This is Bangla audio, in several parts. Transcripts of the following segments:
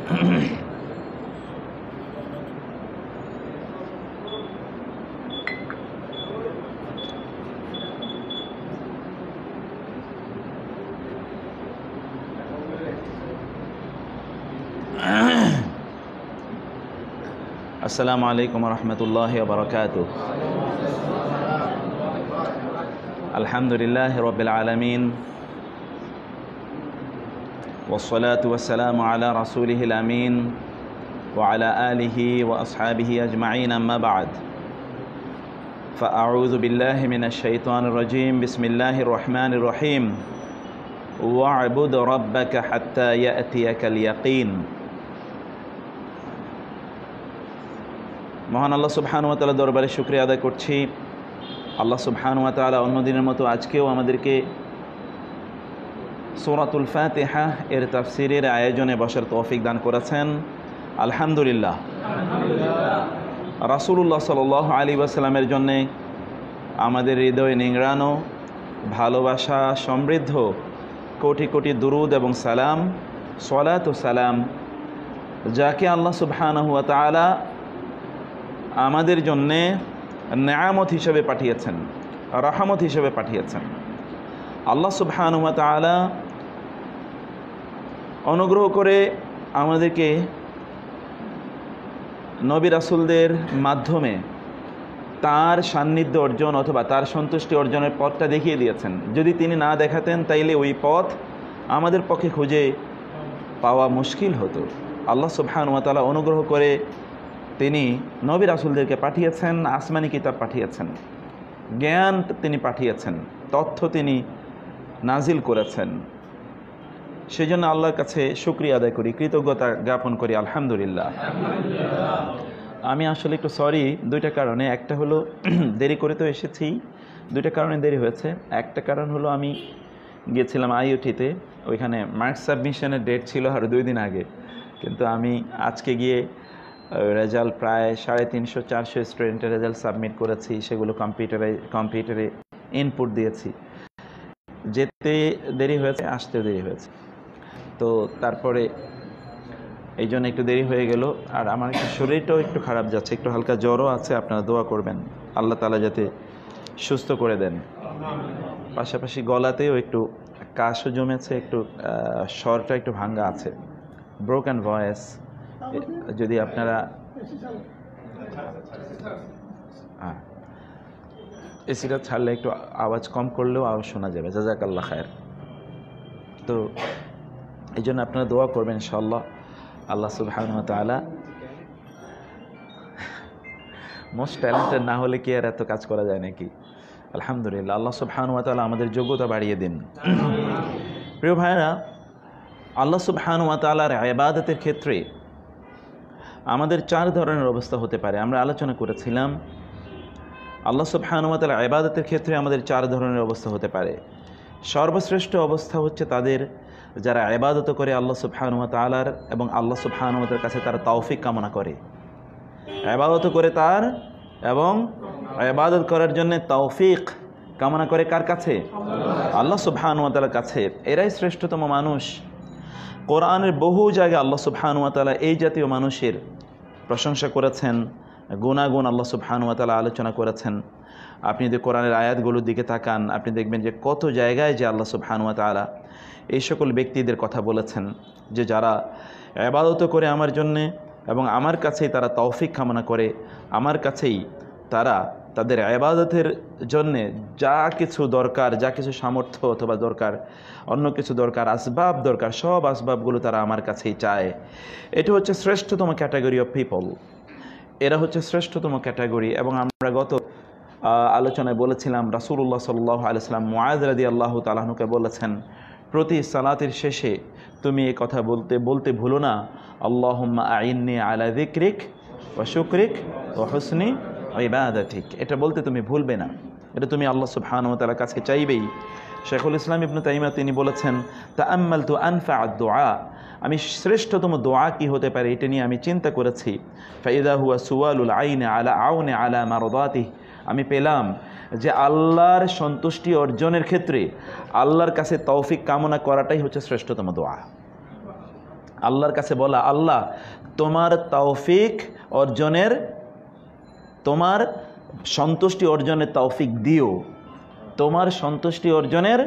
আসসালামু আলাইকুম ওয়া রাহমাতুল্লাহি ওয়া বারাকাতুহু। আলহামদুলিল্লাহি রাব্বিল আলামিন والصلاة والسلام على رسوله الأمين وعلى آله وأصحابه أجمعين أما بعد فأعوذ بالله من الشيطان الرجيم بسم الله الرحمن الرحيم واعبد ربك حتى يأتيك اليقين। মহান আল্লাহ সুবহানাহু ওয়া তাআলা দরবারে শুকরিয়া আদায় করছি। আল্লাহ সুবহানাহু ওয়া তাআলা অন্যদিনের মতো আজকেও আমাদেরকে সূরাতুল ফাতিহা এর তাফসীরের আয়োজনে বসার তৌফিক দান করেছেন। আলহামদুলিল্লাহ। রাসূলুল্লাহ সাল্লাল্লাহু আলাইহি ওয়াসাল্লামের জন্যে আমাদের হৃদয়ে নিংড়ানো ভালোবাসা সমৃদ্ধ কোটি কোটি দুরুদ এবং সালাম, সালাত ও সালাম, যাকে আল্লাহ সুবহানাহু ওয়া তাআলা আমাদের জন্যে নেয়ামত হিসেবে পাঠিয়েছেন, রহমত হিসেবে পাঠিয়েছেন। আল্লাহ সুবহানাহু ওয়া তাআলা অনুগ্রহ করে আমাদেরকে নবী রাসূলদের মাধ্যমে তার সান্নিধ্য অর্জন অথবা তার সন্তুষ্টি অর্জনের পথটা দেখিয়ে দিয়েছেন। যদি তিনি না দেখাতেন তাইলে ওই পথ আমাদের পক্ষে খুঁজে পাওয়া মুশকিল হতো। আল্লাহ সুবহানাহু ওয়া তাআলা অনুগ্রহ করে তিনি নবী রাসূলদেরকে পাঠিয়েছেন, আসমানি কিতাব পাঠিয়েছেন, জ্ঞান তিনি পাঠিয়েছেন, তথ্য তিনি নাজিল করেছেন। সেজন্য আল্লাহর কাছে শুকরিয়া আদায় করি, কৃতজ্ঞতা জ্ঞাপন করি। আলহামদুলিল্লাহ। আমি আসলে একটু সরি দুইটা কারণে। একটা হলো দেরি করে তো এসেছি, দুইটা কারণে দেরি হয়েছে। একটা কারণ হলো আমি গিয়েছিলাম আইওটিতে, ওইখানে মার্কস সাবমিশনের ডেট ছিল আর 2 দিন আগে, কিন্তু আমি আজকে গিয়ে রেজাল্ট প্রায় 350-400 স্টুডেন্টের রেজাল্ট সাবমিট করেছি। সেগুলো কম্পিউটারে ইনপুট দিয়েছি। যেতে দেরি হয়েছে, আসতেও দেরি হয়েছে, তো তারপরে এই জন্য একটু দেরি হয়ে গেল। আর আমার একটু শরীরটাও একটু খারাপ যাচ্ছে, একটু হালকা জ্বরও আছে। আপনারা দোয়া করবেন আল্লাহ তাআলা যাতে সুস্থ করে দেন। পাশাপাশি গলাতেও একটু কাশও জমেছে, একটু স্বরটা একটু ভাঙ্গা আছে, ব্রোকেন ভয়েস। যদি আপনারা এসিটা ছাড়লে একটু আওয়াজ কম করলেও আওয়াজ শোনা যাবে। জাযাকাল্লাহ খায়ের। তো এই জন্য আপনারা দোয়া করবেন ইনশাআল্লাহ। আল্লাহ সুবহানাহু ওয়া তাআলা মোস্ট ট্যালেন্টেড না হলে কি আর এত কাজ করা যায় নাকি? আলহামদুলিল্লাহ। আল্লাহ সুবহানাহু ওয়া তাআলা আমাদের যোগ্যতা বাড়িয়ে দিন। প্রিয় ভাইরা, আল্লাহ সুবহানাহু ওয়া তাআলার ইবাদতের ক্ষেত্রে আমাদের 4 ধরনের অবস্থা হতে পারে। আমরা আলোচনা করেছিলাম আল্লাহ সুবহানাহু ওয়া তাআলা ইবাদতের ক্ষেত্রে আমাদের 4 ধরনের অবস্থা হতে পারে। সর্বশ্রেষ্ঠ অবস্থা হচ্ছে তাদের যারা ইবাদত করে আল্লাহ সুবহানাহু ওয়া তাআলার, এবং আল্লাহ সুবহানাহু ওয়া তাআলার কাছে তারা তৌফিক কামনা করে, ইবাদত করে তার, এবং ইবাদত করার জন্য তৌফিক কামনা করে কার কাছে? আল্লাহ সুবহানাহু ওয়া তাআলার কাছে। এরাই শ্রেষ্ঠতম মানুষ। কোরআনের বহু জায়গায় আল্লাহ সুবহানাহু ওয়া তাআলা এই জাতীয় মানুষের প্রশংসা করেছেন, গুণাগুণ আল্লাহ সুবহানাহু ওয়া তাআলা আলোচনা করেছেন। আপনি যদি কোরআনের আয়াতগুলোর দিকে তাকান, আপনি দেখবেন যে কত জায়গায় যে আল্লাহ সুবহানাহু ওয়া তাআলা এই সকল ব্যক্তিদের কথা বলেছেন যে যারা ইবাদত করে আমার জন্যে এবং আমার কাছেই তারা তৌফিক কামনা করে, আমার কাছেই তারা তাদের ইবাদতের জন্যে যা কিছু দরকার, যা কিছু সামর্থ্য অথবা দরকার, অন্য কিছু দরকার, আসবাব দরকার, সব আসবাবগুলো তারা আমার কাছেই চায়। এটা হচ্ছে শ্রেষ্ঠতম ক্যাটাগরি অফ পিপল। এরা হচ্ছে শ্রেষ্ঠতম ক্যাটাগরি। এবং আমরা গত আলোচনায় বলেছিলাম রাসূলুল্লাহ সাল্লাল্লাহু আলাইহি ওয়াসাল্লাম মুআয রাদিয়াল্লাহু তাআলা আনহুকে বলেছেন, প্রতি সালাতের শেষে তুমি এই কথা বলতে ভুলো না, আল্লাহুম্মা আইন্নি আলা যিকরিক ওয়া শুকরিক ওয়া হুসনি ইবাদাতিক। এটা বলতে তুমি ভুলবে না, এটা তুমি আল্লাহ সুবহানাহু ওয়া তাআলার কাছে চাইবেই। শেখুল ইসলাম ইবনে তাইমিয়া তিনি বলেছেন, তাআম্মালতু আনফা'আদ দুআ, আমি শ্রেষ্ঠতম দোয়া কি হতে পারে এটা নিয়ে আমি চিন্তা করেছি। ফাইদা হুয়া সুওয়ালুল আইনি আলা আউনি আলা মারদাতিহি, আমি পেলাম যে আল্লাহর সন্তুষ্টি অর্জনের ক্ষেত্রে আল্লাহর কাছে তৌফিক কামনা করাটাই হচ্ছে শ্রেষ্ঠতম দোয়া। আল্লাহর কাছে বলা, আল্লাহ তোমার তৌফিক অর্জনের, তোমার সন্তুষ্টি অর্জনের তৌফিক দিও, তোমার সন্তুষ্টি অর্জনের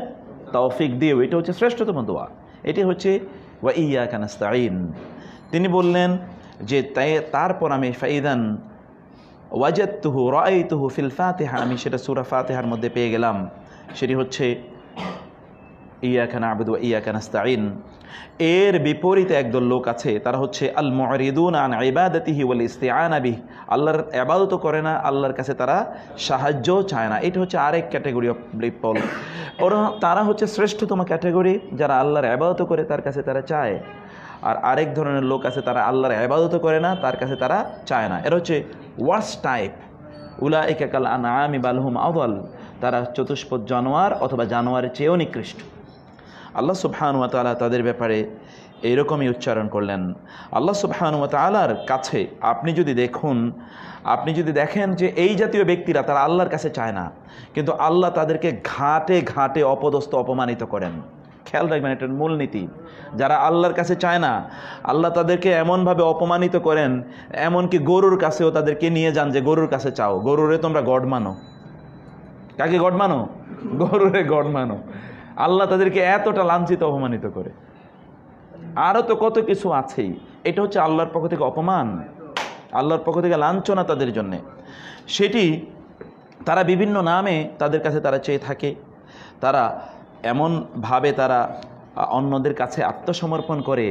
তৌফিক দিও। এটা হচ্ছে শ্রেষ্ঠতম দোয়া। এটি হচ্ছে ওয়া ইয়্যাকা নাস্তাঈন। তিনি বললেন যে তারপর আমি ফাইদান ওয়াজাদতুহু রাআইতুহু ফিল ফাতিহা, আমি সেটা সূরা ফাতিহার মধ্যে পেয়ে গেলাম। সেটি হচ্ছে ইয়্যাকা না'বুদু ওয়া ইয়্যাকা নাস্তাঈন। এর বিপরীতে একদল লোক আছে, তারা হচ্ছে আল মু'রিদুনা আন ইবাদাতিহি ওয়াল ইস্তিআনা বিহি, আল্লাহর ইবাদত করে না, আল্লাহর কাছে তারা সাহায্য চায় না। এটা হচ্ছে আরেক ক্যাটাগরি অফ পিপল। তারা হচ্ছে শ্রেষ্ঠতম ক্যাটাগরি, যারা আল্লাহর ইবাদত করে তার কাছে তারা চায়। আর আরেক ধরনের লোক আছে, তারা আল্লাহর ইবাদত করে না, তার কাছে তারা চায় না। এরা হচ্ছে ওয়ার্স্ট টাইপ। উলাইকা কাল আনআমি বাল হুম আযাল, তারা চতুষ্পদ জানোয়ার অথবা জানোয়ারের চেয়েও নিকৃষ্ট। আল্লাহ সুবহানাহু ওয়া তাআলা তাদের ব্যাপারে এইরকমই উচ্চারণ করলেন। আল্লাহ সুবহানাহু ওয়া তাআলার কাছে আপনি যদি দেখেন যে এই জাতীয় ব্যক্তিরা তারা আল্লাহর কাছে চায় না, কিন্তু আল্লাহ তাদেরকে ঘাটে ঘাটে অপদস্থ অপমানিত করেন। খেয়াল রাখবেন, এটার মূলনীতি। যারা আল্লাহর কাছে চায় না, আল্লাহ তাদেরকে এমনভাবে অপমানিত করেন, এমনকি গরুর কাছেও তাদেরকে নিয়ে যান যে গরুর কাছে চাও, গরুরে তোমরা গড মানো। কাকে গড মানো? গরুরে গড মানো। আল্লাহ তাদেরকে এতটা লাঞ্ছিত অপমানিত করে। আরও তো কত কিছু আছেই। এটা হচ্ছে আল্লাহর পক্ষ থেকে অপমান, আল্লাহর পক্ষ থেকে লাঞ্ছনা তাদের জন্যে। সেটি তারা বিভিন্ন নামে তাদের কাছে তারা চেয়ে থাকে। তারা এমনভাবে তারা অন্যদের কাছে আত্মসমর্পণ করে,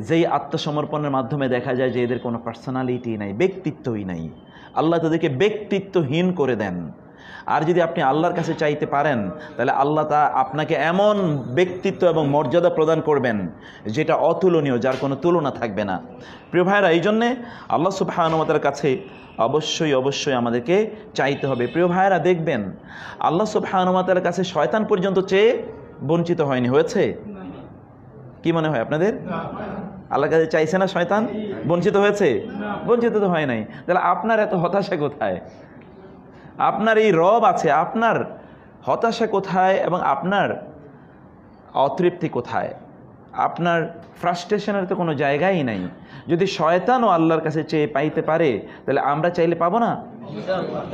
যেই আত্মসমর্পণের মাধ্যমে দেখা যায় যে এদের কোনো পার্সোনালিটি নাই, ব্যক্তিত্বই নাই। আল্লাহ তাদেরকে ব্যক্তিত্বহীন করে দেন। আর যদি আপনি আল্লাহর কাছে চাইতে পারেন, তাহলে আল্লাহ তা আপনাকে এমন ব্যক্তিত্ব এবং মর্যাদা প্রদান করবেন যেটা অতুলনীয়, যার কোনো তুলনা থাকবে না। প্রিয় ভাইরা, এই জন্যে আল্লাহ সুবহানাহু ওয়া তাআলার কাছে অবশ্যই আমাদেরকে চাইতে হবে। প্রিয় ভাইরা, দেখবেন আল্লাহ সুবহানাহু ওয়া তাআলার কাছে শয়তান পর্যন্ত চেয়ে বঞ্চিত হয়নি। হয়েছে? কি মনে হয় আপনাদের? আল্লাহর কাছে চাইছে না শয়তান? বঞ্চিত হয়েছে? বঞ্চিত তো হয় নাই। তাহলে আপনার এত হতাশা কোথায়? আপনার এই রব আছে, আপনার হতাশা কোথায় এবং আপনার অতৃপ্তি কোথায়? আপনার ফ্রাস্ট্রেশনের তো কোনো জায়গাই নাই। যদি শয়তানও আল্লাহর কাছে চেয়ে পাইতে পারে, তাহলে আমরা চাইলে পাবো না?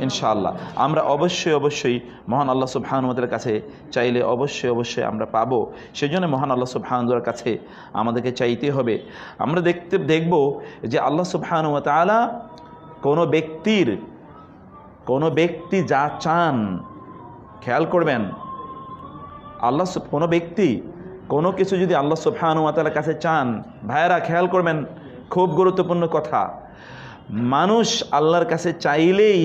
ইনশাআল্লাহ আমরা অবশ্যই মহান আল্লাহ সুবহানাহু ওয়া তাআলার কাছে চাইলে অবশ্যই আমরা পাবো। সেজন্য মহান আল্লাহ সুবহানাহু ওয়া তাআলার কাছে আমাদেরকে চাইতে হবে। আমরা দেখব যে আল্লাহ সুবহানাহু ওয়া তাআলা কোনো ব্যক্তি যা চান, খেয়াল করবেন, কোনো ব্যক্তি কোনো কিছু যদি আল্লাহ সুবহানাহু ওয়া তাআলার কাছে চান, ভাইয়েরা খেয়াল করবেন, খুব গুরুত্বপূর্ণ কথা, মানুষ আল্লাহর কাছে চাইলেই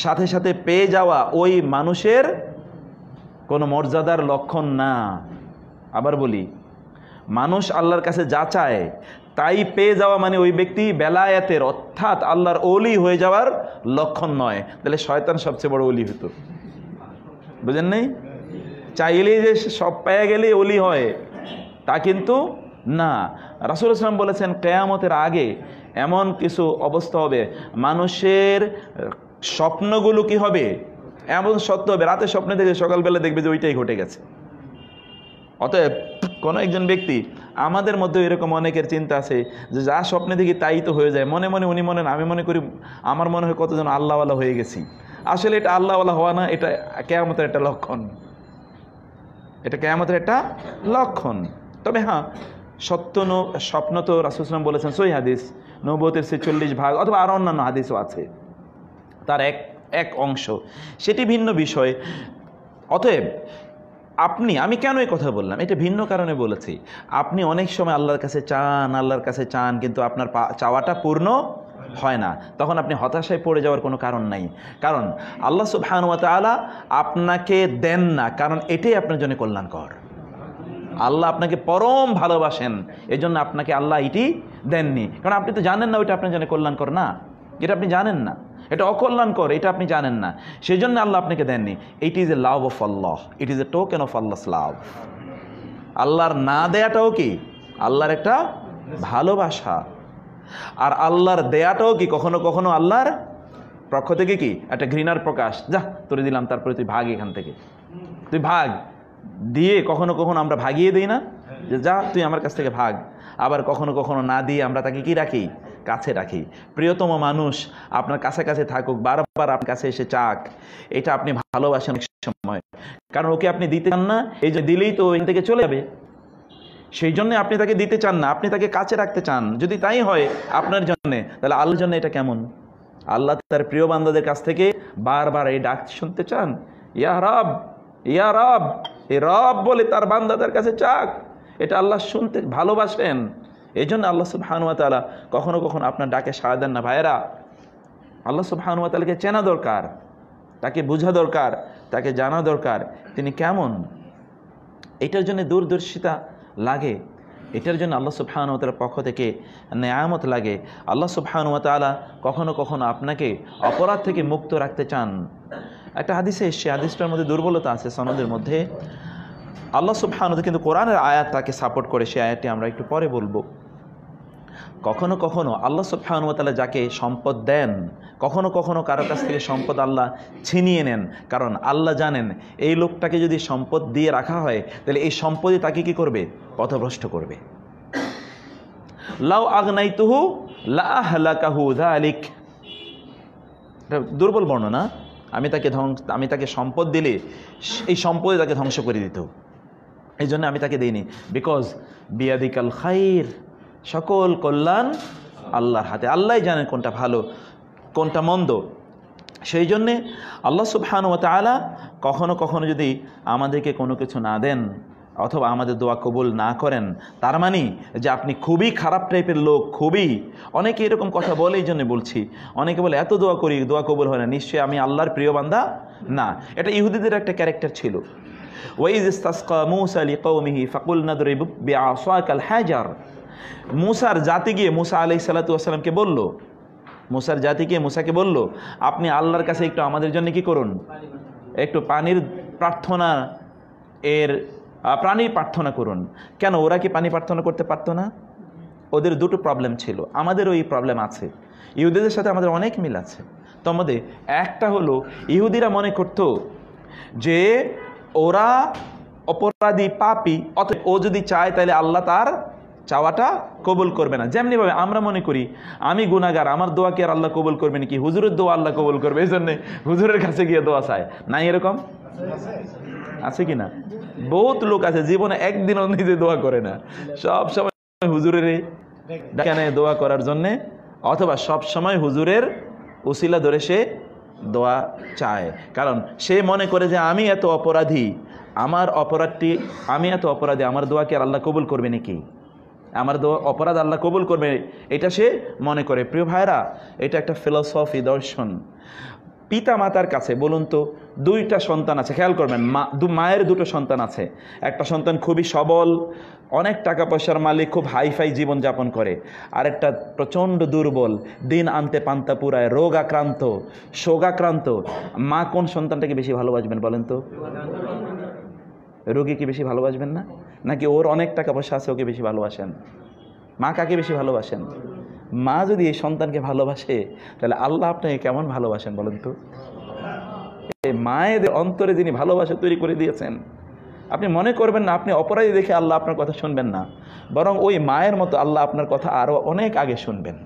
সাথে সাথে পেয়ে যাওয়া ওই মানুষের কোনো মর্যাদার লক্ষণ না। আবার বলি, মানুষ আল্লাহর কাছে যা চায় তাই পেয়ে যাওয়া মানে ওই ব্যক্তি বেলায়েতের অর্থাৎ আল্লাহর ওলি হয়ে যাওয়ার লক্ষণ নয়। তাহলে শয়তান সবচেয়ে বড় ওলি হতো, বুঝেন নাই? চাইলেই যে সব পেয়ে গেলেই ওলি হয় তা কিন্তু না। রাসূলুল্লাহ সাল্লাল্লাহু আলাইহি ওয়াসাল্লাম বলেছেন, কিয়ামতের আগে এমন কিছু অবস্থা হবে, মানুষের স্বপ্নগুলো কি হবে, এমন সত্য হবে, রাতে স্বপ্নে দেখে সকালবেলা দেখবে যে ওইটাই ঘটে গেছে। অতএব কোনো একজন ব্যক্তি, আমাদের মধ্যে এরকম অনেকের চিন্তা আছে যে যা স্বপ্নে দেখি তাই তো হয়ে যায়, মনে মনে উনি মনে আমি মনে করি আমার মনে হয় কতজন আল্লাহওয়ালা হয়ে গেছি। আসলে এটা আল্লাহওয়ালা হওয়া না, এটা কিয়ামতের একটা লক্ষণ, এটা কিয়ামতের একটা লক্ষণ। তবে হ্যাঁ, স্বপ্ন তো রাসূলুল্লাহ সাল্লাল্লাহু আলাইহি ওয়াসাল্লাম বলেছেন, সহিহ হাদিস, নবুয়তের 46 ভাগ অথবা আরও অন্যান্য হাদিসও আছে, তার এক অংশ, সেটি ভিন্ন বিষয়। অতএব আমি কেন এই কথা বললাম, এটা ভিন্ন কারণে বলেছি। আপনি অনেক সময় আল্লাহর কাছে চান কিন্তু আপনার চাওয়াটা পূর্ণ হয় না, তখন আপনি হতাশায় পড়ে যাওয়ার কোনো কারণ নাই। কারণ আল্লাহ সুবহানাহু ওয়া তাআলা আপনাকে দেন না, কারণ এটাই আপনার জন্য কল্যাণকর। আল্লাহ আপনাকে পরম ভালোবাসেন, এজন্য আপনাকে আল্লাহ এটি দেননি, কারণ আপনি তো জানেন না ওইটা আপনার জন্য কল্যাণকর না, এটা আপনি জানেন না, এটা অকল্যাণকর, এটা আপনি জানেন না, সেই জন্য আল্লাহ আপনাকে দেননি। It is a love of Allah, it is a token of Allah's love. আল্লাহর না দেয়াটাও কি আল্লাহর একটা ভালোবাসা, আর আল্লাহর দেয়াটাও কি কখনো কখনো আল্লাহর পক্ষ থেকে কি একটা ঘৃণার প্রকাশ। যা তোরে দিলাম, তারপরে তুই ভাগ, এখান থেকে তুই ভাগ, দিয়ে কখনো কখনো আমরা ভাগিয়ে দিই না, যে যা তুই আমার কাছ থেকে ভাগ। আবার কখনো কখনো না দিয়ে আমরা তাকে কি রাখি, কাছে রাখি। প্রিয়তম মানুষ আপনার কাছে কাছে থাকুক, বারবার আপনার কাছে এসে চাক, এটা আপনি ভালোবাসেন অনেক সময়, কারণ ওকে আপনি দিতে চান না, এই যে দিলেই তো এখান থেকে চলে যাবে, সেই জন্য আপনি তাকে দিতে চান না, আপনি তাকে কাছে রাখতে চান। যদি তাই হয় আপনার জন্যে, তাহলে আল্লাহর জন্য এটা কেমন? আল্লাহ তার প্রিয় বান্দাদের কাছ থেকে বারবার এই ডাক শুনতে চান, ইয়া রব, ইয়া রব। এই রব বলে তার বান্দাদের কাছে চাক, এটা আল্লাহ শুনতে ভালোবাসেন। এই জন্য আল্লাহ সুবহানাহু ওয়া তাআলা কখনো কখনো আপনার ডাকে সাড়া দেন না। ভাইয়েরা, আল্লাহ সুবহানাহু ওয়া তাআলাকে চেনা দরকার, তাকে বোঝা দরকার, তাকে জানা দরকার তিনি কেমন। এটার জন্য দূরদর্শিতা লাগে, এটার জন্য আল্লাহ সুবহানাহু ওয়া তাআলার পক্ষ থেকে নেয়ামত লাগে। আল্লাহ সুবহানাহু ওয়া তাআলা কখনো কখনো আপনাকে অপরাধ থেকে মুক্ত রাখতে চান। একটা হাদিসে এসছে, হাদিসটার মধ্যে দুর্বলতা আছে সনদের মধ্যে। আল্লাহ সুবহানাহু ওয়া তাআলা কিন্তু কোরআনের আয়াত তাকে সাপোর্ট করে, সেই আয়াতটি আমরা একটু পরে বলবো। কখনো কখনো আল্লাহ সুবহানাহু ওয়া তাআলা যাকে সম্পদ দেন, কখনো কখনো কারো কাছ থেকে সম্পদ আল্লাহ ছিনিয়ে নেন, কারণ আল্লাহ জানেন এই লোকটাকে যদি সম্পদ দিয়ে রাখা হয় তাহলে এই সম্পদই তাকে কি করবে, পথভ্রষ্ট করবে। লাউ আগনাইতুহু লা আহলাকাহু যালিক, দুর্বল বর্ণনা। আমি তাকে সম্পদ দিলে এই সম্পদই তাকে ধ্বংস করে দিত, এই জন্য আমি তাকে দিইনি। বিকজ বিয়াদিকাল খাইর, সকল কল্যাণ আল্লাহর হাতে, আল্লাহ জানেন কোনটা ভালো কোনটা মন্দ। সেই জন্যে আল্লাহ সুবহানাহু ওয়া তাআলা কখনো কখনো যদি আমাদেরকে কোনো কিছু না দেন অথবা আমাদের দোয়া কবুল না করেন, তার মানে যে আপনি খুবই খারাপ টাইপের লোক। খুবই, অনেকে এরকম কথা বলে, এই জন্য বলছি। অনেকে বলে এত দোয়া করি, দোয়া কবুল হয় না, নিশ্চয়ই আমি আল্লাহর প্রিয় বান্দা না। এটা ইহুদিদের একটা ক্যারেক্টার ছিল। ওয়াইয ইসতাসকা মূসা লিকওমিহি ফাকুলনা দরিব বিআসাকাল হাজার। মূসার জাতি গিয়ে মূসা আলাইহিস সালাতু ওয়াস সালামকে বলল, মূসার জাতি গিয়ে মূসাকে বলল, আপনি আল্লাহর কাছে একটু আমাদের জন্য কি করুন, একটু পানির প্রার্থনা, পানির প্রার্থনা করুন। কেন, ওরা কি পানি প্রার্থনা করতে পারতো না? ওদের দুটো প্রবলেম ছিল, আমাদেরও এই প্রবলেম আছে। ইহুদিদের সাথে আমাদের অনেক মিল আছে। তো আমাদের একটা হলো, ইহুদিরা মনে করত যে ওরা অপরাধী, পাপী, অতএব ও যদি চায় তাহলে আল্লাহ তার চাওয়াটা কবুল করবে না। যেমনিভাবে আমরা মনে করি আমি গুনাহগার, আমার দোয়া কি আর আল্লাহ কবুল করবে নাকি? হুজুরের দোয়া আল্লাহ কবুল করবে, এই জন্যে হুজুরের কাছে গিয়ে দোয়া চায়। নাই এরকম আছে কি না? বহুত লোক আছে জীবনে একদিনও নিজে দোয়া করে না, সব সময় হুজুরের এখানে দোয়া করার জন্যে, অথবা সব সময় হুজুরের উসিলা ধরে সে দোয়া চায়। কারণ সে মনে করে যে আমি এত অপরাধী, আমার অপরাধটি, আমি এত অপরাধী, আমার দোয়া কি আর আল্লাহ কবুল করবে নাকি? আমার দোয়া অপরাধ আল্লাহ কবুল করবে, এটা সে মনে করে। প্রিয় ভাইরা, এটা একটা ফিলসফি, দর্শন। পিতা মাতার কাছে বলুন তো, দুইটা সন্তান আছে, খেয়াল করবেন, মায়ের দুটো সন্তান আছে। একটা সন্তান খুবই সবল, অনেক টাকা পয়সার মালিক, খুব হাইফাই জীবনযাপন করে। আরেকটা প্রচণ্ড দুর্বল, দিন আনতে পান্তা পুরায়, রোগাক্রান্ত, শোগাক্রান্ত। মা কোন সন্তানটাকে বেশি ভালোবাসবেন বলেন তো? রোগী কি বেশি ভালোবাসবেন না? নাকি ওর অনেক টাকা পয়সা আছে ওকে বেশি ভালোবাসেন? মা কাকে বেশি ভালোবাসেন? মা যদি এই সন্তানকে ভালোবাসে তাহলে আল্লাহ আপনাকে কেমন ভালোবাসেন বলেন তো? এই মায়েদের অন্তরে যিনি ভালোবাসা তৈরি করে দিয়েছেন, আপনি মনে করবেন না আপনি অপরাধী দেখে আল্লাহ আপনার কথা শুনবেন না, বরং ওই মায়ের মতো আল্লাহ আপনার কথা আরো অনেক আগে শুনবেন।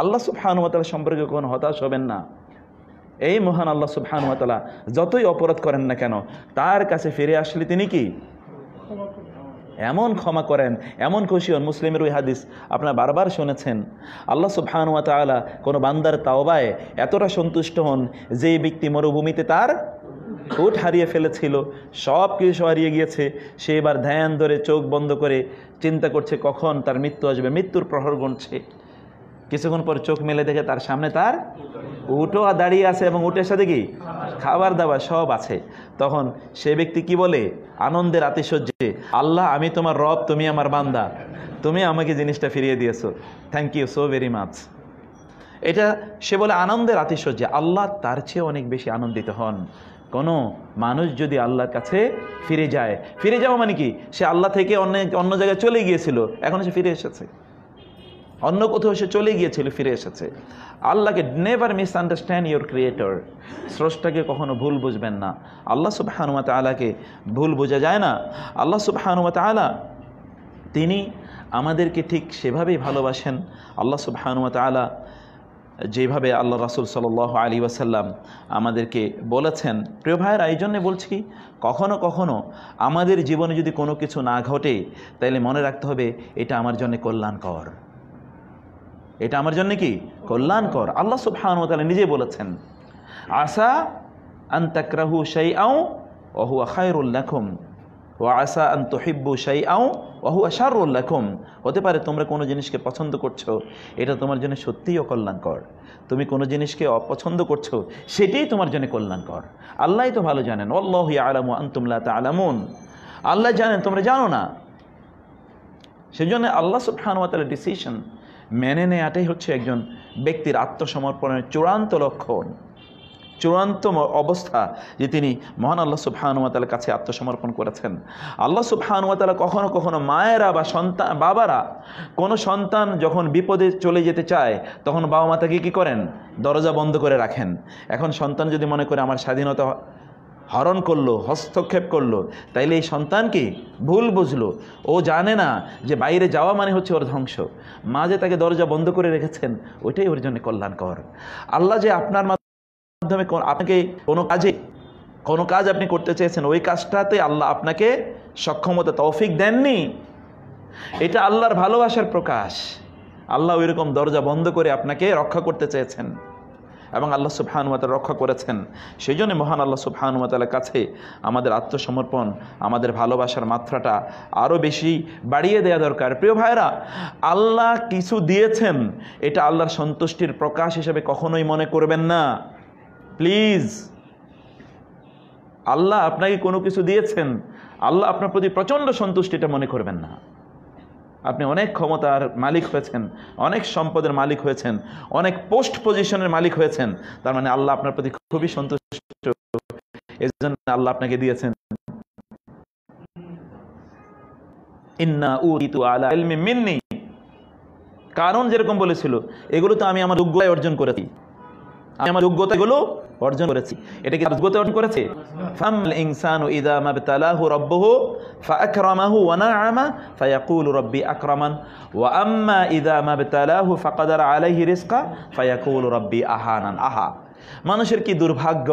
আল্লাহ সুবহানাহু ওয়া তাআলা সম্পর্কে কখনো হতাশ হবেন না। এই মহান আল্লাহ সুবহানাহু ওয়া তাআলা যতই অপরাধ করেন না কেন, তার কাছে ফিরে আসলে তিনি কি এমন ক্ষমা করেন, এমন খুশি হন। মুসলিমের ওই হাদিস আপনারা বারবার শুনেছেন। আল্লাহ সুবহানাহু ওয়া তাআলা কোনো বান্দার তাওবায় এতটা সন্তুষ্ট হন, যে ব্যক্তি মরুভূমিতে তার উট হারিয়ে ফেলেছিল, সব কিছু হারিয়ে গিয়েছে, সে এবার ধ্যান ধরে চোখ বন্ধ করে চিন্তা করছে কখন তার মৃত্যু আসবে, মৃত্যুর প্রহর গুনছে। কিছুক্ষণ পর চোখ মেলে দেখে তার সামনে তার উটও দাঁড়িয়ে আছে এবং উটের সাথে কি খাবার দাবার সব আছে। তখন সে ব্যক্তি কি বলে আনন্দের আতিশয্যে, আল্লাহ আমি তোমার রব, তুমি আমার বান্দা, তুমি আমাকে জিনিসটা ফিরিয়ে দিয়েছো, thank you so very much. এটা সে বলে আনন্দের আতিশয্যে। আল্লাহ তার চেয়ে অনেক বেশি আনন্দিত হন কোনো মানুষ যদি আল্লাহর কাছে ফিরে যায়। ফিরে যাওয়া মানে কি, সে আল্লাহ থেকে অন্য জায়গায় চলে গিয়েছিল, এখন সে ফিরে এসেছে। অন্য কোথাও সে চলে গিয়েছিল, ফিরে এসেছে। আল্লাহকে নেভার মিসআন্ডারস্ট্যান্ড ইউর ক্রিয়েটর, স্রষ্টাকে কখনো ভুল বুঝবেন না। আল্লাহ সুবহানাহু ওয়া তাআলাকে ভুল বোঝা যায় না। আল্লাহ সুবহানাহু ওয়া তাআলা তিনি আমাদেরকে ঠিক সেভাবেই ভালোবাসেন। আল্লাহ সুবহানাহু ওয়া তাআলা যেভাবে আল্লাহ রাসূল সাল্লাল্লাহু আলাইহি ওয়াসাল্লাম আমাদেরকে বলেছেন। প্রিয় ভাইয়েরা, এই জন্যে বলছি, কখনো কখনো আমাদের জীবনে যদি কোনো কিছু না ঘটে, তাহলে মনে রাখতে হবে এটা আমার জন্য কল্যাণকর, এটা আমার জন্য কি কল্যাণকর। আল্লাহ সুবহানাহু ওয়া তাআলা নিজে বলেছেন, আসা আন তাকরাহু শাইআন ওয়া হুয়া খায়রুল লাকুম ওয়া আসা আন তুহিব্বু শাইআন ওয়া হুয়া শাররুল লাকুম। হতে পারে তোমরা কোনো জিনিসকে পছন্দ করছো, এটা তোমার জন্য সত্যিই অকল্যাণকর। তুমি কোনো জিনিসকে অপছন্দ করছো, সেটাই তোমার জন্য কল্যাণকর। আল্লাহই তো ভালো জানেন। আল্লাহু ইয়ালামু আনতুম লা তা'লামুন। আল্লাহ জানেন, তোমরা জানো না। সেজন্য আল্লাহ সুবহানাহু ওয়া তাআলার ডিসিশন মেনে নেওয়াটাই হচ্ছে একজন ব্যক্তির আত্মসমর্পণের চূড়ান্ত লক্ষণ, চূড়ান্ত অবস্থা, যে তিনি মহান আল্লাহ সুবহানাহু ওয়া তাআলার কাছে আত্মসমর্পণ করেছেন। আল্লাহ সুবহানাহু ওয়া তাআলা কখনো কখনো মায়েরা বা সন্তান, বাবারা কোনো সন্তান যখন বিপদে চলে যেতে চায়, তখন বাবা মা তাকে কী করেন? দরজা বন্ধ করে রাখেন। এখন সন্তান যদি মনে করে আমার স্বাধীনতা হরণ করলো, হস্তক্ষেপ করলো, তাইলে এই সন্তান কি ভুল বুঝলো। ও জানে না যে বাইরে যাওয়া মানে হচ্ছে ওর ধ্বংস। মা যে তাকে দরজা বন্ধ করে রেখেছেন, ওইটাই ওর জন্য কল্যাণকর। আল্লাহ যে আপনার মাধ্যমে আপনাকে কোনো কাজ আপনি করতে চেয়েছেন, ওই কাজটাতে আল্লাহ আপনাকে সক্ষমতা তৌফিক দেননি, এটা আল্লাহর ভালোবাসার প্রকাশ। আল্লাহ ওইরকম দরজা বন্ধ করে আপনাকে রক্ষা করতে চেয়েছেন এবং আল্লাহ সুবহানাহু ওয়া তাআলা রক্ষা করেছেন। সেই জন্য মহান আল্লাহ সুবহানাহু ওয়া তাআলার কাছে আমাদের আত্মসমর্পণ, আমাদের ভালোবাসার মাত্রাটা আরও বেশি বাড়িয়ে দেওয়া দরকার। প্রিয় ভাইরা, আল্লাহ কিছু দিয়েছেন, এটা আল্লাহর সন্তুষ্টির প্রকাশ হিসেবে কখনোই মনে করবেন না, প্লিজ। আল্লাহ আপনাকে কোনো কিছু দিয়েছেন, আল্লাহ আপনার প্রতি প্রচণ্ড সন্তুষ্টিটা মনে করবেন না। আপনি অনেক ক্ষমতার মালিক হয়েছেন, অনেক সম্পদের মালিক হয়েছেন, অনেক পোস্ট পজিশনের মালিক হয়েছেন, তার মানে আল্লাহ আপনার প্রতি খুবই সন্তুষ্ট, এই জন্য আল্লাহ আপনাকে দিয়েছেন ইন্না উরিতু আলা ইলমি মিন্নি। কারণ যেরকম বলেছিল, এগুলো তো আমি আমার যোগ্যতায় অর্জন করেছি, আমি আমার যোগ্যতা এগুলো অর্জন করেছি। এটা কি যোগ্যতা অর্জন করেছে? ফামাল ইনসানু ইযা মাবতালাহু রাব্বুহু ফাআকরামাহু ওয়া না'আমা ফায়াকুলু রাব্বি আকরামান ওয়া আম্মা ইযা মাবতালাহু ফাকাদারা আলাইহি রিজকা ফায়াকুলু রাব্বি আহানান। আহা, মানুষের কি দুর্ভাগ্য!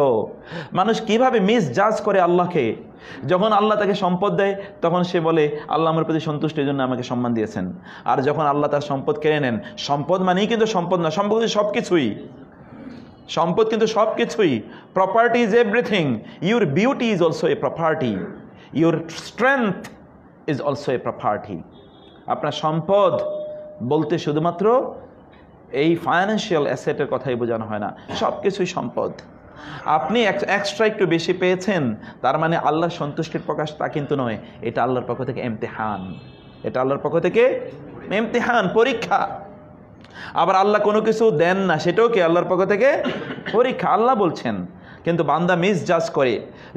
মানুষ কিভাবে মিসজাজ করে আল্লাহকে। যখন আল্লাহ তাকে সম্পদ দেয়, তখন সে বলে আল্লাহ আমার প্রতি সন্তুষ্ট, এই জন্য আমাকে সম্মান দিয়েছেন। আর যখন আল্লাহ তার সম্পদ কেড়ে নেন, সম্পদ মানেই কিন্তু সম্পদ না, সম্পদ সব কিছুই, সম্পদ কিন্তু সব কিছুই। Property is everything. Your beauty is also a property, your strength is also a property. আপনার সম্পদ বলতে শুধুমাত্র এই ফাইন্যান্সিয়াল অ্যাসেটের কথাই বোঝানো হয় না, সব কিছুই সম্পদ। আপনি এক্সট্রা একটু বেশি পেয়েছেন, তার মানে আল্লাহর সন্তুষ্টির প্রকাশ তা কিন্তু নয়, এটা আল্লাহর পক্ষ থেকে ইমতিহান, এটা আল্লাহর পক্ষ থেকে ইমতিহান, পরীক্ষা। আবার আল্লাহ কোনো কিছু দেন না, সেটাও কি আল্লাহর পক্ষ থেকে পরীক্ষা। আল্লাহ বলছেন, কিন্তু বান্দা মিসজাজ করে।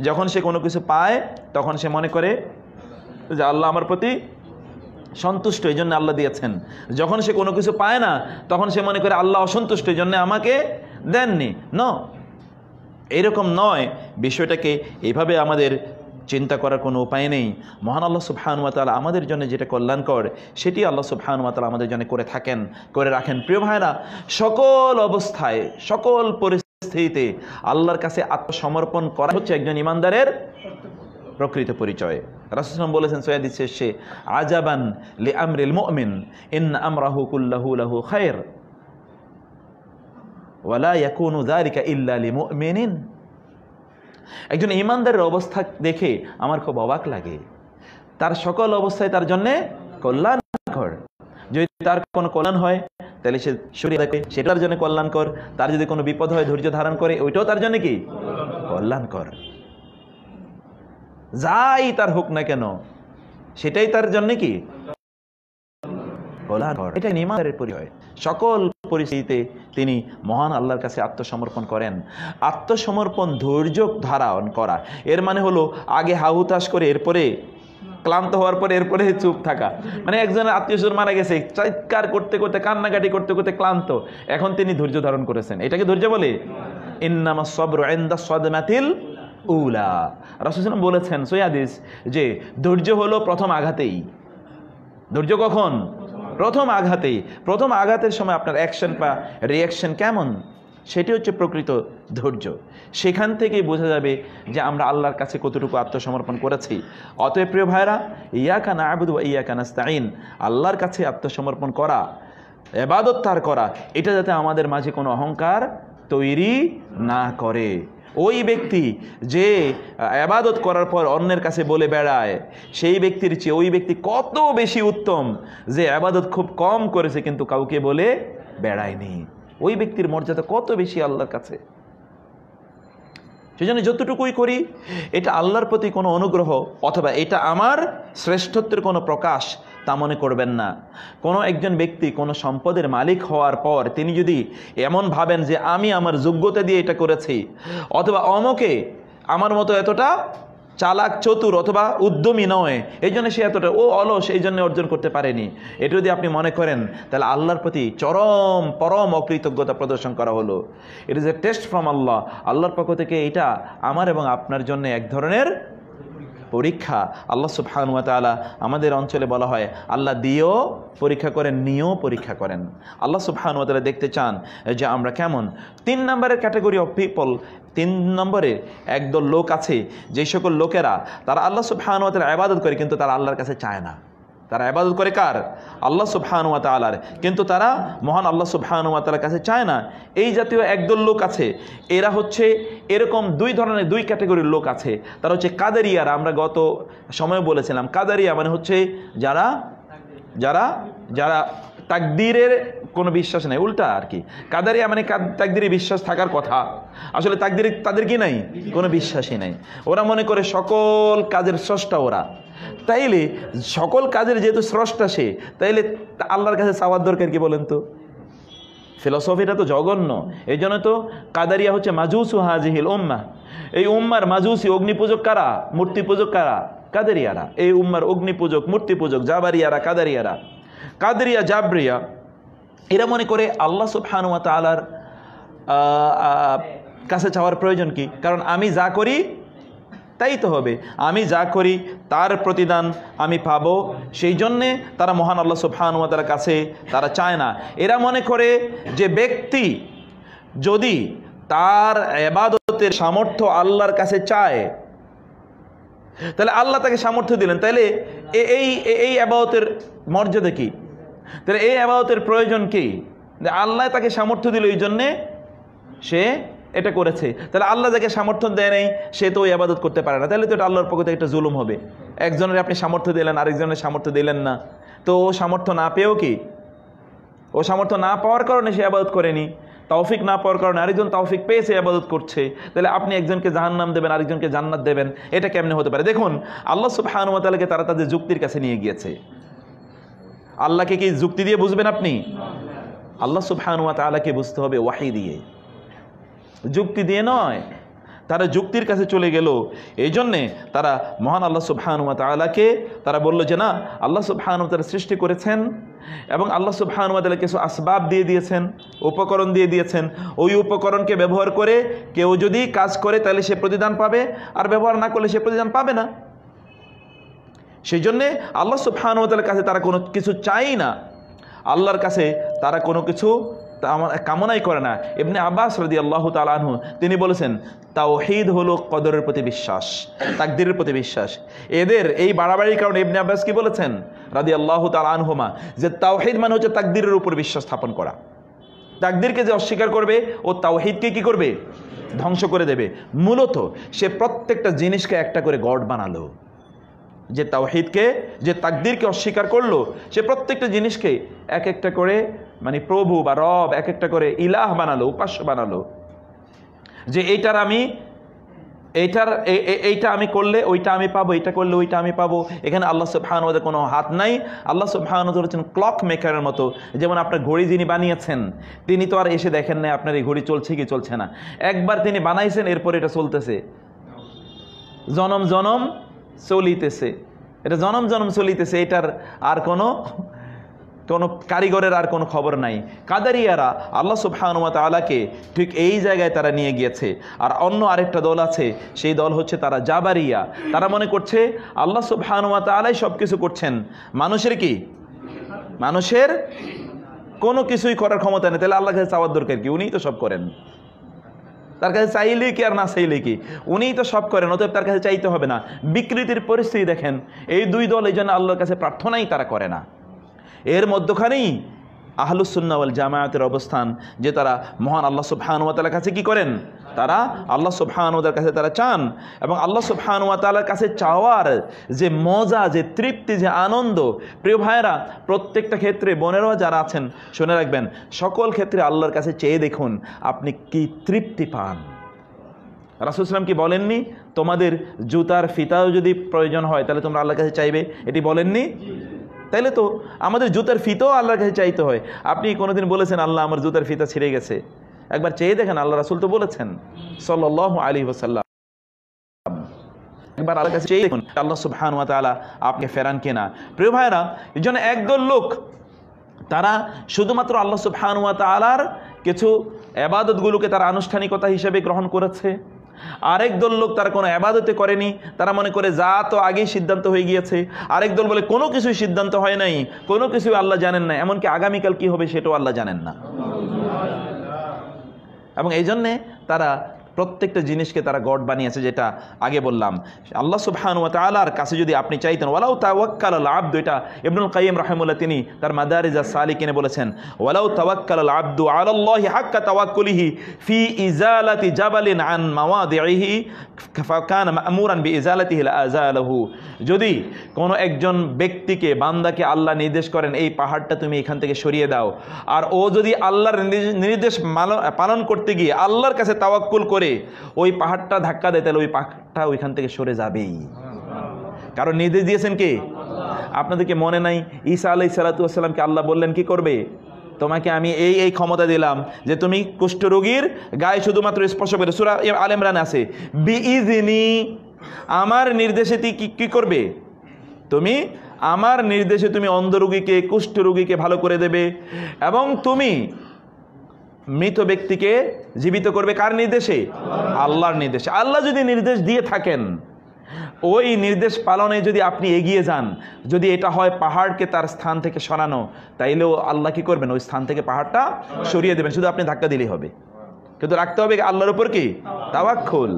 যখন সে কোনো কিছু পায়, তখন সে মনে করে যে আল্লাহ আমার প্রতি সন্তুষ্ট, এই জন্য আল্লাহ দিয়েছেন। যখন সে কোনো কিছু পায় না, তখন সে মনে করে আল্লাহ অসন্তুষ্ট, এই জন্য আমাকে দেননি। এরকম নয়। বিষয়টাকে এইভাবে আমাদের চিন্তা করার কোনো উপায় নেই। মহান আল্লাহ সুবহানাহু ওয়া তাআলা আমাদের জন্য যেটা কল্যাণকর, সেটি আল্লাহ সুবহানাহু ওয়া তাআলা আমাদের জন্য করে রাখেন। প্রিয় ভাইরা, সকল অবস্থায়, সকল পরিস্থিতিতে আল্লাহর কাছে আত্মসমর্পণ করা হচ্ছে একজন ইমানদারের প্রকৃত পরিচয়। রাসূল সাল্লাল্লাহু আলাইহি ওয়াসাল্লাম বলেছেন সহিহ হাদিসে, আজাবান লিআমরিল মুমিন ইন্না আমরাহু কুল্লাহু লাহু খায়র ওয়া লা ইয়াকুনু যালিকা ইল্লা লিমুমিনিন। একজন ইমানদারের অবস্থা দেখে আমার খুব অবাক লাগে। তার সকল অবস্থায় তার জন্য কল্যাণকর। যদি তার কোনো কল্যাণ হয়, তাহলে সে শুকরিয়া আদায় করে, সেটার জন্য কল্যাণকর। তার যদি কোনো বিপদ হয়, ধৈর্য ধারণ করে, ওইটাও তার জন্য কি কল্যাণকর। যাই তার হোক না কেন, সেটাই তার জন্য কি কল্যাণকর। এটা ইমানদারের পরিচয়। সকল পরিস্থিতিতে তিনি মহান আল্লাহর কাছে আত্মসমর্পণ করেন। আত্মসমর্পণ ধৈর্য ধারণ করা, এর মানে হলো আগে হাহুতাশ করে এরপরে ক্লান্ত হওয়ার পরে এরপরে চুপ থাকা, মানে একজনের আত্মীয়স্বজন মারা গেছে, চিৎকার করতে করতে কান্নাকাটি করতে করতে ক্লান্ত, এখন তিনি ধৈর্য ধারণ করেছেন, এটাকে ধৈর্য বলে? ইন্নামাস সাবরু ইনদা সাদমাতিল উলা। রাসূল সাল্লাল্লাহু আলাইহি ওয়াসাল্লাম বলেছেন সহিহ হাদিস যে ধৈর্য হলো প্রথম আঘাতেই। ধৈর্য কখন? প্রথম আঘাতেই। প্রথম আঘাতের সময় আপনার অ্যাকশন বা রিয়াকশন কেমন, সেটি হচ্ছে প্রকৃত ধৈর্য। সেখান থেকেই বোঝা যাবে যে আমরা আল্লাহর কাছে কতটুকু আত্মসমর্পণ করেছি। অতএব প্রিয় ভাইরা, ইয়াকা না'বুদু ওয়া ইয়াকা নাস্তাঈন, আল্লাহর কাছে আত্মসমর্পণ করা, ইবাদত তার করা, এটা যাতে আমাদের মাঝে কোনো অহংকার তৈরি না করে। ওই ব্যক্তি যে ইবাদত করার পর অন্যের কাছে বলে বেড়ায়, সেই ব্যক্তির চেয়ে ওই ব্যক্তি কত বেশি উত্তম যে ইবাদত খুব কম করেছে কিন্তু কাউকে বলে বেড়ায়নি। ওই ব্যক্তির মর্যাদা কত বেশি আল্লাহর কাছে। সেজন্য যতটুকুই করি এটা আল্লাহর প্রতি কোনো অনুগ্রহ অথবা এটা আমার শ্রেষ্ঠত্বের কোনো প্রকাশ তা মনে করবেন না। কোনো একজন ব্যক্তি কোনো সম্পদের মালিক হওয়ার পর তিনি যদি এমন ভাবেন যে আমি আমার যোগ্যতা দিয়ে এটা করেছি, অথবা অমকে আমার মতো এতটা চালাক চতুর অথবা উদ্যমী নয়, এই জন্য সে এতটা অলস, এই জন্য অর্জন করতে পারেনি, এটা যদি আপনি মনে করেন তাহলে আল্লাহর প্রতি পরম অকৃতজ্ঞতা প্রদর্শন করা হলো। It is a test from Allah. আল্লাহর পক্ষ থেকে এটা আমার এবং আপনার জন্য এক ধরনের পরীক্ষা। আল্লাহ সুবহানাহু ওয়া তাআলা, আমাদের অঞ্চলে বলা হয় আল্লাহ দিয়েও পরীক্ষা করেন, নিয়েও পরীক্ষা করেন। আল্লাহ সুবহানাহু ওয়া তাআলা দেখতে চান যে আমরা কেমন। 3 নম্বরের ক্যাটাগরি অফ পিপল, 3 নম্বরে একদল লোক আছে যে সকল লোকেরা তারা আল্লাহ সুবহানাহু ওয়া তাআলার ইবাদত করে কিন্তু তারা আল্লাহর কাছে চায় না। তারা ইবাদত করে কার? আল্লাহ সুবহানাহু ওয়া তাআলার, কিন্তু তারা মহান আল্লাহ সুবহানাহু ওয়া তাআলার কাছে চায় না। এই জাতীয় একদল লোক আছে, এরা হচ্ছে এরকম 2 ধরনের 2 ক্যাটাগরির লোক আছে। তারা হচ্ছে কাদেরিয়ারা। আমরা গত সময় বলেছিলাম কাদেরিয়া মানে হচ্ছে যারা যারা যারা তাকদীরের কোনো বিশ্বাস নেই, উল্টা আর কি। কাদেরিয়া মানে তাকদীরে বিশ্বাস থাকার কথা, আসলে তাকদীরে তাদের কি নাই, কোনো বিশ্বাসই নাই। ওরা মনে করে সকল কাজের স্রষ্টা ওরা, তাইলে সকল কাজের যেহেতু স্রষ্টা সে, তাইলে আল্লাহর কাছে চাওয়ার দরকার কি বলেন তো? ফিলসফিটা তো জঘন্য। এই জন্য তো কাদারিয়া হচ্ছে মাজুসু হাজিহিল উম্মাহ। এই উম্মার মাজুসি অগ্নিপূজক কারা? মূর্তি পূজক কারা? কাদেরিয়ারা। এই উম্মার অগ্নিপূজক, মূর্তি পূজক জাবারিয়ারা, কাদারিয়ারা। কাদেরিয়া জাবরিয়া এরা মনে করে আল্লাহ সুবহানাহু ওয়া তাআলার কাছে চাওয়ার প্রয়োজন কি? কারণ আমি যা করি তাই তো হবে, আমি যা করি তার প্রতিদান আমি পাবো, সেই জন্যে তারা মহান আল্লাহ সুবহানাহু ওয়া তাআলার কাছে তারা চায় না। এরা মনে করে যে ব্যক্তি যদি তার ইবাদতের সামর্থ্য আল্লাহর কাছে চায় তাহলে আল্লাহ তাকে সামর্থ্য দিলেন, তাহলে এই ইবাদতের মর্যাদা কি? তাহলে এই ইবাদতের প্রয়োজন কি? আল্লাহ তাকে সামর্থ্য দিল, এই জন্যে সে এটা করেছে। তাহলে আল্লাহ যাকে সামর্থ্য দেয় নাই সে তো ওই ইবাদত করতে পারে না, তাহলে তো এটা আল্লাহর পক্ষ থেকে একটা জুলুম হবে। একজনের আপনি সামর্থ্য দিলেন, আরেকজনের সামর্থ্য দিলেন না, তো ও সামর্থ্য না পেয়েও কি, ও সামর্থ্য না পাওয়ার কারণে সে ইবাদত করেনি, তৌফিক না পাওয়ার কারণে আরেকজন তৌফিক পেয়েছে ইবাদত করছে, তাহলে আপনি একজনকে জাহান্নাম দেবেন আরেকজনকে জান্নাত দেবেন, এটা কেমনে হতে পারে? দেখুন আল্লাহ সুবহানাহু ওয়া তাআলাকে তারা তাদের যুক্তির কাছে নিয়ে গিয়েছে। আল্লাহকে কি যুক্তি দিয়ে বুঝবেন আপনি? আল্লাহ সুবহানাহু ওয়া তাআলাকে বুঝতে হবে ওয়াহি দিয়ে, যুক্তি দিয়ে নয়। তারা যুক্তির কাছে চলে গেল, এই জন্যে তারা মহান আল্লাহ সুবহানাহু ওয়া তাআলাকে তারা বলল যে না, আল্লাহ সুবহানাহু ওয়া তাআলা সৃষ্টি করেছেন এবং আল্লাহ সুবহানাহু ওয়া তাআলা কিছু আসবাব দিয়ে দিয়েছেন, উপকরণ দিয়ে দিয়েছেন, ওই উপকরণকে ব্যবহার করে কেউ যদি কাজ করে তাহলে সে প্রতিদান পাবে, আর ব্যবহার না করলে সে প্রতিদান পাবে না। সেই জন্যে আল্লাহ সুবহানাহু ওয়া তাআলার কাছে তারা কোনো কিছু চাই না, আল্লাহর কাছে তারা কোনো কিছু কামনাই করে না। ইবনে আব্বাস রাদিয়াল্লাহু তাআলা আনহু তিনি বলেছেন তাওহীদ হলো কদরের প্রতি বিশ্বাস, তাকদীরের প্রতি বিশ্বাস। এদের এই বাড়াবাড়ির কারণে ইবনে আব্বাস কি বলেছেন রাদিয়াল্লাহু তাআলা আনহুমা, যে তাওহীদ মানে হচ্ছে তাকদীরের উপর বিশ্বাস স্থাপন করা। তাকদীরকে যে অস্বীকার করবে ও তাওহীদকে কি করবে? ধ্বংস করে দেবে। মূলত সে প্রত্যেকটা জিনিসকে একটা করে গড বানালো। যে তাওহীদকে, যে তাকদীরকে অস্বীকার করলো, সে প্রত্যেকটা জিনিসকে এক একটা করে মানে প্রভু বা রব, এক একটা করে ইলাহ বানালো, উপাস্য বানালো। যে এইটা আমি করলে ওইটা আমি পাবো, এইটা করলে ওইটা আমি পাবো। এখানে আল্লাহ সুবহানাহু ওয়া তাআলার কোনো হাত নাই। আল্লাহ সুবহানাহু ওয়া তাআলা হচ্ছেন ক্লক মেকারের মতো। যেমন আপনার ঘড়ি যিনি বানিয়েছেন তিনি তো আর এসে দেখেন না আপনার এই ঘড়ি চলছে কি চলছে না, একবার তিনি বানাইছেন, এরপর এটা চলতেছে, জনম জনম চলিতেছে। এটা জনম জনম চলিতেছে, এটার আর কোনো কারিগরের আর কোনো খবর নাই। কাদারিয়ারা আল্লাহ সুবহানাহু ওয়া তাআলাকে ঠিক এই জায়গায় তারা নিয়ে গিয়েছে। আর অন্য আরেকটা দল আছে, সেই দল হচ্ছে তারা জাবারিয়া। তারা মনে করছে আল্লাহ সুবহানাহু ওয়া তাআলাই সব কিছু করছেন, মানুষের কি, মানুষের কোনো কিছুই করার ক্ষমতা নেই। তাহলে আল্লাহর কাছে চাওয়ার দরকার কি? উনিই তো সব করেন। তার কাছে চাইলে কি আর না চাইলে কি, উনিই তো সব করেন, অতএব তার কাছে চাইতে হবে না। বিকৃতির পরিস্থিতি দেখেন, এই দুই দল এই জন্য আল্লাহর কাছে প্রার্থনাই তারা করে না। এর মধ্যখানেই আহলুস সুন্নাহ ওয়াল জামায়াতের অবস্থান, যে তারা মহান আল্লাহ সুবহানাহু ওয়া তাআলার কাছে কি করেন, তারা আল্লাহ সুবহানাহু ওয়া তাআলার কাছে তারা চান। এবং আল্লাহ সুবহানাহু ওয়া তাআলার কাছে চাওয়ার যে মজা, যে তৃপ্তি, যে আনন্দ, প্রিয় ভাইয়েরা, প্রত্যেকটা ক্ষেত্রে বোনেরাও যারা আছেন শুনে রাখবেন, সকল ক্ষেত্রে আল্লাহর কাছে চেয়ে দেখুন আপনি কি তৃপ্তি পান। রাসূল সাল্লাল্লাহু আলাইহি ওয়াসাল্লাম কি বলেননি, তোমাদের জুতার ফিতাও যদি প্রয়োজন হয় তাহলে তোমরা আল্লাহর কাছে চাইবে? এটি বলেননি? তাইলে তো আমাদের জুতার ফিতাও আল্লাহর কাছে চাইতে হয়। আপনি কোনোদিন বলেছেন আল্লাহ আমার জুতার ফিতা ছিঁড়ে গেছে? একবার চেয়ে দেখেন, আল্লাহ রাসূল তো বলেছেন সাল্লাল্লাহু আলাইহি ওয়াসাল্লাম। একবার আল্লাহর কাছে চেয়ে দেখুন আল্লাহ সুবহানাহু ওয়া তাআলা আপনি ফেরান কিনা। প্রিয় ভাইরা, এই জন্য একদল লোক তারা শুধুমাত্র আল্লাহ সুবহানাহু ওয়া তাআলার কিছু ইবাদতগুলোকে তারা আনুষ্ঠানিকতা হিসেবে গ্রহণ করেছে। আরেক দল লোক তারা কোনো ইবাদতে করেনি, তারা মনে করে যা তো আগেই সিদ্ধান্ত হয়ে গিয়েছে। আরেক দল বলে কোনো কিছুই সিদ্ধান্ত হয় নাই, কোনো কিছুই আল্লাহ জানেন না, এমনকি আগামীকাল কি হবে সেটাও আল্লাহ জানেন না। এবং এই জন্যে তারা প্রত্যেকটা জিনিসকে তারা গড বানিয়েছে, যেটা আগে বললাম। আল্লাহ সুবহানাহু ওয়া তাআলার কাছে যদি আপনি চাইতেন, ওয়ালাউ তাওয়াক্কালাল আবদু, এটা ইবনুল কাইয়িম রাহিমাহুল্লাহ তিনি তার মাদারিজাস সালিকিনে বলেছেন, ওয়ালাউ তাওয়াক্কালাল আবদু আলাল্লাহি হাক্কা তাওয়াক্কুলিহি ফি ইজালাতি জাবালিন আন মাওয়াদিহি ফাকানা মা'মুরান বিইজালাতিহি লাআযালাহু। যদি কোনো একজন ব্যক্তিকে, বান্দাকে আল্লাহ নির্দেশ করেন এই পাহাড়টা তুমি এখান থেকে সরিয়ে দাও, আর ও যদি আল্লাহর নির্দেশ পালন করতে গিয়ে আল্লাহর কাছে তাওয়াক্কুল করে ওই পাহাড়টা ধাক্কা দেয়, তাহলে ওই পাহাড়টা ওইখান থেকে সরে যাবেই। কারণ নির্দেশ দিয়েছেন কে? আপনাদেরকে মনে নাই ঈসা আলাইহিস সালাতু ওয়াস সালামকে আল্লাহ বললেন কি করবে? তোমাকে আমি এই ক্ষমতা দিলাম যে তুমি কুষ্ঠরোগীর গায়ে শুধুমাত্র স্পর্শ করে, সূরা আলে ইমরানে আছে, বিইজনি, আমার নির্দেশে কি করবে? তুমি আমার নির্দেশে তুমি অন্ধ রোগীকে, কুষ্ঠরোগীকে ভালো করে দেবে, এবং তুমি মৃত ব্যক্তিকে জীবিত করবে। কার নির্দেশে? আল্লাহর নির্দেশে। আল্লাহ যদি নির্দেশ দিয়ে থাকেন, ওই নির্দেশ পালনে যদি আপনি এগিয়ে যান, যদি এটা হয় পাহাড়কে তার স্থান থেকে সরানো, তাইলেও আল্লাহ কি করবেন? ওই স্থান থেকে পাহাড়টা সরিয়ে দেবেন, শুধু আপনি ধাক্কা দিলেই হবে। কিন্তু রাখতে হবে আল্লাহর উপর কি? তাওয়াক্কুল।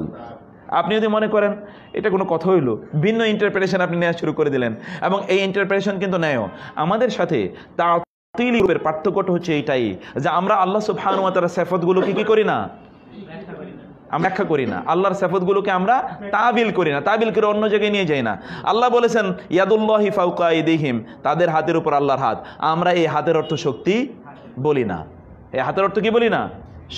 আপনি যদি মনে করেন এটা কোনো কথা হইল, ভিন্ন ইন্টারপ্রিটেশন আপনি নেওয়া শুরু করে দিলেন, এবং এই ইন্টারপ্রিটেশন কিন্তু নেয় আমাদের সাথে তাতিলের পার্থক্যটা হচ্ছে এইটাই, যে আমরা আল্লাহ সুবহানাহু ওয়া তাআলার সিফাতগুলোকে কি করি না? আমরা ব্যাখ্যা করি না। আল্লাহর সিফাতগুলোকে আমরা তাবিল করি না, তাবিল করে অন্য জায়গায় নিয়ে যাই না। আল্লাহ বলেছেন ইয়াদুল্লাহি ফাওকা আইদিহিম, তাদের হাতের উপর আল্লাহর হাত। আমরা এই হাতের অর্থ শক্তি বলি না। এই হাতের অর্থ কি বলি না?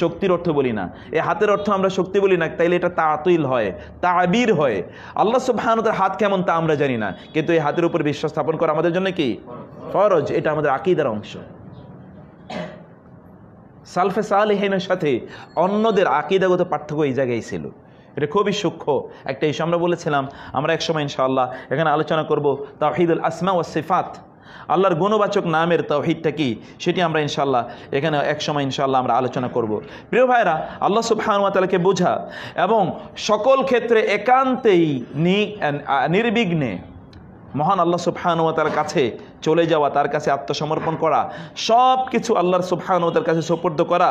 শক্তির অর্থ বলি না। এই হাতের অর্থ আমরা শক্তি বলি না, তাইলে এটা তাতিল হয়, তাবির হয়। আল্লাহ সুবহানাহু ওয়া তাআলার হাত কেমন তা আমরা জানি না, কিন্তু এই হাতের উপর বিশ্বাস স্থাপন করা আমাদের জন্য কি? ফরজ। এটা আমাদের আকীদার অংশ। সালফে সালেহিনের সাথে অন্যদের আকীদাগত পার্থক্য এই জায়গায় ছিল। এটা খুবই সূক্ষ্ম একটা ইস্যু। আমরা বলেছিলাম আমরা একসময় ইনশাআল্লাহ এখানে আলোচনা করব তাওহীদুল আসমা ওয়াস সিফাত, আল্লাহর গুণবাচক নামের তাওহীদটা কি, সেটি আমরা ইনশাআল্লাহ এখানে একসময় ইনশাআল্লাহ আমরা আলোচনা করব। প্রিয় ভাইরা, আল্লাহ সুবহানাহু ওয়া তাআলাকে বোঝা এবং সকল ক্ষেত্রে একান্তেই নির্বিঘ্নে মহান আল্লাহ সুবহানাহু ওয়া তাআলার কাছে চলে যাওয়া, তার কাছে আত্মসমর্পণ করা, সব কিছু আল্লাহর সুবহানাহু ওয়া তাআলার কাছে সুপর্দ করা,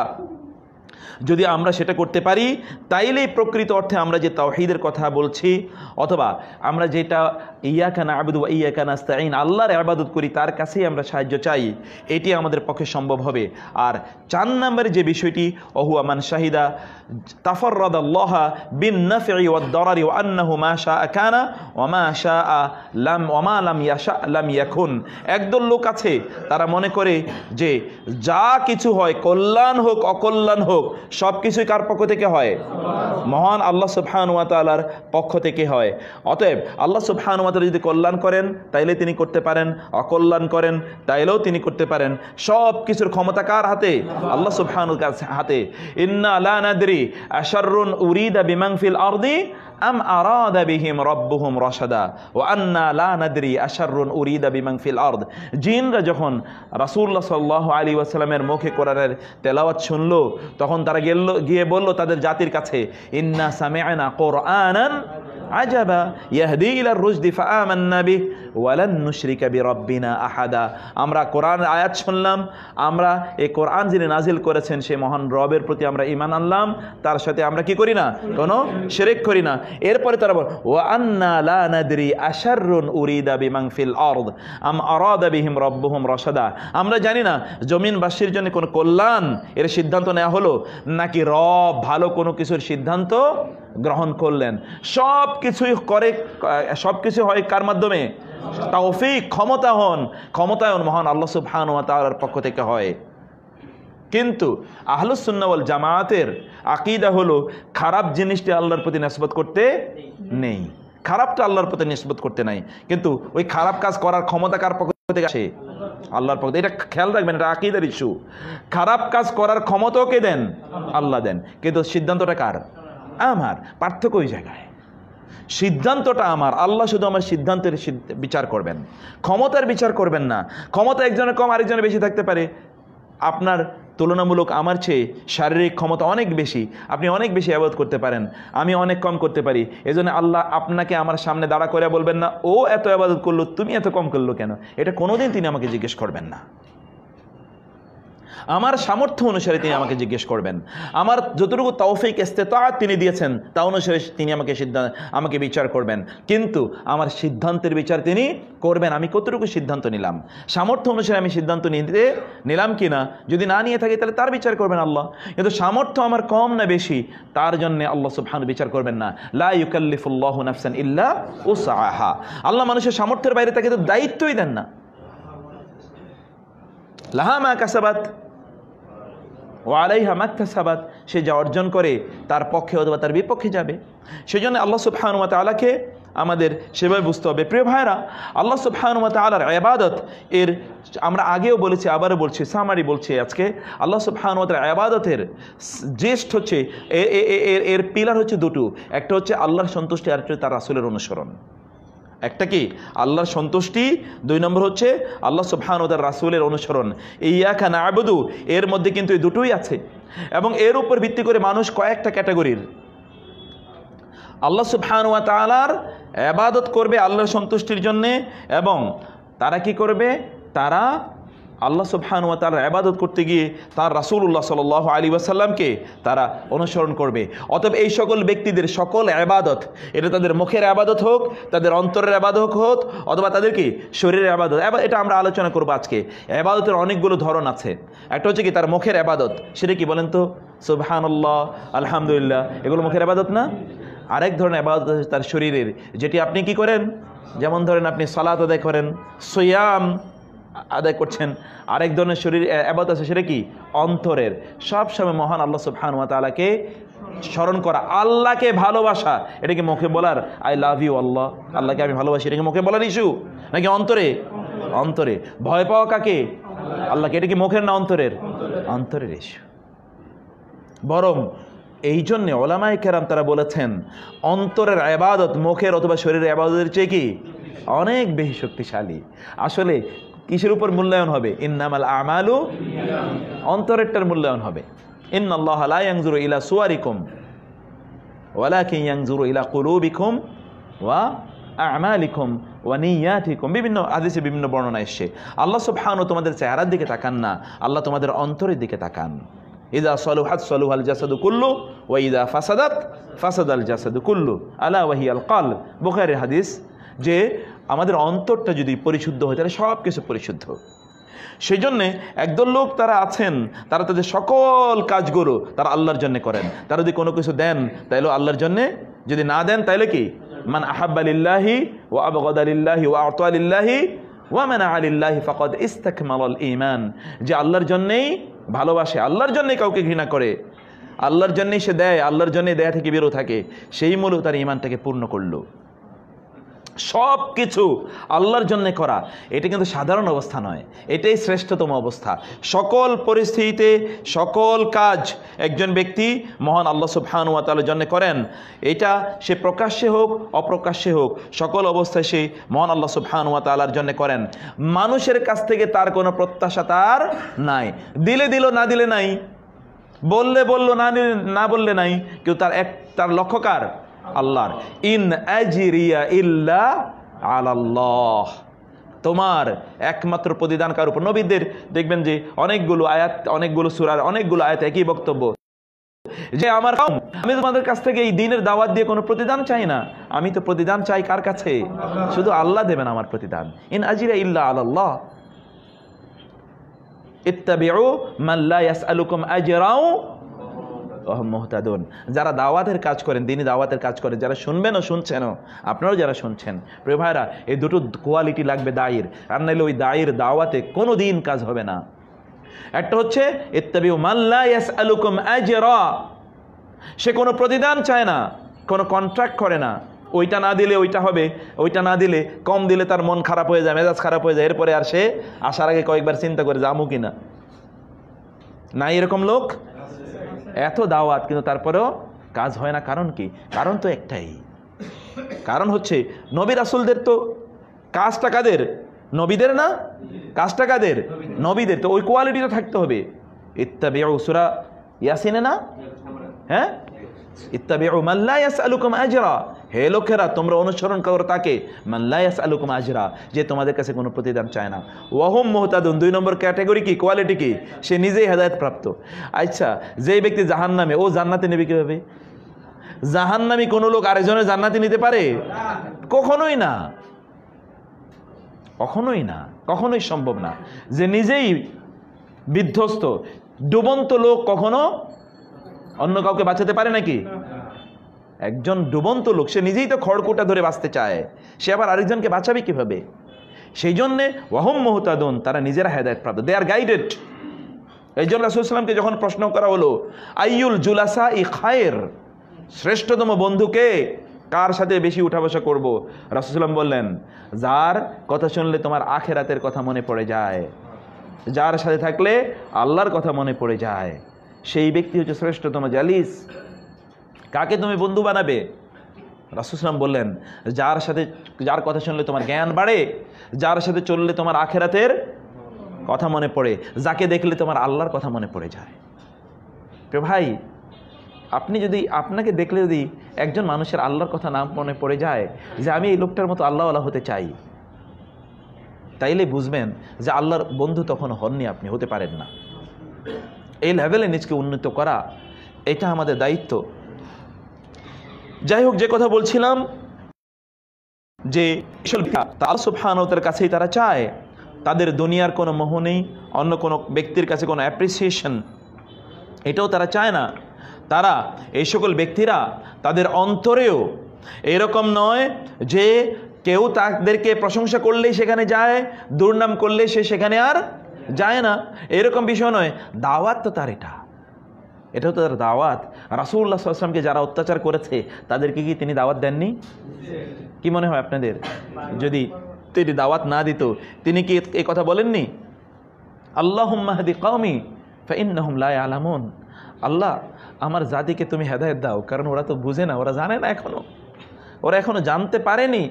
যদি আমরা সেটা করতে পারি, তাইলেই প্রকৃত অর্থে আমরা যে তাওহীদের কথা বলছি, অথবা আমরা যেটা ইয়াকা না'বুদু ওয়া ইয়াকা নাস্তাঈন, আল্লাহর ইবাদত করি, তার কাছেই আমরা সাহায্য চাই, এটি আমাদের পক্ষে সম্ভব হবে। আর 4 নম্বরে যে বিষয়টি, ওহুয়া মান শাহিদা তাফাররাদাল্লাহ বিন নাফঈ ওয়াদ দারারি ওয়া আন্নাহু মা শাআ কানা ওয়া মা শাআ লাম ওয়া মা লাম ইয়াশা লাম ইয়াকুন। একদল লোক আছে তারা মনে করে যে যা কিছু হয়, কল্যাণ হোক অকল্যাণ হোক, সব কিছুই কার পক্ষ থেকে হয়? মহান আল্লাহ সুবহানাহু ওয়া তাআলার পক্ষ থেকে হয়। অতএব আল্লাহ সুবহানাহু ওয়া তাআলা যদি কল্যাণ করেন তাইলে তিনি করতে পারেন, অকল্যাণ করেন তাইলেও তিনি করতে পারেন। সব কিছুর ক্ষমতা কার হাতে? আল্লাহ সুবহানাহু ওয়া তাআলার হাতে। ইন্না লা নাদরি আশাররুন উরিদা বিমান ফিল আরদি আম আরাদা বিহিম রাব্বুহুম রাশাদা ওয়া আন্না লা নাদরি আশাররুন উরিদা বিমান ফিল আরদ। জিনরা যখন রাসূলুল্লাহ সাল্লাল্লাহু আলাইহি ওয়াসাল্লামের মুখে কোরআনের তেলাওয়াত শুনলো, তখন তারা গিয়ে বলল তাদের জাতির কাছে, ইন্না সামি'না কুরআনান আজাবা ইয়াহদি ইলার রুশদি ফাআমান্না বিহি ওয়া লান নুশরিকা বিরাব্বিনা আহাদা। আমরা কোরআনের আয়াত শুনলাম, আমরা এই কোরআন যিনি নাজিল করেছেন সেই মহান রবের প্রতি আমরা ঈমান আনলাম, তার সাথে আমরা কি করি না, কোনো শিরক করি না। এরপরে তারা বল ওয়া আন্না লা নাদরি আশাররুন উরিদা বিমান ফিল আরদ আম আরাদা বিহিম রাব্বুহুম রাশাদা। আমরা জানি না জমিনবাসীর জন্য কোনো কল্যাণ এর সিদ্ধান্ত নেওয়া হলো, নাকি রব ভালো কোনো কিছুর সিদ্ধান্ত গ্রহণ করলেন। সব কিছু হয় কার মাধ্যমে? তাওফিক, ক্ষমতায়ন মহান আল্লাহ সুবহানাহু ওয়া তাআলার পক্ষ থেকে হয়। কিন্তু আহলুস সুন্নাহ ওয়াল জামাতের আকীদা হলো খারাপ জিনিসটি আল্লাহর প্রতি নিসবত করতে নেই, খারাপটা আল্লাহর প্রতি নিসবত করতে নাই। কিন্তু ওই খারাপ কাজ করার ক্ষমতা কার পক্ষ থেকে আসে? আল্লাহর পক্ষ থেকে। এটা খেয়াল রাখবেন, এটা আকীদার ইস্যু। খারাপ কাজ করার ক্ষমতাও কে দেন? আল্লাহ দেন, কিন্তু সিদ্ধান্তটা কার? আমার। পার্থক্য ওই জায়গায়, সিদ্ধান্তটা আমার। আল্লাহ শুধু আমার সিদ্ধান্তের বিচার করবেন, ক্ষমতার বিচার করবেন না। ক্ষমতা একজনের কম আরেকজনের বেশি থাকতে পারে। আপনার তুলনামূলক আমার চেয়ে শারীরিক ক্ষমতা অনেক বেশি, আপনি অনেক বেশি ইবাদত করতে পারেন, আমি অনেক কম করতে পারি। এজন্য আল্লাহ আপনাকে আমার সামনে দাঁড়া করে বলবেন না, ও এত ইবাদত করলো তুমি এত কম করলো কেন? এটা কোনোদিন তিনি আমাকে জিজ্ঞেস করবেন না। আমার সামর্থ্য অনুসারে তিনি আমাকে জিজ্ঞেস করবেন। আমার যতটুকু তৌফিক ইস্তেতাআত তিনি দিয়েছেন তা অনুসারে তিনি আমাকে বিচার করবেন। কিন্তু আমার সিদ্ধান্তের বিচার তিনি করবেন, আমি কতটুকু সিদ্ধান্ত নিলাম, সামর্থ্য অনুসারে আমি সিদ্ধান্ত নিলাম কি না। যদি না নিয়ে থাকি তাহলে তার বিচার করবেন আল্লাহ। কিন্তু সামর্থ্য আমার কম না বেশি, তার জন্য আল্লাহ সুবহানাহু বিচার করবেন না। লা ইউকাল্লিফুল্লাহু নাফসান ইল্লা উসআহা। আল্লাহ মানুষের সামর্থ্যের বাইরে তাকে তো দায়িত্বই দেন না। লাহা মা কাসাবাত ওয়া আলাইহা মাকতাসাবাত। সে যা অর্জন করে তার পক্ষে অথবা তার বিপক্ষে যাবে। সেজন্য আল্লাহ সুবহানাহু ওয়া তাআলাকে আমাদের সেভাবে বুঝতে হবে। প্রিয় ভাইরা, আল্লাহ সুবহানাহু ওয়া তাআলার ইবাদত এর আমরা আগেও বলেছি, আবারও বলছি, সামারি বলছি আজকে। আল্লাহ সুবহানাহু ওয়া তাআলার ইবাদতের জ্যেষ্ঠ হচ্ছে এর পিলার হচ্ছে দুটো। একটা হচ্ছে আল্লাহর সন্তুষ্টি, আর একটা তার রাসূলের অনুসরণ। একটা কি? আল্লাহর সন্তুষ্টি, দুই নম্বর হচ্ছে আল্লাহ সুবহানাহু ওয়া তাআলার রাসূলের অনুসরণ। ইয়াকা না'বুদু, এর মধ্যে কিন্তু এই দুটোই আছে। এবং এর উপর ভিত্তি করে মানুষ কয়েকটা ক্যাটাগরির। আল্লাহ সুবহানাহু ওয়া তাআলার ইবাদত করবে আল্লাহর সন্তুষ্টির জন্যে, এবং তারা কি করবে? তারা আল্লাহ সুবহানাহু ওয়া তাআলার ইবাদত করতে গিয়ে তার রাসূলুল্লাহ সাল্লাল্লাহু আলাইহি ওয়াসাল্লামকে তারা অনুসরণ করবে। অতএব এই সকল ব্যক্তিদের সকল ইবাদত, এটা তাদের মুখের ইবাদত হোক, তাদের অন্তরের ইবাদত হোক, অথবা তাদের কি শরীরের ইবাদত, এটা আমরা আলোচনা করব আজকে। ইবাদতের অনেকগুলো ধরন আছে। একটা হচ্ছে কি তার মুখের ইবাদত, সেটা কি বলেন তো? সুবহানাল্লাহ, আলহামদুলিল্লাহ, এগুলো মুখের ইবাদত না? আরেক ধরনের ইবাদত আছে তার শরীরের, যেটি আপনি কি করেন? যেমন ধরেন আপনি সালাত আদায় করেন, সিয়াম আদায় করছেন। আরেক ধরনের শরীর ইবাদত আছে, সেটা কি? অন্তরের। সব সময় মহান আল্লাহ সুবহানাহু ওয়া তাআলাকে স্মরণ করা, আল্লাহকে ভালোবাসা। এটা কি মুখে বলার আই লাভ ইউ আল্লাহ, আল্লাহকে আমি ভালোবাসি, এটা কি মুখে বলার ইস্যু, নাকি অন্তরে? অন্তরে। ভয় পাওয়া কাকে? আল্লাহকে। এটা কি মুখের না অন্তরের? অন্তরের ইস্যু। বরং এই জন্যে উলামায়ে কেরাম তারা বলেছেন অন্তরের ইবাদত মুখের অথবা শরীরের ইবাদতের চেয়ে কি অনেক বেশি শক্তিশালী। আসলে কিসের উপর মূল্যায়ন হবে? ইন্নামাল আমালু, অন্তরেরটার মূল্যায়ন হবে। ইন্নাল্লাহা লা ইয়ানজুরু ইলা সুওয়ারিকুম ওয়ালাকিন ইয়ানজুরু ইলা কুলুবিকুম ওয়া আমালিকুম ওয়া নিয়াতিকুম। বিভিন্ন হাদিসে বিভিন্ন বর্ণনা এসেছে আল্লাহ সুবহানাহু তোমাদের চেহারার দিকে তাকান না, আল্লাহ তোমাদের অন্তরের দিকে তাকান। ইযা সালুহাত সালুহাল জাসাদু কুল্লু ওয়া ইযা ফাসাদাত ফাসাদাল জাসাদু কুল্লু আলা ওয়া হিয়াল কলব। বুখারীর হাদিস যে আমাদের অন্তরটা যদি পরিশুদ্ধ হয় তাহলে সব কিছু পরিশুদ্ধ। সেই জন্যে একদল লোক তারা আছেন, তারা তাদের সকল কাজগুলো তারা আল্লাহর জন্য করেন। তারা যদি কোনো কিছু দেন তাইলে আল্লাহর জন্যে, যদি না দেন তাইলে কি? মান আহাব্বা লিল্লাহি ওয়া আবগাদা লিল্লাহি ওয়া আ'তা লিল্লাহি ওয়া মানা'a লিল্লাহি ফাকাদ ইসতাকমালাল ঈমান। যে আল্লাহর জন্যই ভালোবাসে, আল্লাহর জন্যই কাউকে ঘৃণা করে, আল্লাহর জন্যই সে দেয়, আল্লাহর জন্যই দেয়া থেকে বিরত থাকে, সেই মূলত তার ঈমানটাকে পূর্ণ করলো। সব কিছু আল্লাহর জন্য করা, এটা কিন্তু সাধারণ অবস্থা নয়, এটাই শ্রেষ্ঠতম অবস্থা। সকল পরিস্থিতিতে সকল কাজ একজন ব্যক্তি মহান আল্লাহ সুবহানাহু ওয়া তাআলার জন্য করেন, এটা সে প্রকাশ্যে হোক অপ্রকাশ্যে হোক, সকল অবস্থায় সে মহান আল্লাহ সুবহানাহু ওয়া তাআলার জন্য করেন। মানুষের কাছ থেকে তার কোনো প্রত্যাশা তার নাই, দিলে দিল না দিলে নাই, বললে বলল না বললে নাই, কেউ তার লক্ষ্যকার আল্লাহর। ইন আজরিয়া ইল্লা আলাল্লাহ, তোমার একমাত্র প্রতিদান কার উপর। নবীদের দেখবেন যে অনেকগুলো আয়াত, অনেকগুলো সূরার অনেকগুলো আয়াত একই বক্তব্য, যে আমার কওম, আমি তোমাদের কাছ থেকে এই দ্বীনের দাওয়াত দিয়ে কোনো প্রতিদান চাই না, আমি তো প্রতিদান চাই কার কাছে? শুধু আল্লাহ দেবেন আমার প্রতিদান। ইন আজরিয়া ইল্লা আলাল্লাহ, ইত্তাবিউ মান লা ইয়াসআলুকুম আজরাও ওয়া হুম মুহতাদুন। যারা দাওয়াতের কাজ করেন, দ্বীনি দাওয়াতের কাজ করেন, যারা শুনবেন ও শুনছেনও, আপনারাও যারা শুনছেন, প্রিয় ভাইরা, এই দুটো কোয়ালিটি লাগবে দায়ীর, আর নাইলে ওই দায়ীর দাওয়াতে কোনো দিন কাজ হবে না। একটা হচ্ছে ইত্তাবিউ মান লা ইয়াসআলুকুম আজরা, সে কোনো প্রতিদান চায় না, কোনো কন্ট্রাক্ট করে না, ওইটা না দিলে ওইটা হবে, ওইটা না দিলে, কম দিলে তার মন খারাপ হয়ে যায়, মেজাজ খারাপ হয়ে যায়, এরপরে আর সে আসার আগে কয়েকবার চিন্তা করে যাবো কিনা। না এরকম লোক এত দাওয়াত, কিন্তু তারপরেও কাজ হয় না। কারণ কি? কারণ তো একটাই, কারণ হচ্ছে নবী রাসূলদের তো কাজটা কাদের? নবীদের না? কাজটা কাদের? নবীদের। তো ওই কোয়ালিটিটা থাকতে হবে। ইত্তাবিউ, সূরা ইয়াসিনে না? হ্যাঁ, ইত্তাবিউ মান লা ইয়াসআলুকুম আজরা, হে লোকেরা তোমরা অনুসরণ করো তাকে, মান লা ইয়াসআলুকুম আজরা, যে তোমাদের কাছে কোনো প্রতিদান চায় না। ওয়া হুম মুহতাদুন, 2 নম্বর ক্যাটাগরি কি, কোয়ালিটি কি? সে নিজেই হেদায়েত প্রাপ্ত। আচ্ছা, যেই ব্যক্তি জাহান্নামে, ও জান্নাতে নেবে কিভাবে? জাহান্নামী কোনো লোক আরেকজনের জান্নাতে নিতে পারে? কখনোই না, কখনোই না, কখনোই সম্ভব না। যে নিজেই বিধ্বস্ত ডুবন্ত লোক কখনো অন্য কাউকে বাঁচাতে পারে নাকি? একজন ডুবন্ত লোক, সে নিজেই তো খড়কুটা ধরে বাঁচতে চায়, সে আবার আরেকজনকে বাঁচাবে কিভাবে? সেই জন্যে ওয়াহুম মুহতাদুন, তারা নিজেরা হেদায়েত প্রাপ্ত, দে আর গাইডেড। এই জন্য রাসূল সাল্লাল্লাহু আলাইহি ওয়াসাল্লামকে যখন প্রশ্ন করা হলো আইয়ুল জুলাসা ই খায়ের, শ্রেষ্ঠতম বন্ধুকে, কার সাথে বেশি উঠা বসা করবো, রাসূল সাল্লাল্লাহু আলাইহি ওয়াসাল্লাম বললেন, যার কথা শুনলে তোমার আখিরাতের কথা মনে পড়ে যায়, যার সাথে থাকলে আল্লাহর কথা মনে পড়ে যায়, সেই ব্যক্তি হচ্ছে শ্রেষ্ঠতম জালিস। কাকে তুমি বন্ধু বানাবে? রাসূল সাল্লাল্লাহু আলাইহি ওয়াসাল্লাম বললেন, যার কথা শুনলে তোমার জ্ঞান বাড়ে, যার সাথে চললে তোমার আখিরাতের কথা মনে পড়ে, যাকে দেখলে তোমার আল্লাহর কথা মনে পড়ে যায়। তো ভাই, আপনি যদি, আপনাকে দেখলে যদি একজন মানুষের আল্লাহর কথা না মনে পড়ে যায়, যে আমি এই লোকটার মতো আল্লাহওয়ালা হতে চাই, তাইলে বুঝবেন যে আল্লাহর বন্ধু তখন হননি, আপনি হতে পারেন না। এই লেভেলে নিজকে উন্নীত করা, এটা আমাদের দায়িত্ব। যাই হোক, যে কথা বলছিলাম, যে আল্লাহ সুবহানাহু ওয়া তাআলার কাছেই তারা চায়, তাদের দুনিয়ার কোনো মোহ নেই, অন্য কোনো ব্যক্তির কাছে কোনো অ্যাপ্রিসিয়েশন, এটাও তারা চায় না। তারা, এই সকল ব্যক্তিরা, তাদের অন্তরেও এরকম নয় যে কেউ তাদেরকে প্রশংসা করলেই সেখানে যায়, দুর্নাম করলে সে সেখানে আর যায় না, এরকম বিষয় নয়। দাওয়াত তো তার, এটাও তো তার দাওয়াত। রাসূলুল্লাহ সাল্লাল্লাহু আলাইহি ওয়াসাল্লামকে যারা অত্যাচার করেছে, তাদেরকে কি তিনি দাওয়াত দেননি? কি মনে হয় আপনাদের? যদি তিনি দাওয়াত না দিত, তিনি কি এই কথা বলেননি? আল্লাহুম্মা হদি কওমি ফাইন্নাহুম লা ইয়ালামুন, আল্লাহ আমার জাতিকে তুমি হেদায়েত দাও, কারণ ওরা তো বুঝে না, ওরা জানে না, ওরা এখনো জানতে পারেনি।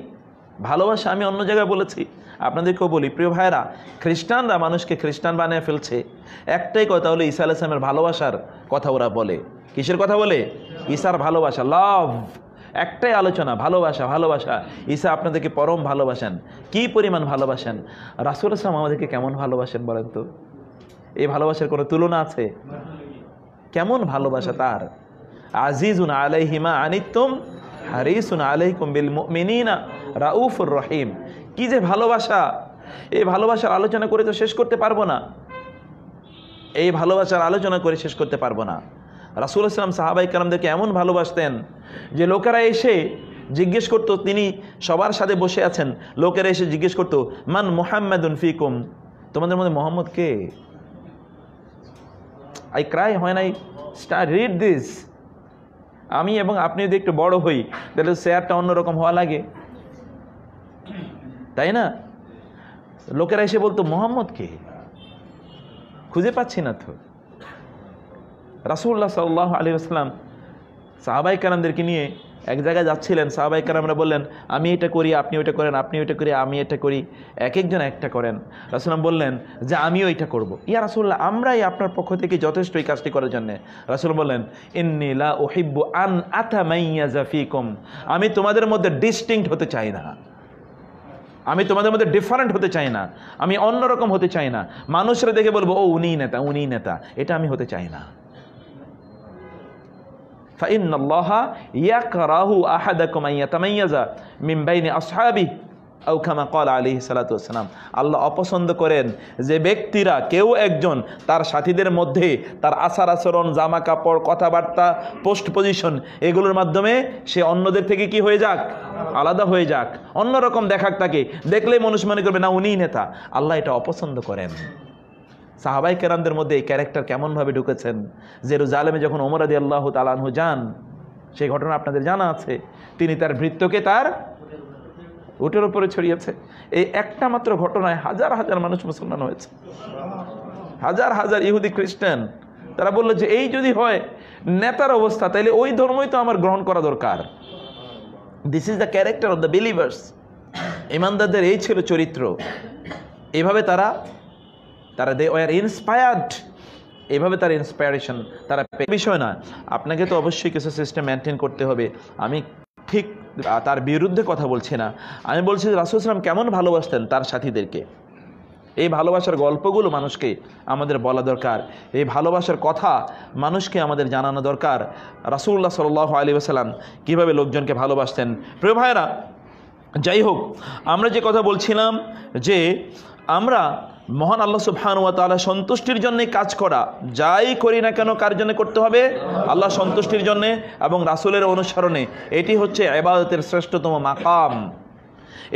ভালোবাসা আমি অন্য জায়গায় বলেছি, আপনাদেরকেও বলি, প্রিয় ভাইরা, খ্রিস্টানরা মানুষকে খ্রিস্টান বানিয়ে ফেলছে। একটাই কথা হলো, ঈসা আলাইহিস সালামের ভালোবাসার কথা ওরা বলে। কিসের কথা বলে? ঈসার ভালোবাসা, লাভ। একটাই আলোচনা, ভালোবাসা, ভালোবাসা। ঈসা আপনাদেরকে পরম ভালোবাসেন। কি পরিমাণ ভালোবাসেন? রাসূল সাল্লাল্লাহু আলাইহি ওয়াসাল্লাম আমাদেরকে কেমন ভালোবাসেন বলেন তো? এই ভালোবাসার কোনো তুলনা আছে? কেমন ভালোবাসা তার! আজিজুন আলাইহি মা আনিতুম হারিসুন আলাইকুম বিল মুমিনিনা রাউফুর রহিম। কি যে ভালোবাসা! এই ভালোবাসার আলোচনা করে তো শেষ করতে পারবো না, এই ভালোবাসার আলোচনা করে শেষ করতে পারবো না। রাসূলুল্লাহ সাল্লাল্লাহু আলাইহি ওয়াসাল্লাম সাহাবায়ে কেরামদেরকে এমন ভালোবাসতেন যে লোকেরা এসে জিজ্ঞেস করতো, তিনি সবার সাথে বসে আছেন, লোকেরা এসে জিজ্ঞেস করতো, মান মুহাম্মাদুন ফিকুম, তোমাদের মধ্যে মোহাম্মদ কে? I cry when I start read this. আমি এবং আপনি যদি একটু বড় হই, তাহলে শেয়ারটা অন্যরকম হওয়া লাগে। তাই না? লোকেরা এসে বলতো মুহাম্মদ কে, খুঁজে পাচ্ছি না তো। রাসূলুল্লাহ সাল্লাল্লাহু আলাইহি ওয়াসাল্লাম সাহাবায়ে কেরামদেরকে নিয়ে এক জায়গায় যাচ্ছিলেন। সাহাবায়ে কেরামরা বললেন, আমি এটা করি, আপনি ওইটা করেন, আপনি ওইটা করি, আমি এটা করি, এক একজন একটা করেন। রাসূলুল্লাহ বললেন যে আমিও এটা করব। ইয়া রাসূলুল্লাহ, আমরাই আপনার পক্ষ থেকে যথেষ্ট এই কাজটি করার জন্য। রাসূল বললেন, ইন্নী লা উহিব্বু আন আতামাইয়াজা ফীকুম, আমি তোমাদের মধ্যে ডিস্টিংক্ট হতে চাই না, আমি তোমাদের মধ্যে ডিফারেন্ট হতে চাই না, আমি অন্যরকম হতে চাই না, মানুষরা দেখে বলবো ও উনি নেতা, উনি নেতা, এটা আমি হতে চাই না। ফাইন্নাল্লাহা ইয়াকরাহু আহাদাকুম আন ইয়াতামাইয়াজা মিন বাইনি আসহাবিহি আও কামা ক্বালা আলাইহিস সালাতু ওয়াস সালাম, আল্লাহ অপছন্দ করেন যে ব্যক্তিরা কেউ একজন তার সাথীদের মধ্যে তার আচার আচরণ, জামা কাপড়, কথাবার্তা, পোস্ট পজিশন এগুলোর মাধ্যমে সে অন্যদের থেকে কি হয়ে যাক, আলাদা হয়ে যাক, অন্যরকম দেখাক, তাকে দেখলেই মানুষ মনে করবে না উনিই নেতা। আল্লাহ এটা অপছন্দ করেন। সাহাবায়ে কেরামদের মধ্যে এই ক্যারেক্টার কেমনভাবে ঢুকেছেন। জেরুজালেমে যখন ওমর রাদিয়াল্লাহু তাআলা আনহু যান, সেই ঘটনা আপনাদের জানা আছে, তিনি তার ভৃত্যকে তার উটের উপরে ছড়িয়েছে। এই একটা মাত্র ঘটনায় হাজার হাজার মানুষ মুসলমান হয়েছে, হাজার হাজার ইহুদি খ্রিস্টান। তারা বলল যে এই যদি হয় নেতার অবস্থা, তাইলে ওই ধর্মই তো আমার গ্রহণ করা দরকার। This is the character of the believers. ইমানদারদের এই ছিল চরিত্র। এভাবে তারা দে ওয়ার ইন্সপায়ার্ড, এভাবে তার ইন্সপায়ারেশন তারা বিষয় না। আপনাকে তো অবশ্যই কিছু সিস্টেম মেনটেন করতে হবে। আমি ঠিক তার বিরুদ্ধে কথা বলছি না, আমি বলছি যে রাসূল সাল্লাল্লাহু আলাইহি ওয়াসাল্লাম কেমন ভালোবাসতেন তার সাথীদেরকে। এই ভালোবাসার গল্পগুলো মানুষকে আমাদের বলা দরকার, এই ভালোবাসার কথা মানুষকে আমাদের জানানো দরকার। রাসূলুল্লাহ সাল্লাল্লাহু আলাইহি ওয়াসাল্লাম কীভাবে লোকজনকে ভালোবাসতেন। প্রিয় ভাইরা, যাই হোক, আমরা যে কথা বলছিলাম যে আমরা মহান আল্লাহ সুবহানাহু ওয়া তাআলা সন্তুষ্টির জন্য কাজ করা, যাই করি না কেন কার জন্য করতে হবে, আল্লাহ সন্তুষ্টির জন্য এবং রাসূলের অনুসরণে। এটি হচ্ছে ইবাদতের শ্রেষ্ঠতম মাকাম।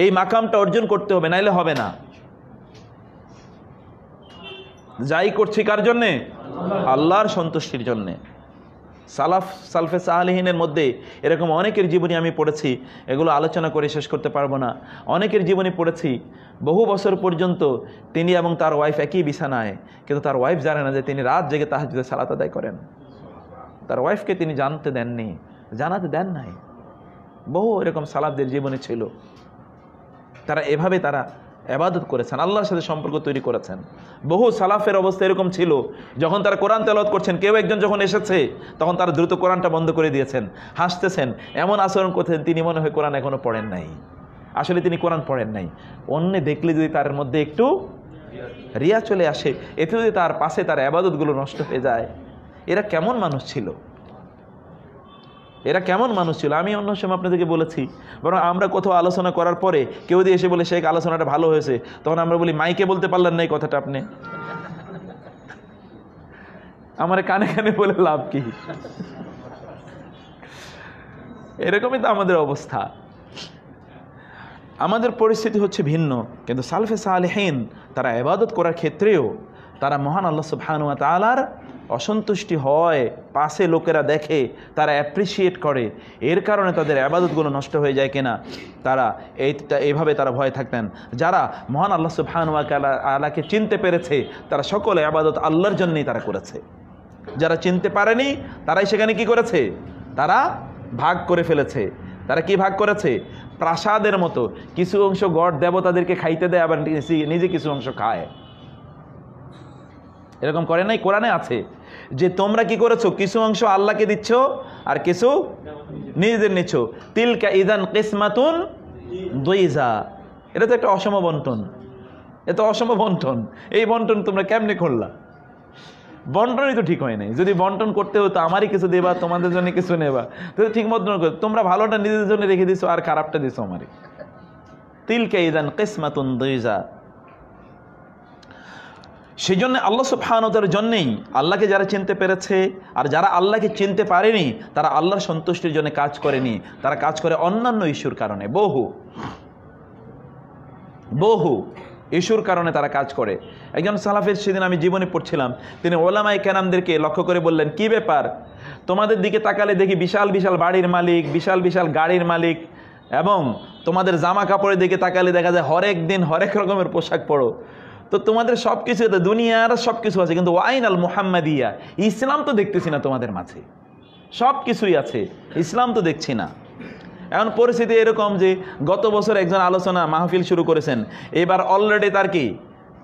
এই মাকামটা অর্জন করতে হবে, নাইলে হবে না। যাই করছি কার জন্যে, আল্লাহর সন্তুষ্টির জন্যে। সালফে সালেহিনের মধ্যে এরকম অনেকের জীবনী আমি পড়েছি, এগুলো আলোচনা করে শেষ করতে পারবো না। অনেকের জীবনী পড়েছি, বহু বছর পর্যন্ত তিনি এবং তার ওয়াইফ একই বিছানায়, কিন্তু তার ওয়াইফ জানে না যে তিনি রাত জেগে তাহাজ্জুদে সালাত আদায় করেন। তার ওয়াইফকে তিনি জানাতে দেন নাই। বহু এরকম সালাফদের জীবনী ছিল। তারা এভাবে তারা ইবাদত করেছেন, আল্লাহর সাথে সম্পর্ক তৈরি করেছেন। বহু সালাফের অবস্থা এরকম ছিল, যখন তারা কোরআন তেলাওয়াত করছেন, কেউ একজন যখন এসেছে তখন তারা দ্রুত কোরআনটা বন্ধ করে দিয়েছেন, হাসতেছেন, এমন আচরণ করতেন তিনি মনে হয় কোরআন এখনো পড়েন নাই। আসলে তিনি কোরআন পড়েন নাই। অন্য দেখলে যদি তার মধ্যে একটু রিয়া চলে আসে, এতে যদি তার পাশে তার ইবাদতগুলো নষ্ট হয়ে যায়, এরা কেমন মানুষ ছিল, এরা কেমন মানুষ ছিল। আমি অন্য সময় আপনাদেরকে বলেছি, বরং আমরা কোথাও আলোচনা করার পরে কেউ দিয়ে এসে বলে শেখ আলোচনাটা ভালো হয়েছে, তখন আমরা বলি মাইকে বলতে পারলেন না এই কথাটা আপনি, আমার কানে কানে বলে লাভ কি। এরকমই তো আমাদের অবস্থা। আমাদের পরিস্থিতি হচ্ছে ভিন্ন, কিন্তু সালফে সালেহিন তারা ইবাদত করার ক্ষেত্রেও তারা মহান আল্লাহ সুবহানাহু ওয়া তাআলার অসন্তুষ্টি হয়, পাশে লোকেরা দেখে, তারা অ্যাপ্রিসিয়েট করে, এর কারণে তাদের ইবাদতগুলো নষ্ট হয়ে যায় কিনা তারা এইভাবে তারা ভয় থাকতেন। যারা মহান আল্লাহ সুবহানাহু ওয়া তাআলাকে চিনতে পেরেছে, তারা সকলে ইবাদত আল্লাহর জন্যই তারা করেছে। যারা চিনতে পারেনি তারাই সেখানে কি করেছে, তারা ভাগ করে ফেলেছে। তারা কি ভাগ করেছে, প্রাসাদের মতো কিছু অংশ গড দেবতাদেরকে খাইতে দেয়, আবার নিজে কিছু অংশ খায়। এরকম করে নাই? কোরআনে আছে যে তোমরা কি করেছো, কিছু অংশ আল্লাহকে দিচ্ছ আর কিছু নিজেদের নিচ্ছ। তিলকা ইযান কিসমাতুন দুইজা। এটা তো একটা অসম বন্টন, এত অসম বন্টন। এই বন্টন তোমরা কেমনে করলা? বন্টনই তো ঠিক হয় নাই। যদি বন্টন করতে হতো আমারই কিছু দেবা, তোমাদের জন্য কিছু নেবা, তো ঠিক মতন তোমরা ভালোটা নিজেদের জন্য রেখে দিছো আর খারাপটা দিছো আমারই। তিলকা ইযান কিসমাতুন দুইজা। সেই জন্য আল্লাহ সুবহানাহু ওয়া তাআলার জন্যেই, আল্লাহকে যারা চিনতে পেরেছে আর যারা আল্লাহকে চিনতে পারেনি, তারা আল্লাহর সন্তুষ্টির জন্য কাজ করেনি, তারা কাজ করে অন্যান্য ইস্যুর কারণে। বহু ইস্যুর কারণে তারা কাজ করে। একজন সালাফের সেদিন আমি জীবনে পড়ছিলাম, তিনি ওলামায়ে কেরামদেরকে লক্ষ্য করে বললেন, কি ব্যাপার, তোমাদের দিকে তাকালে দেখি বিশাল বিশাল বাড়ির মালিক, বিশাল বিশাল গাড়ির মালিক, এবং তোমাদের জামা কাপড়ের দিকে তাকালে দেখা যায় হরেক দিন হরেক রকমের পোশাক পরো। তো তোমাদের সব কিছু, দুনিয়ার সব কিছু আছে, কিন্তু ওয়াইন আল মুহাম্মাদিয়া, ইসলাম তো দেখতেছি না তোমাদের মাঝে। সব কিছুই আছে, ইসলাম তো দেখছি না। এখন পরিস্থিতি এরকম যে গত বছর একজন আলোচনা মাহফিল শুরু করেছেন, এবার অলরেডি তার কি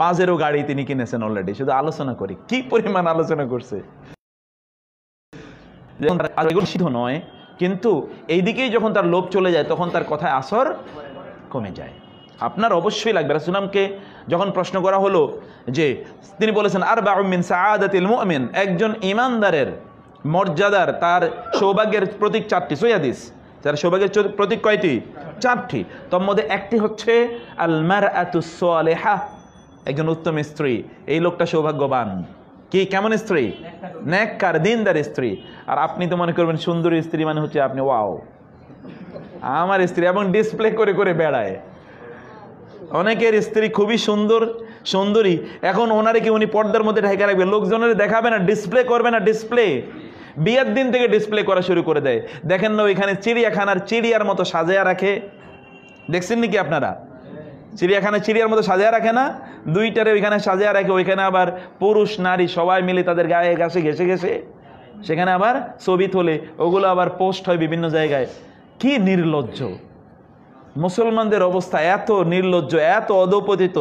5 গাড়ি তিনি কিনেছেন অলরেডি, শুধু আলোচনা করি। কি পরিমাণ আলোচনা করছে, সিদ্ধ নয়, কিন্তু এইদিকেই যখন তার লোভ চলে যায় তখন তার কথায় আসর কমে যায়। আপনার অবশ্যই লাগবে। রাসূলকে যখন প্রশ্ন করা হলো যে, তিনি বলেছেন আরবাউম মিন সাআদাতিল মুমিন, একজন ঈমানদারের মর্যাদার, তার সৌভাগ্যের প্রতীক 4টি। সহিহ হাদিস, তার সৌভাগ্যের প্রতীক কয়টি? 4টি। তোর মধ্যে একটি হচ্ছে আল মারআতুস সালিহা, একজন উত্তম স্ত্রী। এই লোকটা সৌভাগ্যবান। কি, কেমন স্ত্রী? নেককার, দিনদার স্ত্রী। আর আপনি তো মনে করবেন সুন্দরী স্ত্রী মানে হচ্ছে আপনি ওয়াও আমার স্ত্রী, এবং ডিসপ্লে করে করে বেড়ায়। অনেকের স্ত্রী খুবই সুন্দরী, এখন ওনারে কি উনি পর্দার মধ্যে ঢেকে রাখবে, লোকজনের দেখাবে না, ডিসপ্লে করবে না। ডিসপ্লে বিয়ের দিন থেকে ডিসপ্লে করা শুরু করে দেয়। দেখেন না ওইখানে চিড়িয়াখানার চিড়িয়ার মতো সাজায়া রাখে, দেখছেন নাকি আপনারা? চিড়িয়াখানায় চিড়িয়ার মতো সাজায়া রাখে না, দুইটারে ওইখানে সাজায়া রাখে। ওইখানে আবার পুরুষ নারী সবাই মিলে তাদের গায়ে ঘাসে ঘেসে সেখানে আবার ছবি তোলে, ওগুলো আবার পোস্ট হয় বিভিন্ন জায়গায়। কি নির্লজ্জ মুসলমানদের অবস্থা, এত নির্লজ্জ, এত অধপতিত,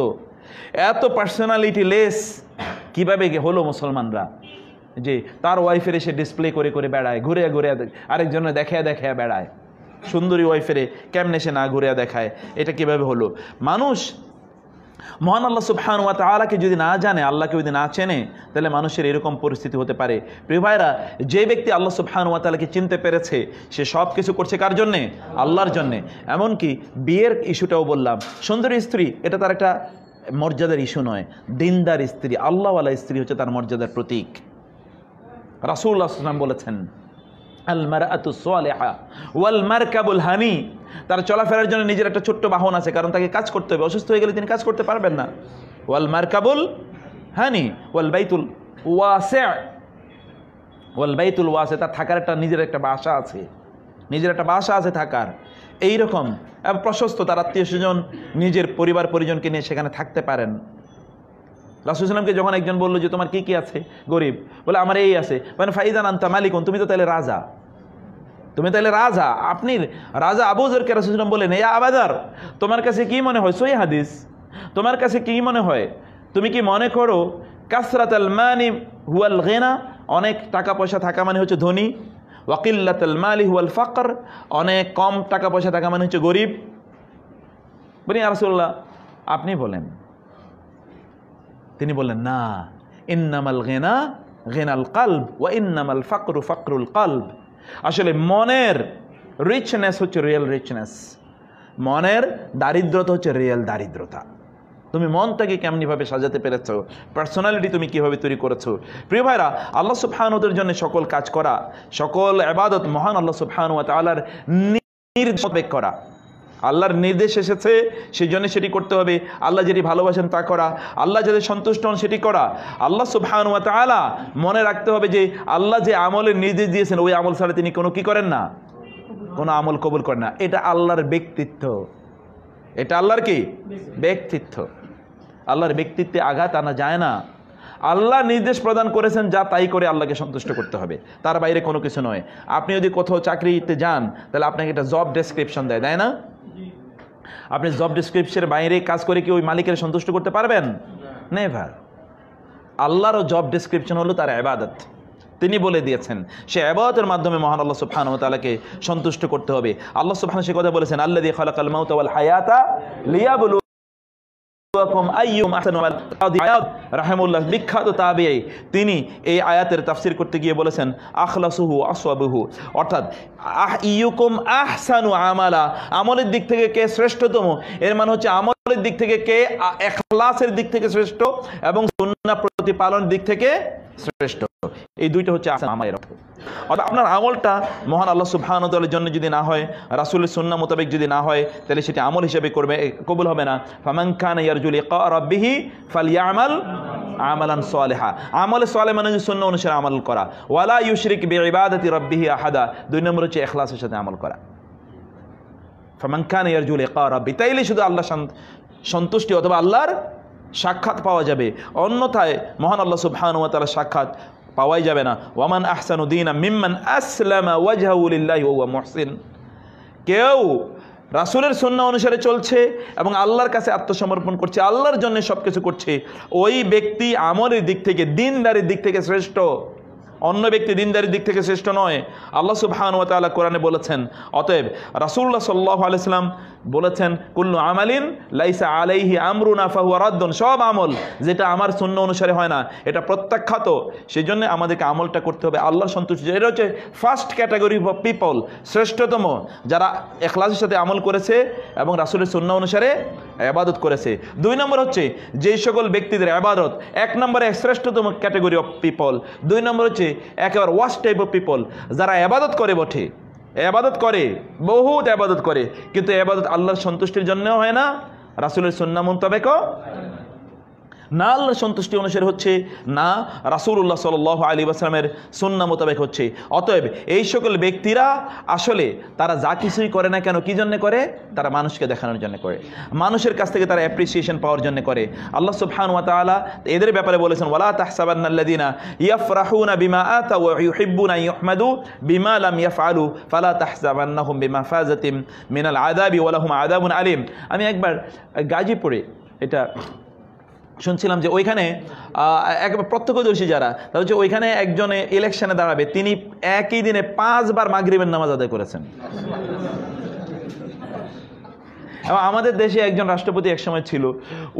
এত পার্সোনালিটি লেস। কিভাবে হলো মুসলমানরা যে তার ওয়াইফের এসে ডিসপ্লে করে করে বেড়ায়, ঘুরে ঘুরে আরেকজনের দেখে বেড়ায়। সুন্দরী ওয়াইফেরে কেমনে সে না ঘুরে দেখায়, এটা কিভাবে হলো? মানুষ মহান আল্লাহ সুবহানাহু ওয়া তাআলাকে যদি না জানে, আল্লাহকে যদি না চেনে, তাহলে মানুষের এরকম পরিস্থিতি হতে পারে। প্রিয় ভাইরা, যে ব্যক্তি আল্লাহ সুবহানাহু ওয়া তাআলাকে চিনতে পেরেছে, সে সব কিছু করছে কার জন্যে? আল্লাহর জন্যে। এমনকি বিয়ের ইস্যুটাও বললাম, সুন্দরী স্ত্রী এটা তার একটা মর্যাদার ইস্যু নয়, দিনদার স্ত্রী, আল্লাহওয়ালা স্ত্রী হচ্ছে তার মর্যাদার প্রতীক। রাসূলুল্লাহ সাল্লাল্লাহু আলাইহি ওয়াসাল্লাম বলেছেন আল মারআতুস সালিহা ওয়াল মারকাবুল হানি, তার চলাফেরার জন্য নিজের একটা ছোট্ট বাহন আছে, কারণ তাকে কাজ করতে হবে, অসুস্থ হয়ে গেলে তিনি কাজ করতে পারবেন না। ওয়াল মারকাবুল হানি ওয়াল বাইতুল ওয়াসি', ওয়াল বাইতুল ওয়াসি', তার থাকার একটা নিজের একটা বাসা আছে, থাকার এইরকম প্রশস্ত, তার আত্মীয় স্বজন নিজের পরিবার পরিজনকে নিয়ে সেখানে থাকতে পারেন। রাসূলুল্লাহ সাল্লাল্লাহু আলাইহি ওয়াসাল্লামকে যখন একজন বললো যে তোমার কি আছে, গরিব, বলে আমার এই আছে, মানে ফাইদান আনতা মালিকুন, তুমি তো তাহলে রাজা, আপনি রাজা। আবু যরকে রাসূলুল্লাহ সাল্লাল্লাহু আলাইহি ওয়াসাল্লাম বলেন, ইয়া আবাদার, তোমার কাছে কি মনে হয়? সহিহ হাদিস, তোমার কাছে কি মনে হয়? তুমি কি মনে করো কাসরাতুল মানি হুয়াল গিনা, অনেক টাকা পয়সা থাকা মানে হচ্ছে ধনী, ওয়া কিল্লাতুল মালি হুয়াল ফাকর, অনেক কম টাকা পয়সা থাকা মানে হচ্ছে গরিব? বলি ইয়া রাসূলুল্লাহ আপনি বলেন। তিনি বললেন, না, ইন্নামাল গিনা গিনাল কলব ওয়া ইন্নামাল ফাকরু ফাকরুল কলব। আসলে মনের রিচনেস হচ্ছে রিয়েল রিচনেস, মনের দারিদ্রতা হচ্ছে রিয়েল দারিদ্রতা। তুমি মনটাকে কেমনিভাবে সাজাতে পেরেছো, পার্সোনালিটি তুমি কিভাবে তৈরি করেছো। প্রিয় ভাইরা, আল্লাহ সুবহানাহু ওয়া তাআলার জন্য সকল কাজ করা, সকল ইবাদত মহান আল্লাহ সুবহানাহু ওয়া তাআলার নির্দেশ করা। আল্লাহর নির্দেশ এসেছে, সেই জন্য সেটি করতে হবে। আল্লাহ যেটি ভালোবাসেন তা করা, আল্লাহ যাতে সন্তুষ্ট হন সেটি করা। আল্লাহ সুবহানাহু ওয়া তাআলা মনে রাখতে হবে যে আল্লাহ যে আমলের নির্দেশ দিয়েছেন, ওই আমল ছাড়া তিনি কোনো কি করেন না, কোনো আমল কবুল করেন না। এটা আল্লাহর ব্যক্তিত্ব, এটা আল্লাহর কি ব্যক্তিত্ব। আল্লাহর ব্যক্তিত্বে আঘাত আনা যায় না। আল্লাহ নির্দেশ প্রদান করেছেন, যা তাই করে আল্লাহকে সন্তুষ্ট করতে হবে, তার বাইরে কোনো কিছু নয়। আপনি যদি কোথাও চাকরিতে যান, তাহলে আপনাকে একটা জব ডেসক্রিপশন দেয় না? আপনি জব ডেসক্রিপশনের বাইরে কাজ করে কি ওই মালিকের সন্তুষ্ট করতে পারবেন? নেভার। আল্লাহরও জব ডেসক্রিপশন হলো তার ইবাদত। তিনি বলে দিয়েছেন সে ইবাদতের মাধ্যমে মহান আল্লাহ সুবহানাহু ওয়া তাআলাকে সন্তুষ্ট করতে হবে। আল্লাহ সুবহানাহু সে কথা বলেছেন, আল্লাযী খালাকাল মাউতা ওয়াল হায়াতা লিয়াবলুয়াকুম আইয়ুম আহসানু আমালা। রাহিমাহুল্লাহ বিখ্যাত তাবেঈ, তিনি এই আয়াতের তাফসীর করতে গিয়ে বলেছেন আখলাসুহু আসওয়াবুহু, অর্থাৎ আইয়ুকুম আহসানু আমালা, আমলের দিক থেকে কে শ্রেষ্ঠতম, এর মানে হচ্ছে আমলের দিক থেকে কে ইখলাসের দিক থেকে শ্রেষ্ঠ এবং সুন্নাহ প্রতিপালনের দিক থেকে শ্রেষ্ঠ। এই দুইটা হচ্ছে আমাদের অর্থ। অর্থাৎ আপনার আমলটা মহান আল্লাহ সুবহানাহু ওয়া তাআলার জন্য যদি না হয়, রাসূলের সুন্নাহ মোতাবেক যদি না হয়, তাহলে সেটি আমল হিসেবে কবুল হবে না। ফামান কানা ইয়ারজু লিকা রাব্বিহি ফালইআমাল আমালান সালিহা, আমলে সালেহ মানে সুন্নাহ অনুসারে আমল করা, ওয়ালা ইউশরিক বিইবাদাতি রাব্বিহি আহাদা, দুই নম্বর হচ্ছে ইখলাসের সাথে আমল করা। ফামান কানা ইয়ারজু লিকা রাব্বি, তাইলে শুধু আল্লাহ সন্তুষ্টি অথবা আল্লাহর সাক্ষাৎ পাওয়া যাবে, অন্যথায় মহান আল্লাহ সুবহানাহু ওয়া তাআলার সাক্ষাৎ পাওয়াই যাবে না। ওয়ামান আহসানু দীনাম মিম্মান আসলামা ওয়াজহাহু লিল্লাহি ওয়া হুয়া মুহসিন, কেউ রাসূলের সুন্নাহ অনুসারে চলছে এবং আল্লাহর কাছে আত্মসমর্পণ করছে, আল্লাহর জন্য সবকিছু করছে, ওই ব্যক্তি আমলের দিক থেকে, দিনদারির দিক থেকে শ্রেষ্ঠ, অন্য ব্যক্তি দিনদারির দিক থেকে শ্রেষ্ঠ নয়। আল্লাহ সুবহানাহু ওয়া তাআলা কোরআনে বলেছেন, অতএব রাসূলুল্লাহ সাল্লাল্লাহু আলাইহি ওয়াসাল্লাম বলেছেন, কুল্লু আমালিন লাইসা আলাইহি আমরুনা ফাহুয়া রাদ্দুন, সব আমল যেটা আমার সুন্নাহ অনুসারে হয় না এটা প্রত্যাখ্যাত। সেই জন্য আমাদেরকে আমলটা করতে হবে আল্লাহর সন্তুষ্টি। এটা হচ্ছে ফার্স্ট ক্যাটাগরি অফ পিপল, শ্রেষ্ঠতম যারা ইখলাসের সাথে আমল করেছে এবং রাসূলের সুন্নাহ অনুসারে ইবাদত করেছে। 2 নম্বর হচ্ছে যেই সকল ব্যক্তিদের ইবাদত, 1 নম্বরে শ্রেষ্ঠতম ক্যাটাগরি অফ পিপল, 2 নম্বর হচ্ছে একেবারে ওয়ার্স্ট টাইপ অফ পিপল, যারা ইবাদত করে বটে, ইবাদত করে, বহুত ইবাদত করে, কিন্তু ইবাদত আল্লাহর সন্তুষ্টির জন্যও হয় না, রাসূলের সুন্নাহ মোতাবেকও না, আল্লাহর সন্তুষ্টি অনুসারে হচ্ছে না, রাসূলুল্লাহ সাল্লাল্লাহু আলাইহি ওয়াসাল্লামের সুন্নাহ মোতাবেক হচ্ছে। অতএব এই সকল ব্যক্তিরা আসলে তারা যা কিছুই করে না কেন, কি জন্য করে? তারা মানুষকে দেখানোর জন্য করে, মানুষের কাছ থেকে তারা অ্যাপ্রিসিয়েশন পাওয়ার জন্য করে। আল্লাহ সুবহানাহু ওয়া তাআলা এদের ব্যাপারে বলেছেন, ওয়ালা তাহসাবান্নাল্লাযিনা ইয়াফরাহুনা বিমা আতা ওয়া ইউহিব্বুনা ইউহমাদু বিমা লাম ইয়াফআলু ফালা তাহসাবান্নাহুম বিমাফাযাতিম মিনাল আযাবি ওয়া লাহুম আযাবুন আলীম। আমি একবার গাজীপুরে এটা শুনছিলাম যে ওইখানে একবার প্রত্যক্ষদর্শী যারা, তারা হচ্ছে ওইখানে একজনে ইলেকশনে দাঁড়াবে, তিনি একই দিনে 5 বার মাগরিবের নামাজ আদায় করেছেন। এবং আমাদের দেশে একজন রাষ্ট্রপতি একসময় ছিল,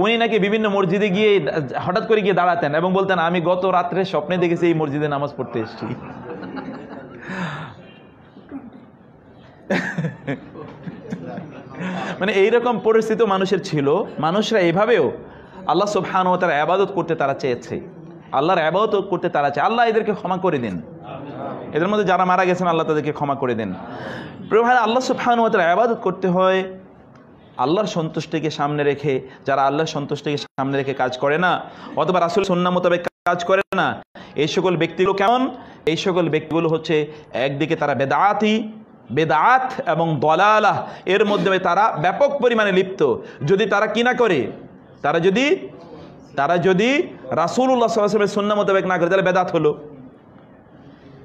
উনি নাকি বিভিন্ন মসজিদে গিয়ে হঠাৎ করে গিয়ে দাঁড়াতেন এবং বলতেন, আমি গত রাত্রে স্বপ্নে দেখেছি এই মসজিদে নামাজ পড়তে এসেছি। মানে এইরকম পরিস্থিতি মানুষের ছিল, মানুষরা এইভাবেও আল্লাহ সুবহানাহু ওয়া তাআলা ইবাদত করতে তারা চেয়েছে, আল্লাহর ইবাদত করতে তারা চায়। আল্লাহ এদেরকে ক্ষমা করে দিন, এদের মধ্যে যারা মারা গেছেন আল্লাহ তাদেরকে ক্ষমা করে দেন। প্রিয় ভাই, আল্লাহ সুবহানাহু ওয়া তাআলা ইবাদত করতে হয় আল্লাহর সন্তুষ্টিকে সামনে রেখে। যারা আল্লাহর সন্তুষ্টিকে সামনে রেখে কাজ করে না অথবা রাসূল সুন্নাহ মোতাবেক কাজ করে না, এই সকল ব্যক্তিগুলো কেমন? এই সকল ব্যক্তিগুলো হচ্ছে একদিকে তারা বেদাত এবং দলালাহ এর মধ্যে তারা ব্যাপক পরিমাণে লিপ্ত। যদি তারা কি না করে, তারা যদি রাসূলুল্লাহ সাল্লাল্লাহু আলাইহি ওয়াসাল্লামের সুন্নাহ মোতাবেক না করে, তাহলে বেদাত হলো,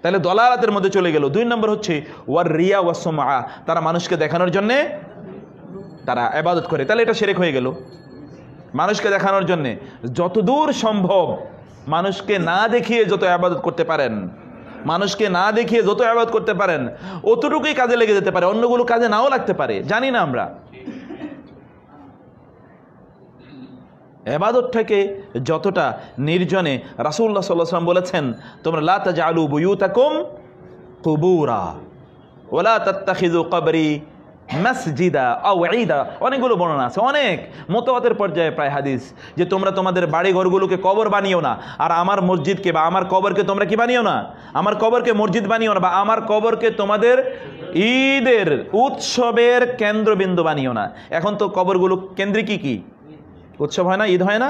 তাহলে দলালাতের মধ্যে চলে গেল। 2 নম্বর হচ্ছে ওয়ার রিয়া ওয়াস সুমআ, তারা মানুষকে দেখানোর জন্য তারা ইবাদত করে, তাহলে এটা শিরক হয়ে গেল। মানুষকে দেখানোর জন্য যতদূর সম্ভব মানুষকে না দেখিয়ে যত ইবাদত করতে পারেন, মানুষকে না দেখিয়ে যত ইবাদত করতে পারেন অতটুকুই কাজে লেগে যেতে পারে, অন্যগুলো কাজে নাও লাগতে পারে, জানি না আমরা। ইবাদতটাকে যতটা নির্জনে, রাসূলুল্লাহ সাল্লাল্লাহু আলাইহি ওয়াসাল্লাম বলেছেন, তোমরা লা তাজআলু বুয়ুতাকুম কুবুরা ওয়ালা তাত্তাখিযু কবরি মসজিদা আও ঈদা। অনেকগুলো বর্ণনা আছে, অনেক মুতাওয়াতির পর্যায়ে প্রায় হাদিস, যে তোমরা তোমাদের বাড়ি ঘরগুলোকে কবর বানিও না, আর আমার মসজিদকে বা আমার কবরকে তোমরা কি বানিও না, আমার কবরকে মসজিদ বানিও না, বা আমার কবরকে তোমাদের ঈদের উৎসবের কেন্দ্রবিন্দু বানিও না। এখন তো কবরগুলো কেন্দ্রিক কি উৎসব হয় না, ঈদ হয় না,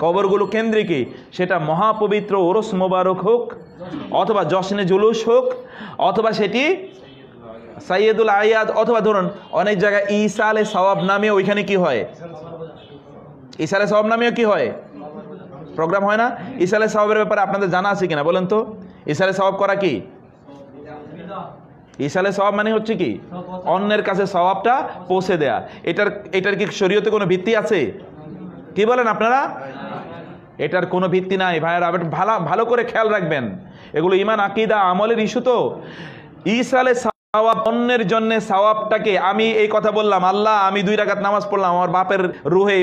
কবরগুলো কেন্দ্রিক, সেটা মহাপবিত্র ওরস মোবারক হোক অথবা জশ্নে জুলুস হোক অথবা সেটি সাইয়্যিদুল আয়াদ, অথবা ধরুন অনেক জায়গায় ঈসা আলাইহিস সাওয়াব নামে ওইখানে কি হয়, ঈসা আলাইহিস সাওয়াব নামেও কি হয়, প্রোগ্রাম হয় না। ঈসা আলাইহিস সাওয়াবের ব্যাপারে আপনাদের জানা আছে কিনা বলেন তো? ঈসা আলাইহিস সাওয়াব করা কি? ঈসা আলাইহিস সাওয়াব মানে হচ্ছে কি, অন্যের কাছে সওয়াবটা পৌঁছে দেয়া। এটার কি শরীয়তে কোনো ভিত্তি আছে? কি বলেন আপনারা? এটার কোনো ভিত্তি নাই ভাইয়েরা, ভালো করে খেয়াল রাখবেন, এগুলো ঈমান আকীদা আমলের ইস্যু। তো ঈসা আলাইহিস সাওয়াব, অন্যের জন্য সওয়াবটাকে, আমি এই কথা বললাম, আল্লাহ আমি 2 রাকাত নামাজ পড়লাম, আমার বাপের রুহে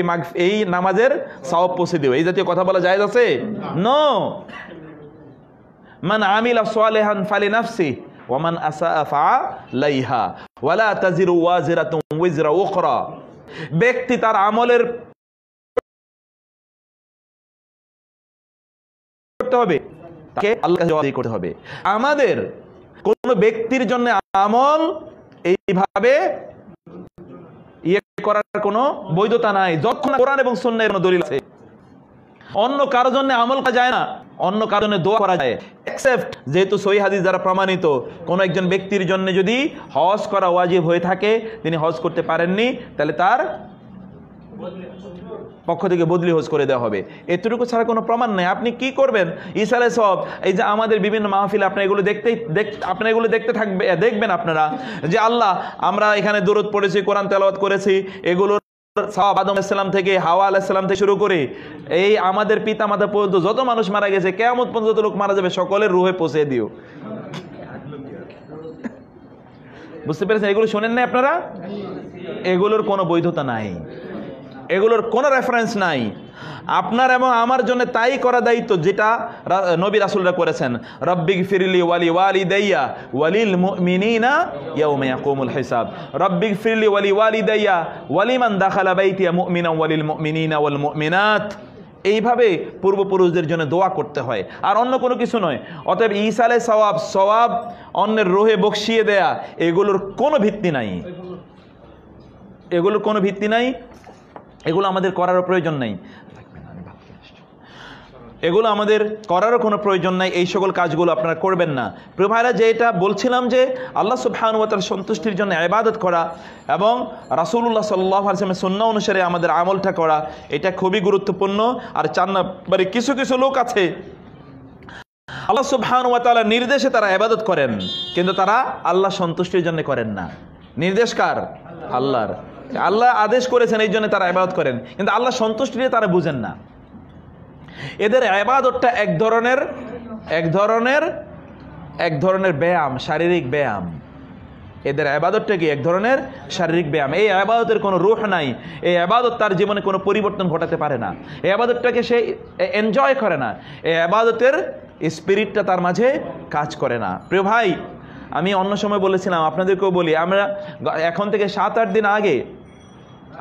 এই নামাজের সওয়াব পৌঁছে দিও, এই জাতীয় কথা বলা জায়েজ আছে? নো। মান আমিলা সালিহান ফালিনাফসি ওয়া মান আসাআ ফাআলাইহা ওয়া লা তাজিরু ওয়াজিরাতুন ওয়িজরা উখরা। ব্যক্তি তার আমলের করতে হবে, তাকে আল্লাহর কাছে জবাবদিহি করতে হবে। আমাদের কোন ব্যক্তির জন্য আমল এইভাবে করার কোনো বৈধতা নাই, যখন কোরআন এবং সুন্নাহর দলিল আছে। অন্য কারোর জন্য আমল করা যায় না, অন্য কারণে দোয়া করা যায়, এক্সেপ্ট যেহেতু সহিহ হাদিস দ্বারা প্রমাণিত কোনো একজন ব্যক্তির জন্য যদি হজ করা ওয়াজিব হয়ে থাকে, তিনি হজ করতে পারেননি, তাহলে তার পক্ষ থেকে বদলি হজ করে দেওয়া হবে। এতটুকু ছাড়া কোনো প্রমাণ নেই। আপনি কি করবেন? ইসালে সব এই যে আমাদের বিভিন্ন মাহফিল আপনি এগুলো দেখবেন আপনারা যে আল্লাহ আমরা এখানে দরুদ পড়েছি, কোরআন তেলাওয়াত করেছি, এগুলো সব আদম আলাইহিস সালাম থেকে হাওয়া আলাইহিস সালাম থেকে শুরু করে এই আমাদের পিতা মাতা পর্যন্ত যত মানুষ মারা গেছে, কিয়ামত পর্যন্ত যত লোক মারা যাবে, সকলের রুহে পৌঁছে দিও। বুঝতে পেরেছেন? এগুলো শোনেন না আপনারা? এগুলোর কোনো বৈধতা নাই, এগুলোর কোনো রেফারেন্স নাই। আপনার এবং আমার জন্য তাই করা দায়িত্ব যেটা নবী রাসূলরা করেছেন, রব্বিগফিরলি ওয়ালি ওয়ালিদাইয়া ওয়ালিল মুমিনিনা ইয়াউমা ইয়াকুমুল হিসাব, রব্বিগফিরলি ওয়ালি ওয়ালিদাইয়া ওয়ালিমান দাখালা বাইতিয়া মুমিনান ওয়ালিল মুমিনিনা ওয়াল মুমিনাত। এইভাবে পূর্বপুরুষদের জন্য দোয়া করতে হয়, আর অন্য কোনো কিছু নয়। অতএব ঈসালে সওয়াব অন্যের রুহে বকশিয়ে দেয়া, এগুলোর কোনো ভিত্তি নাই, এগুলোর কোনো ভিত্তি নাই, এগুলো আমাদের করারও প্রয়োজন নাই, এগুলো আমাদের করারও কোনো প্রয়োজন নাই। এই সকল কাজগুলো আপনারা করবেন না। প্রিয় ভাইরা, যে এটা বলছিলাম যে আল্লাহ সুবহানাহু ওয়া তাআলার সন্তুষ্টির জন্য ইবাদত করা এবং রাসূলুল্লাহ সাল্লাল্লাহু আলাইহি ওয়াসাল্লামের সুন্নাহ অনুসারে আমাদের আমলটা করা, এটা খুবই গুরুত্বপূর্ণ। আর 4 নম্বরে কিছু কিছু লোক আছে আল্লাহ সুবহানাহু ওয়া তাআলার নির্দেশে তারা ইবাদত করেন, কিন্তু তারা আল্লাহ সন্তুষ্টির জন্য করেন না। নির্দেশ কার? আল্লাহর। আল্লাহ আদেশ করেছেন, এই জন্য তারা ইবাদত করেন, কিন্তু আল্লাহ সন্তুষ্টিটা তারা বুঝেন না। এদের ইবাদতটা এক ধরনের ব্যায়াম, শারীরিক ব্যায়াম। এদের ইবাদতটা কি? এক ধরনের শারীরিক ব্যায়াম। এই ইবাদতের কোনো রূহ নাই, এই ইবাদত তার জীবনে কোনো পরিবর্তন ঘটাতে পারে না, এই ইবাদতটাকে সে এনজয় করে না, এই ইবাদতের স্পিরিটটা তার মাঝে কাজ করে না। প্রিয় ভাই, আমি অন্য সময় বলেছিলাম, আপনাদেরকেও বলি, আমরা এখন থেকে 7-8 দিন আগে,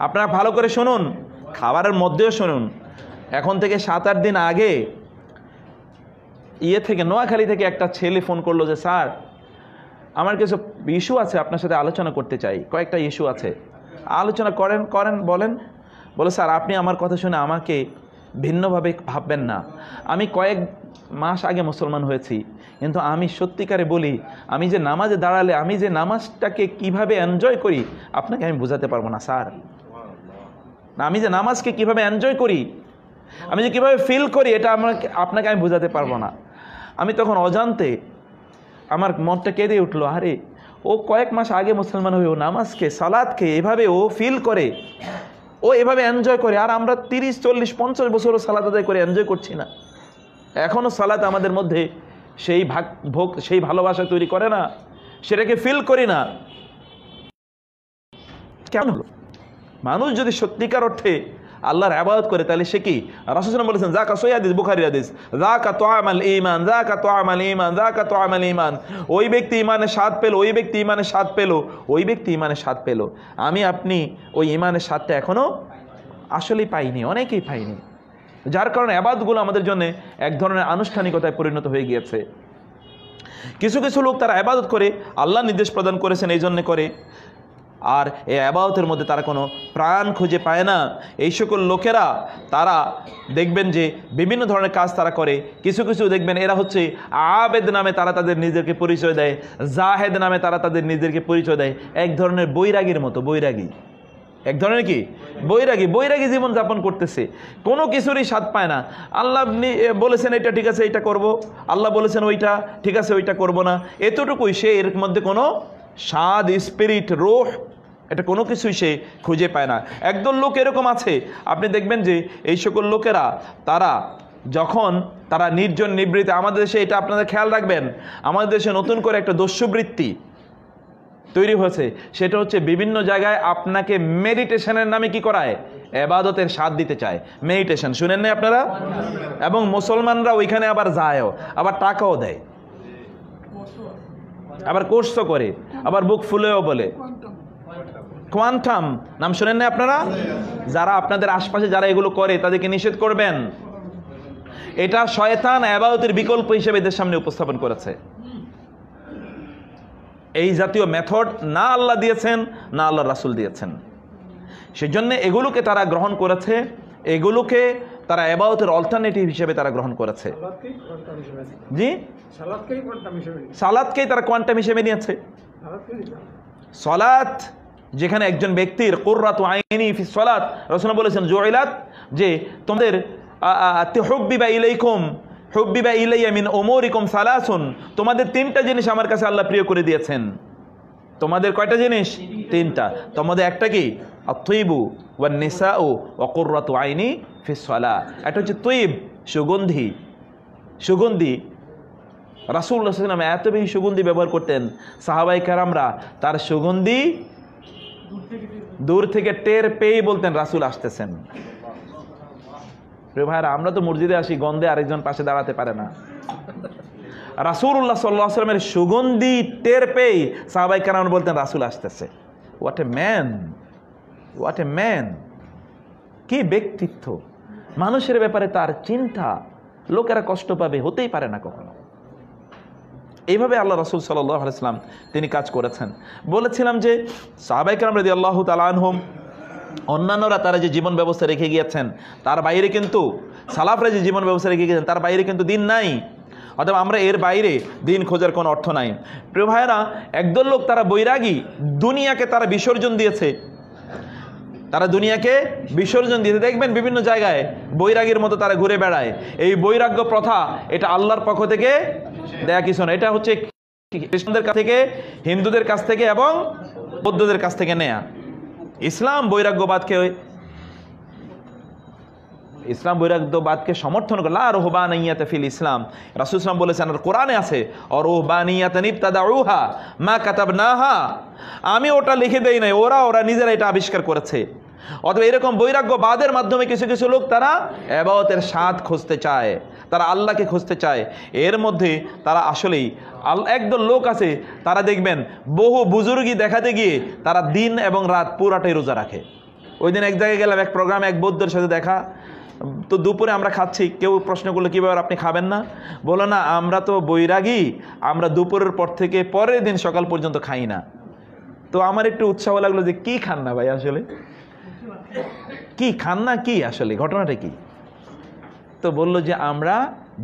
আপনারা ভালো করে শুনুন, খাবারের মধ্যেও শুনুন, এখন থেকে 7-8 দিন আগে থেকে নোয়াখালী থেকে একটা ছেলে ফোন করলো যে স্যার আমার কিছু ইস্যু আছে, আপনার সাথে আলোচনা করতে চাই, কয়েকটা ইস্যু আছে, আলোচনা করেন বলেন। বলে স্যার আপনি আমার কথা শুনে আমাকে ভিন্নভাবে ভাববেন না, আমি কয়েক মাস আগে মুসলমান হয়েছি, কিন্তু আমি সত্যিকারে বলি, আমি যে নামাজে দাঁড়ালে আমি যে নামাজটাকে কিভাবে এনজয় করি আপনাকে আমি বোঝাতে পারবো না স্যার। আমি যে নামাজকে কিভাবে এনজয় করি, আমি যে কিভাবে ফিল করি, এটা আপনাকে আমি বোঝাতে পারবো না। আমি তখন অজান্তে আমার মনটা কেঁদে উঠলো, আরে ও কয়েক মাস আগে মুসলমান হয়ে ও নামাজকে, সালাদকে এভাবে ও ফিল করে, ও এভাবে এনজয় করে, আর আমরা 30, 40, 50 বছরও সালাত আদায় করে এনজয় করছি না। এখনও সালাত আমাদের মধ্যে সেই ভালোবাসা তৈরি করে না, সেটাকে ফিল করি না। কেন হলো? মানুষ যদি সত্যিকার অর্থে আল্লাহর ইবাদত করে, তাহলে সে কি? রাসূল সাল্লাল্লাহু আলাইহি ওয়াসাল্লাম বলেছেন, যাকা সহিহ হাদিস, বুখারীর হাদিস, যাকা তুআমাল ঈমান, যাকা তুআমাল ঈমান, যাকা তুআমাল ঈমান। ওই ব্যক্তি ঈমানের স্বাদ পেল, ওই ব্যক্তি ঈমানের স্বাদ পেল, ওই ব্যক্তি ঈমানের স্বাদ পেল। আমি আপনি ওই ঈমানের স্বাদটা এখনো আসলেই পাইনি, অনেকেই পাইনি, যার কারণে ইবাদতগুলো আমাদের জন্য এক ধরনের আনুষ্ঠানিকতায় পরিণত হয়ে গিয়েছে। কিছু কিছু লোক তারা ইবাদত করে, আল্লাহ নির্দেশ প্রদান করেছেন এই জন্য করে, আর এই ইবাদতের মধ্যে তারা কোনো প্রাণ খুঁজে পায় না। এই সকল লোকেরা তারা দেখবেন যে বিভিন্ন ধরনের কাজ তারা করে। কিছু কিছু দেখবেন এরা হচ্ছে আবেদ নামে তারা তাদের নিজেদেরকে পরিচয় দেয়, জাহেদ নামে তারা তাদের নিজেদেরকে পরিচয় দেয়। এক ধরনের বৈরাগীর মতো, বৈরাগী, এক ধরনের কি বৈরাগী জীবন যাপন করতেছে, কোনো কিছুরই স্বাদ পায় না। আল্লাহ বলেছেন এটা ঠিক আছে, এটা করব, আল্লাহ বলেছেন ওইটা ঠিক আছে, ওইটা করব না, এতটুকুই। সে এর মধ্যে কোনো স্বাদ, স্পিরিট, রূহ, এটা কোনো কিছুই সে খুঁজে পায় না। একদল লোক এরকম আছে, আপনি দেখবেন যে এই সকল লোকেরা তারা যখন তারা নির্জন নিবৃত্তে, আমাদের দেশে এটা আপনাদের খেয়াল রাখবেন, আমাদের দেশে নতুন করে একটা দস্যুবৃত্তি তৈরি হয়েছে, সেটা হচ্ছে বিভিন্ন জায়গায় আপনাকে মেডিটেশনের নামে কি করায়? ইবাদতের স্বাদ দিতে চায়। মেডিটেশন শুনেন না আপনারা? এবং মুসলমানরা ওইখানে আবার যায়ও, আবার টাকাও দেয়, আবার কোর্সও করে, আবার বুক ফুলেও বলে। কোয়ান্টাম নাম শুনেন না আপনারা? যারা আপনাদের আশপাশে যারা এগুলো করে তাদেরকে নিষেধ করবেন। এটা শয়তান ইবাদতের বিকল্প হিসেবে এদের সামনে উপস্থাপন করেছে। এই জাতীয় মেথড না আল্লাহ দিয়েছেন, না আল্লাহ রাসূল দিয়েছেন। সেজন্য এগুলোকে তারা গ্রহণ করেছে, এগুলোকে তারা ইবাদতের অল্টারনেটিভ হিসেবে তারা গ্রহণ করেছে। জি, সালাতকেই তারা কোয়ান্টাম হিসেবে নিয়েছে। সালাত যেখানে একজন ব্যক্তির কুররাতু আইনি ফি সালাত, রাসূল বলেছেন জুইলাত, যে তোমাদের হুব্বিবা ইলাইকুম হুব্বিবা ইলাইয়া মিন উমুরিকুম সালাসুন, তোমাদের তিনটা জিনিস আমার কাছে আল্লাহ প্রিয় করে দিয়েছেন। তোমাদের কয়টা জিনিস? তিনটা। তোমাদের একটা কি? আত-তয়্যিবু ওয়ান নিসাউ ওয়া কুররাতু আইনি ফি সালাহ। এটা হচ্ছে তয়্যিব, সুগন্ধি। সুগন্ধি রাসূলুল্লাহ সাল্লাল্লাহু আলাইহি ওয়াসাল্লাম এত বেশি সুগন্ধি ব্যবহার করতেন, সাহাবায়ে কেরামরা তার সুগন্ধি দূর থেকে টের পেয়ে বলতেন রাসূল আসতেছেন। প্রিয় ভাইরা, আমরা তো মসজিদে আসি, গন্ধে আরেকজন পাশে দাঁড়াতে পারে না। রাসূলুল্লাহ সাল্লাল্লাহু আলাইহি ওয়াসাল্লামের সুগন্ধি টের পেয়ে সাহাবায়ে কেরাম বলতেন রাসূল আসতেছে। What a man, what a man! কি ব্যক্তিত্ব! মানুষের ব্যাপারে তার চিন্তা, লোকেরা কষ্ট পাবে হতেই পারে না কখনো। এইভাবে আল্লাহ রাসূল সাল্লাল্লাহু আলাইহি ওয়াসাল্লাম তিনি কাজ করেছেন। বলেছিলাম যে সাহাবায়ে কেরাম রাদিয়াল্লাহু তাআলা আনহুম, অন্যান্যরা তারা যে জীবন ব্যবস্থা রেখে গিয়েছেন তার বাইরে কিন্তু, সালাফরা যে জীবন ব্যবস্থা রেখে গিয়েছেন তার বাইরে কিন্তু দিন নাই। অথবা আমরা এর বাইরে দিন খোঁজার কোনো অর্থ নাই। প্রিয় ভাইয়েরা, একদল লোক তারা বৈরাগী, দুনিয়াকে তারা বিসর্জন দিয়েছে। তারা দুনিয়াকে বিসর্জন দিয়েছে। দেখবেন বিভিন্ন জায়গায় বৈরাগীর মতো তারা ঘুরে বেড়ায়। এই বৈরাগ্য প্রথা এটা আল্লাহর পক্ষ থেকে দেয়া কিছু না, এটা হচ্ছে খ্রিস্টানদের কাছ থেকে, হিন্দুদের কাছ থেকে এবং বৌদ্ধদের কাছ থেকে নেয়া। ইসলাম বৈরাগ্যবাদকে সমর্থন করে। লা রুহবানিয়াত ফিল ইসলাম, রাসূল সাল্লাল্লাহু আলাইহি ওয়াসাল্লাম বলেছেন, আর কোরআনে আছে, আর রুহবানিয়াতান ইবতাদাউহা মা কাতাবনাহা, আমি ওটা লিখে দেই নাই, ওরা নিজেরা এটা আবিষ্কার করেছে। অথবা এরকম বৈরাগ্যবাদের মাধ্যমে কিছু কিছু লোক তারা ইবাদতের স্বাদ খুঁজতে চায়, তারা আল্লাহকে খুঁজতে চায়। এর মধ্যে তারা আসলেই একদল লোক আছে, তারা দেখবেন বহু বুজুর্গি দেখাতে গিয়ে তারা দিন এবং রাত পুরাটাই রোজা রাখে। ওই দিন এক জায়গায় গেলাম, এক প্রোগ্রামে এক বৌদ্ধের সাথে দেখা, তো দুপুরে আমরা খাচ্ছি, কেউ প্রশ্ন করলো কীভাবে আপনি খাবেন না? বলো না, আমরা তো বৈরাগী, আমরা দুপুরের পর থেকে পরের দিন সকাল পর্যন্ত খাই না। তো আমার একটু উৎসাহ লাগলো যে কি খান না ভাই, আসলে কি খান না, কি আসলে ঘটনাটা কি? তো বললো যে আমরা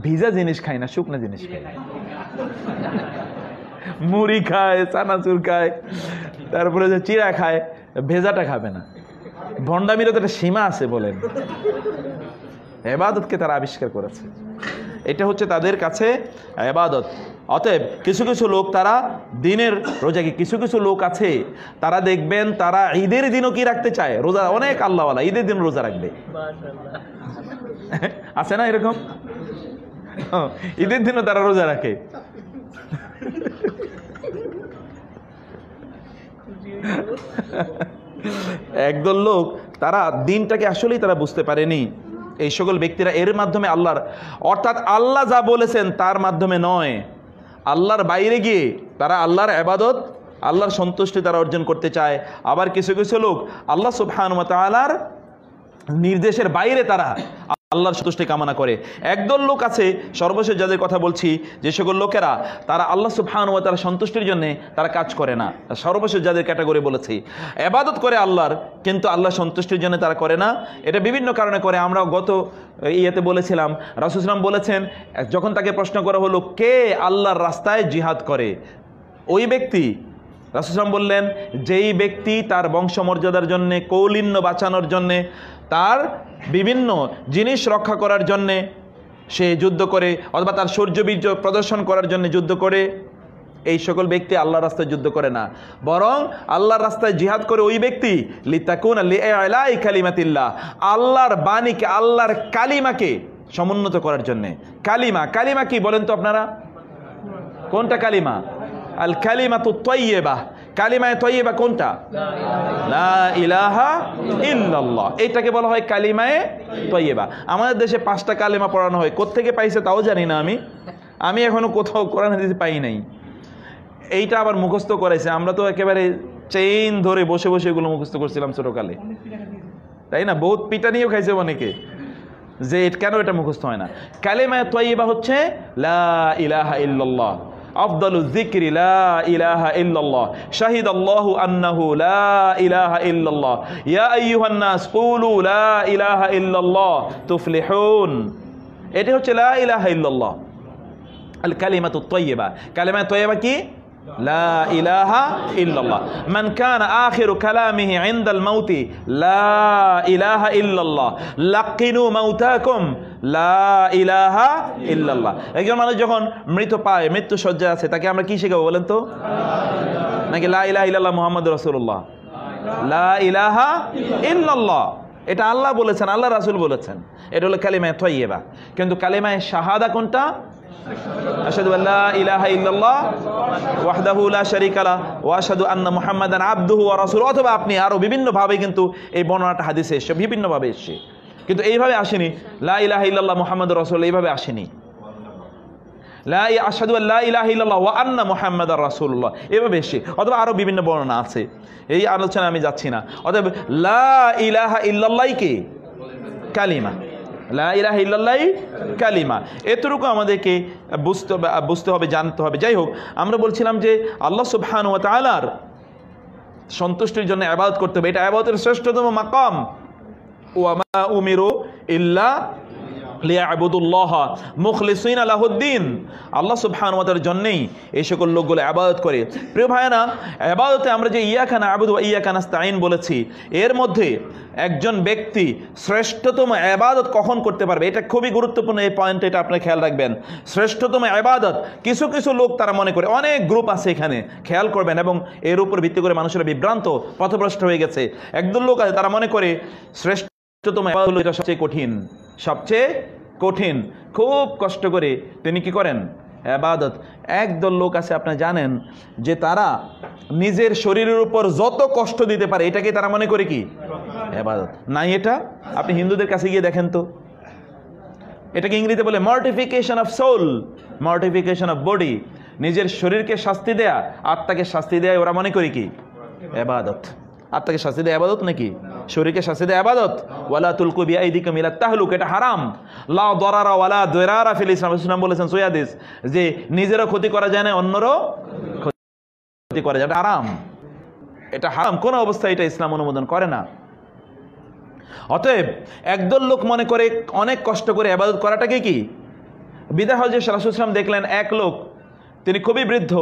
ভিজা জিনিস খাই না, শুকনা জিনিস খাই। মুড়ি খায়, চানাচুর খায়, তারপরে যে চিড়া খায়, ভেজাটা খাবে না। ভণ্ডামিরও তো একটা সীমা আছে বলেন। ইবাদতকে তারা আবিষ্কার করেছে, এটা হচ্ছে তাদের কাছে ইবাদত। অতএব কিছু কিছু লোক তারা দিনের রোজাকে, কিছু কিছু লোক আছে তারা দেখবেন তারা ঈদের দিনও কি রাখতে চায়, রোজা। অনেক আল্লাহওয়ালা ঈদের দিন রোজা রাখবে, আছে না এরকম? ঈদের দিনও তারা রোজা রাখে। একদল লোক তারা দিনটাকে আসলেই তারা বুঝতে পারেনি। এই সকল ব্যক্তিরা এর মাধ্যমে আল্লাহর, অর্থাৎ আল্লাহ যা বলেছেন তার মাধ্যমে নয়, আল্লাহর বাইরে গিয়ে তারা আল্লাহর ইবাদত, আল্লাহর সন্তুষ্টি তারা অর্জন করতে চায়। আবার কিছু কিছু লোক আল্লাহ সুবহানাহু ওয়া তাআলার নির্দেশের বাইরে তারা আল্লাহর সন্তুষ্টি কামনা করে। একদল লোক আছে, সর্বশেষ যাদের কথা বলছি, যে সকল লোকেরা তারা আল্লাহ সুবহানাহু ওয়া তাআলার সন্তুষ্টির জন্য তারা কাজ করে না। সর্বশেষ যাদের ক্যাটাগরি বলেছি, ইবাদত করে আল্লাহর, কিন্তু আল্লাহর সন্তুষ্টির জন্য তারা করে না। এটা বিভিন্ন কারণে করে। আমরা গত ইয়েতে বলেছিলাম, রাসূল সাল্লাল্লাহু আলাইহি ওয়াসাল্লাম বলেছেন, যখন তাকে প্রশ্ন করা হলো কে আল্লাহর রাস্তায় জিহাদ করে, ওই ব্যক্তি, রাসূল সাল্লাল্লাহু আলাইহি ওয়াসাল্লাম বললেন, যেই ব্যক্তি তার বংশমর্যাদার জন্যে, কৌলিন্য বাঁচানোর জন্যে, তার বিভিন্ন জিনিস রক্ষা করার জন্যে সে যুদ্ধ করে, অথবা তার শৌর্যবীর্য প্রদর্শন করার জন্য যুদ্ধ করে, এই সকল ব্যক্তি আল্লাহর রাস্তায় যুদ্ধ করে না, বরং আল্লাহর রাস্তায় জিহাদ করে ওই ব্যক্তি লিতাকুনা লিআলাই কালিমাতিল্লাহ, আল্লাহর বাণীকে, আল্লাহর কালিমাকে সমুন্নত করার জন্যে। কালিমা কি বলেন তো আপনারা? কোনটা কালিমা? আল কালিমাতুত তাইয়্যিবাহ। কালিমায়ে তাইয়্যিবা কোনটা? লা ইলাহা ইল্লাল্লাহ। এইটাকে বলা হয় কালিমায়ে তাইয়্যিবা। আমাদের দেশে 5টা কালিমা পড়ানো হয়, কোত্থেকে পাইছে তাও জানি না। আমি এখনো কোথাও কোরআন হাদিসে পাই নাই। এইটা আবার মুখস্থ করাইছে। আমরা তো একেবারে চেইন ধরে বসে বসে এগুলো মুখস্থ করছিলাম ছোটকালে, তাই না? বহুত পিটানিও খাইছে অনেকে, যে কেন এটা মুখস্থ হয় না। কালিমায়ে তাইয়্যিবা হচ্ছে লা ইলাহা ইল্লাল্লাহ। আফদালু যিকরি লা ইলাহা ইল্লাল্লাহ, শাহিদাল্লাহু আন্নাহু লা ইলাহা ইল্লাল্লাহ, ইয়া আইয়ুহান নাস কুলু লা ইলাহা ইল্লাল্লাহ তুফলিহুন। এটি হচ্ছে লা ইলাহা ইল্লাল্লাহ, আল কালিমাতুত তাইয়্যিবা। কালিমা তাইয়্যিবা কি? লা ইলাহা ইল্লাল্লাহ। মান কানা আখিরু কালামিহি ইনদাল মাউতি লা ইলাহা ইল্লাল্লাহ লাকিনু মাউতাকুম লা ইলাহা ইল্লাল্লাহ। একজন মানুষ যখন মৃত্যু পায়, মৃত্যু সজ্জায় আছে, তাকে আমরা কি শেখাবো বলেন তো? নাকি লা ইলাহা ইল্লাল্লাহ মুহাম্মাদুর রাসূলুল্লাহ? লা ইলাহা ইল্লাল্লাহ এটা আল্লাহ বলেছেন, আল্লাহ রাসূল বলেছেন, এটা হলো কালিমায়ে তাইয়্যিবা। কিন্তু কালিমায়ে শাহাদা কোনটা? আশহাদু আল্লা ইলাহা ইল্লাল্লাহ ওয়াহদাহু লা শারীকা লাহু ওয়া আশহাদু আন্না মুহাম্মাদান আবদুহু ওয়া রাসূলুহু। অথবা আপনি আরো বিভিন্ন ভাবে কিন্তু এই বর্ণনাটা হাদিসে এসেছে, বিভিন্ন ভাবে এসেছে, কিন্তু এইভাবে আসেনি। লা ইলাহা ইল্লাল্লাহ মুহাম্মাদুর রাসূলুল্লাহ এইভাবে আসেনি। আশহাদু আল্লা ইলাহা ইল্লাল্লাহ ওয়া আন্না মুহাম্মাদার রাসূলুল্লাহ এভাবে এসেছে, অথবা আরো বিভিন্ন বর্ণনা আছে, এই আলোচনা আমি যাচ্ছি না। অতএব লা ইলাহা ইল্লাল্লাহ কি? কালিমা। লা ইলাহা ইল্লাল্লাহ কালিমা। এতটুকু আমাদেরকে বুঝতে হবে, জানতে হবে। যাই হোক, আমরা বলছিলাম যে আল্লাহ সুবহানাহু ওয়া তাআলার সন্তুষ্টির জন্য ইবাদত করতে হবে, এটা ইবাদতের শ্রেষ্ঠতম মাকাম। ওয়া মা উমিরু ইল্লা লিয়াবুদুল্লাহ মুখলিসিনা লাহুদ্দিন। আল্লাহ সুবহানাহু ওয়া তাআলার জন্যই এই সকল লোকগুলো ইবাদত করে। প্রিয় ভাইয়েরা, ইবাদতে আমরা যে ইয়াকা না'বুদু ওয়া ইয়াকা নাস্তাঈন বলেছি, এর মধ্যে একজন ব্যক্তি শ্রেষ্ঠতম ইবাদত কখন করতে পারবে, এটা খুবই গুরুত্বপূর্ণ। এই পয়েন্ট, এটা আপনি খেয়াল রাখবেন। শ্রেষ্ঠতম ইবাদত কিছু কিছু লোক তারা মনে করে, অনেক গ্রুপ আছে এখানে, খেয়াল করবেন, এবং এর উপর ভিত্তি করে মানুষেরা বিভ্রান্ত, পথভ্রষ্ট হয়ে গেছে। একদল লোক আছে তারা মনে করে শ্রেষ্ঠতম ইবাদত হলো এটা সবচেয়ে কঠিন, সবচেয়ে কঠিন, খুব কষ্ট করে তিনি কি করেন ইবাদত। একদল লোক আছে আপনারা জানেন যে তারা নিজের শরীরের উপর যত কষ্ট দিতে পারে এটাকে তারা মনে করে কি ইবাদত। নাই, এটা আপনি হিন্দুদের কাছে গিয়ে দেখেন তো, এটাকে ইংরেজিতে বলে মর্টিফিকেশন অফ সোল, মর্টিফিকেশন অফ বডি। নিজের শরীরকে শাস্তি দেয়া, আত্মাকে শাস্তি দেয়া ওরা মনে করে কি ইবাদত। আত্মাকে শাস্তি দেয়া ইবাদত নাকি? শরীরকে শাস্তি দেয়া ইবাদত। ওয়ালা তুলকু বিআইদিকুম ইলা তাহলুক, এটা হারাম। লা দারারা ওয়ালা দিরারা ফিল ইসলাম। রাসূল বলেছেন সহিহ হাদিস যে নিজেরও ক্ষতি করা যায় না, অন্যরও ক্ষতি করা যায়, এটা হারাম, এটা হারাম। কোন অবস্থায় এটা ইসলাম অনুমোদন করে না। অতএব একদল লোক মনে করে অনেক কষ্ট করে ইবাদত করাটাকে কি বিদআত। হজে রাসূল সাল্লাল্লাহু দেখলেন এক লোক, তিনি খুবই বৃদ্ধ,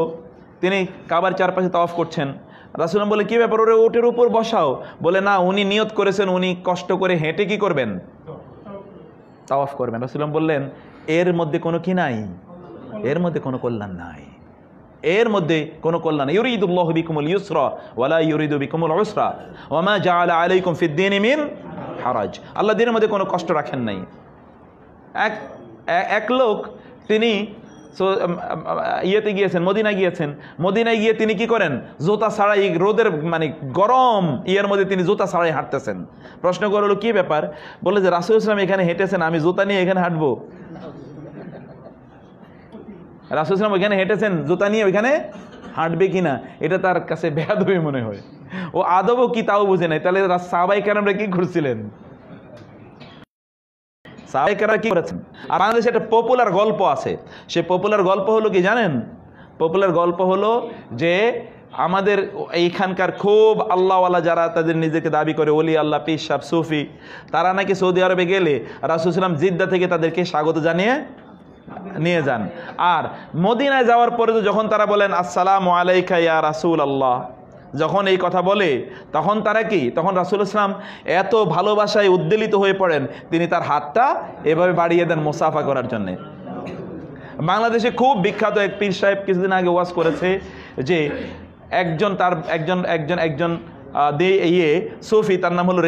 তিনি কাবার চারপাশে তাওয়াফ করছেন। রাসূল বলে কি ব্যাপার, ওরে ওটের উপর বসাও। বলে না, উনি নিয়ত করেছেন উনি কষ্ট করে হেঁটে কি করবেন, তাওয়াফ করবেন। রাসূল বললেন এর মধ্যে কোনো কি নাই, এর মধ্যে কোনো কল্যাণ নাই, এর মধ্যে কোনো কল্যাণ। ইউরিদুল্লাহু বিকুমুল ইউসরা ওয়ালা ইউরিদু বিকুমুল উসরা ওয়া মা জাআলা আলাইকুম ফিদ-দীনি মিন হারাজ। আল্লাহ দ্বীনের মধ্যে কোনো কষ্ট রাখেন নাই। এক লোক তিনি ইয়েতে গিয়েছেন, মদিনায় গিয়েছেন। মদিনায় গিয়ে তিনি কি করেন, জুতা ছাড়াই, রোদের মানে গরম ইয়ের মধ্যে তিনি জুতা ছাড়াই হাঁটতেছেন। প্রশ্ন করলো কি ব্যাপার? বলে যে রাসূল সাল্লাল্লাহু আলাইহি এখানে হেঁটেছেন, আমি জুতা নিয়ে এখানে হাঁটবো? রাসূল সাল্লাল্লাহু আলাইহি এখানে হেঁটেছেন, জুতা নিয়ে ওইখানে হাঁটবে কিনা এটা তার কাছে বেয়াদবি মনে হয়। ও আদবও কি তাও বুঝে নাই। তাহলে সাহাবায়ে কেরামরা কি করছিলেন? সাহাবায়ে কেরামরা কি করেছেন? আর বাংলাদেশে একটা পপুলার গল্প আছে। সে পপুলার গল্প হলো কি জানেন? পপুলার গল্প হলো যে আমাদের এইখানকার খুব আল্লাহওয়ালা যারা তাদের নিজেকে দাবি করে ওলি আল্লাহ, পীর সাহেব, সুফি, তারা নাকি সৌদি আরবে গেলে রাসূল সাল্লাল্লাহু জিদ্দা থেকে তাদেরকে স্বাগত জানিয়ে নিয়ে যান। আর মদিনায় যাওয়ার পরে তো যখন তারা বলেন আসসালামু আলাইকা ইয়া রাসূলুল্লাহ, যখন এই কথা বলে তখন তারা কি, তখন রাসূল সাল্লাল্লাহু এত ভালোবাসায় উদ্বেলিত হয়ে পড়েন, তিনি তার হাতটা এভাবে বাড়িয়ে দেন মুসাফা করার জন্য। বাংলাদেশে খুব বিখ্যাত এক পীর সাহেব কিছুদিন আগে ওয়াজ করেছে যে একজন সুফি, তার নাম হলো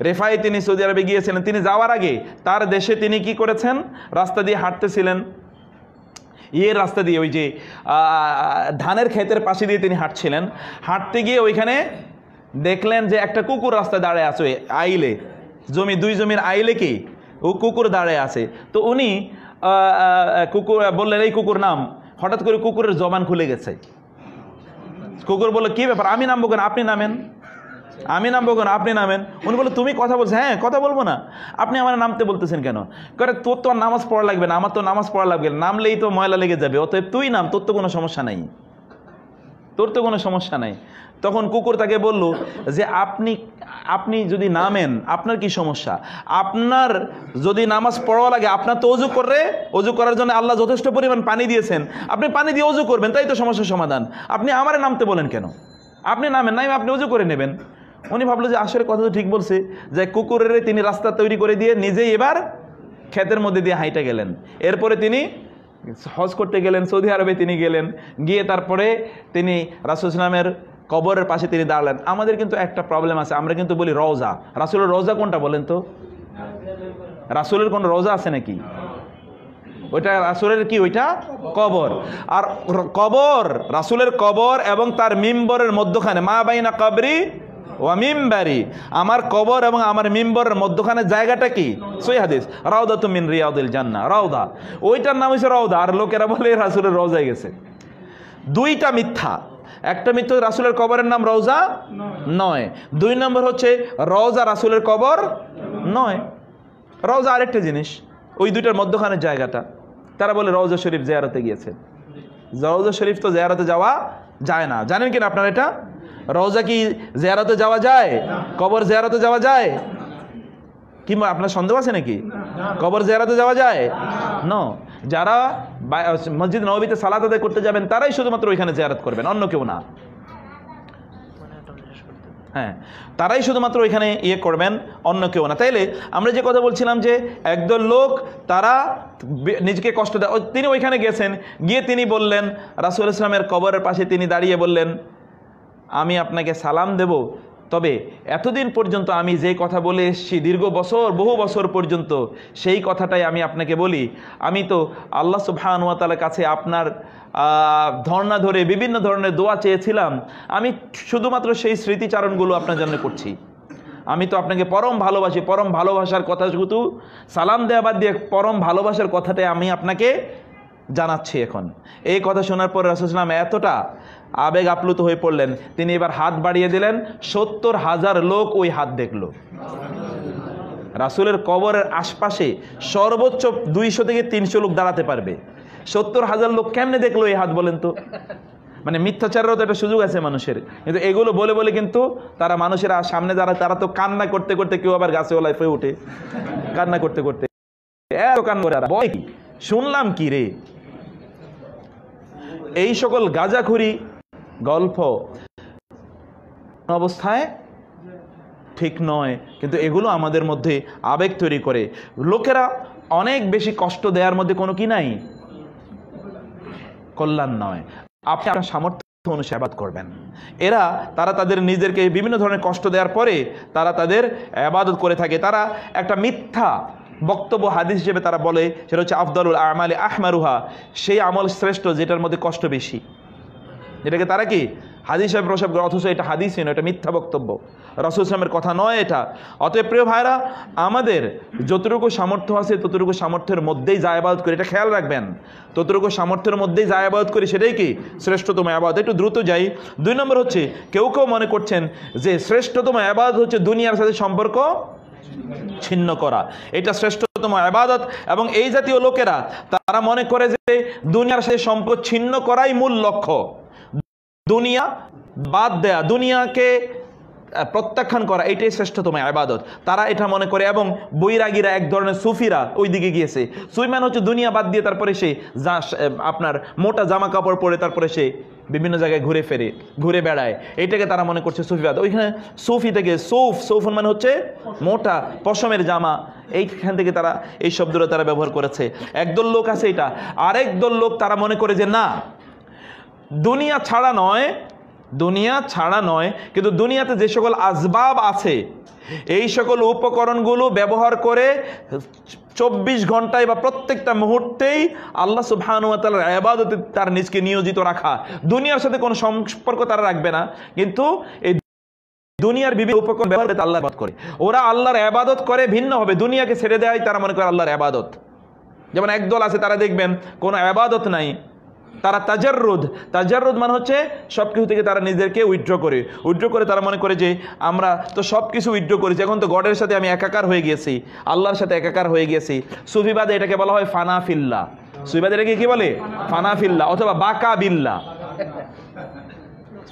রেফাই, তিনি সৌদি আরবে গিয়েছিলেন। তিনি যাওয়ার আগে তার দেশে তিনি কি করেছেন, রাস্তা দিয়ে হাঁটতেছিলেন, রাস্তা দিয়ে ওই যে ধানের ক্ষেতের পাশে দিয়ে তিনি হাঁটছিলেন। হাঁটতে গিয়ে ওইখানে দেখলেন যে একটা কুকুর রাস্তায় দাঁড়ায় আছে, আইলে দুই জমির আইলে কি ও কুকুর দাঁড়ায় আছে। তো উনি কুকুর বললেন এই কুকুর নাম। হঠাৎ করে কুকুরের জবান খুলে গেছে। কুকুর বলল কি ব্যাপার, আমি নামবো কেন, আপনি নামেন। আমি নামবো কেন, আপনি নামেন। উনি বলে তুমি কথা বলছো, হ্যাঁ কথা বলবো না, আপনি আমার নামতে বলতেছেন কেন? করে তোর তো আর নামাজ পড়া লাগবে না, আমার তো নামাজ পড়া লাগবে না, নামলেই তো ময়লা লেগে যাবে, অতএব তুই নাম, তোর তো কোনো সমস্যা নাই, তোর তো কোনো সমস্যা নাই। তখন কুকুর তাকে বলল যে আপনি যদি নামেন আপনার কি সমস্যা? আপনার যদি নামাজ পড়া লাগে, আপনার তো অজু করার জন্য আল্লাহ যথেষ্ট পরিমাণ পানি দিয়েছেন, আপনি পানি দিয়ে অজু করবেন, তাই তো সমস্যার সমাধান। আপনি আমারে নামতে বলেন কেন? আপনি নামেন, নাই আপনি অজু করে নেবেন। উনি ভাবলো যে আসলে কথা তো ঠিক বলছে, যে কুকুরের তিনি রাস্তা তৈরি করে দিয়ে নিজেই এবার ক্ষেতের মধ্যে দিয়ে হাইটা গেলেন। এরপরে তিনি হজ করতে গেলেন, সৌদি আরবে তিনি গেলেন, গিয়ে তারপরে তিনি রাসূল ইসলামের কবরের পাশে তিনি দাঁড়ালেন। আমাদের কিন্তু একটা প্রবলেম আছে, আমরা কিন্তু বলি রওজা। রাসূলের রওজা কোনটা বলেন তো? রাসূলের কোন রওজা আছে নাকি? ওইটা রাসূলের কি? ওইটা কবর। আর কবর, রাসূলের কবর এবং তার মিম্বরের মধ্যখানে, মা বাইনা কবরি ওয়া মিম্বারি, আমার কবর এবং আমার মিম্বরের মধ্যখানে জায়গাটা কি? সহিহ হাদিস, রাউদাতুম মিন রিয়াদিল জান্নাহ, রাউদা, ওইটার নাম হচ্ছে রাউদা। আর লোকেরা বলে রাসূলের রওজায় গেছে। দুইটা মিথ্যা। একটা মিথ্যা, রাসূলের কবরের নাম রওজা নয়। দুই নম্বর হচ্ছে রওজা রাসূলের কবর নয়। রওজা আরেকটা জিনিস, ওই দুইটার মধ্যখানের জায়গাটা। তারা বলে রওজা শরীফ জিয়ারতে গিয়েছে। রওজা শরীফ তো জিয়ারতে যাওয়া যায় না, জানেন কিনা আপনারা এটা? রওজা কি জিয়ারতে যাওয়া যায়? কবর জিয়ারতে যাওয়া যায়? কিংবা আপনার সন্দেহ আছে নাকি কবর জিয়ারতে যাওয়া যায়? না। যারা মসজিদ নববীতে সালাত আদায় করতে যাবেন তারাই শুধুমাত্র ওইখানে জিয়ারত করবেন, অন্য কেউ না। হ্যাঁ, তারাই শুধুমাত্র ওইখানে ইয়ে করবেন, অন্য কেউ না। তাইলে আমরা যে কথা বলছিলাম যে একদল লোক তারা নিজেকে কষ্ট দেয়, তিনি ওইখানে গেছেন, গিয়ে তিনি বললেন রাসূল ইসলামের কবরের পাশে তিনি দাঁড়িয়ে বললেন, আমি আপনাকে সালাম দেব, তবে এতদিন পর্যন্ত আমি যে কথা বলে এসেছি দীর্ঘ বছর, বহু বছর পর্যন্ত, সেই কথাটাই আমি আপনাকে বলি। আমি তো আল্লাহ সুবহানাহু ওয়া তাআলার কাছে আপনার ধর্ণা ধরে বিভিন্ন ধরনের দোয়া চেয়েছিলাম, আমি শুধুমাত্র সেই স্মৃতিচারণগুলো আপনার জন্য করছি। আমি তো আপনাকে পরম ভালোবাসি, পরম ভালোবাসার কথা, শুধু সালাম দেওয়া বাদ দিয়ে পরম ভালোবাসার কথাটাই আমি আপনাকে জানাচ্ছি এখন। এই কথা শোনার পর রাসূল সাল্লাল্লাহু আলাইহি ওয়াসাল্লাম এতটা আবেগ আপ্লুত হয়ে পড়লেন, তিনি এবার হাত বাড়িয়ে দিলেন। ৭০,০০০ লোক ওই হাত দেখলো। রাসূলের কবরের আশপাশে সর্বোচ্চ ২০০ থেকে ৩০০ লোক দাঁড়াতে পারবে। ৭০,০০০ লোক কেমনে দেখলো এই হাত বলেন তো? মানে মিথ্যাচারেরও তো একটা সুযোগ আছে মানুষের, কিন্তু এগুলো বলে বলে কিন্তু তারা মানুষের সামনে দাঁড়ায়, তারা তো কান্না করতে করতে, কেউ আবার গাছে ওলায় ফেয়ে উঠে কান্না করতে করতে, এত কান্না করে শুনলাম কি রে। এই সকল গাঁজাখুরি গল্প অবস্থায় ঠিক নয়, কিন্তু এগুলো আমাদের মধ্যে আবেগ তৈরি করে। লোকেরা অনেক বেশি কষ্ট দেওয়ার মধ্যে কোনো কি নাই, কল্যাণ নয়। আপনি আপনার সামর্থ্য অনুসারে ইবাদত করবেন। তারা তাদের নিজেদেরকে বিভিন্ন ধরনের কষ্ট দেওয়ার পরে তারা তাদের ইবাদত করে থাকে। তারা একটা মিথ্যা বক্তব্য হাদিস হিসেবে তারা বলে, সেটা হচ্ছে আফদালুল আমালি আহমারুহা, সেই আমল শ্রেষ্ঠ যেটার মধ্যে কষ্ট বেশি। এটাকে তারা কি হাদিস হিসেবে প্রসাব করে, অথচ এটা হাদিসই নয়, এটা মিথ্যা বক্তব্য, রাসূল সাল্লাল্লাহু আলাইহি ওয়াসাল্লামের কথা নয় এটা। অতএব প্রিয় ভাইরা, আমাদের যতটুকু সামর্থ্য আছে ততটুকু সামর্থ্যের মধ্যেই যা ইবাদত করি, এটা খেয়াল রাখবেন। ততটুকু সামর্থ্যের মধ্যেই যা ইবাদত করি সেটাই কি শ্রেষ্ঠতম ইবাদত। একটু দ্রুত যাই। ২ নম্বর হচ্ছে, কেউ কেউ মনে করছেন যে শ্রেষ্ঠতম ইবাদত হচ্ছে দুনিয়ার সাথে সম্পর্ক ছিন্ন করা, এটা শ্রেষ্ঠতম ইবাদত। এবং এই জাতীয় লোকেরা তারা মনে করে যে দুনিয়ার সাথে সম্পর্ক ছিন্ন করাই মূল লক্ষ্য, দুনিয়া বাদ দেয়া, দুনিয়াকে প্রত্যাখ্যান করা, এটাই শ্রেষ্ঠতম ইবাদত। তারা এটা মনে করে। এবং বৈরাগীরা, এক ধরনের সুফিরা ওই দিকে গিয়েছে। সুইমান হচ্ছে দুনিয়া বাদ দিয়ে তারপরে সে আপনার মোটা জামা কাপড় পরে তারপরে সে বিভিন্ন জায়গায় ঘুরে বেড়ায়, এইটাকে তারা মনে করছে সুফিবাদ। ওইখানে সুফি থেকে সৌফ মানে হচ্ছে মোটা পশমের জামা, এইখান থেকে তারা এই শব্দটা তারা ব্যবহার করেছে। একদল লোক আছে এটা। আরেক দল লোক তারা মনে করে যে না, দুনিয়া ছাড়া নয়, কিন্তু দুনিয়াতে যে সকল আসবাব আছে এই সকল উপকরণগুলো ব্যবহার করে ২৪ ঘন্টায় বা প্রত্যেকটা মুহূর্তেই আল্লাহ সুবহানাহু ওয়া তাআলার ইবাদতে তার নিজকে নিয়োজিত রাখা। দুনিয়ার সাথে কোনো সম্পর্ক তারা রাখবে না, কিন্তু এই দুনিয়ার বিভিন্ন উপকরণ ব্যবহার করে আল্লাহর ইবাদত করে। ওরা আল্লাহর ইবাদত করে ভিন্নভাবে, দুনিয়াকে ছেড়ে দেয় তারা মনে করে আল্লাহর ইবাদত। যেমন একদল আছে, তারা দেখবেন কোনো ইবাদত নাই, তারা তাজাররুদ মানে হচ্ছে সব কিছু থেকে তারা নিজেদেরকে উইথড্র করে তারা মনে করে যে আমরা তো সব কিছু উইথড্র করেছি, এখন তো গডের সাথে আমি একাকার হয়ে গিয়েছি, আল্লাহর সাথে একাকার হয়ে গিয়েছি। সুফিবাদে এটাকে বলা হয় ফানা ফিল্লাহ। সুফিবাদে এটাকে কি বলে? ফানা ফিল্লাহ অথবা বাকা বিল্লাহ।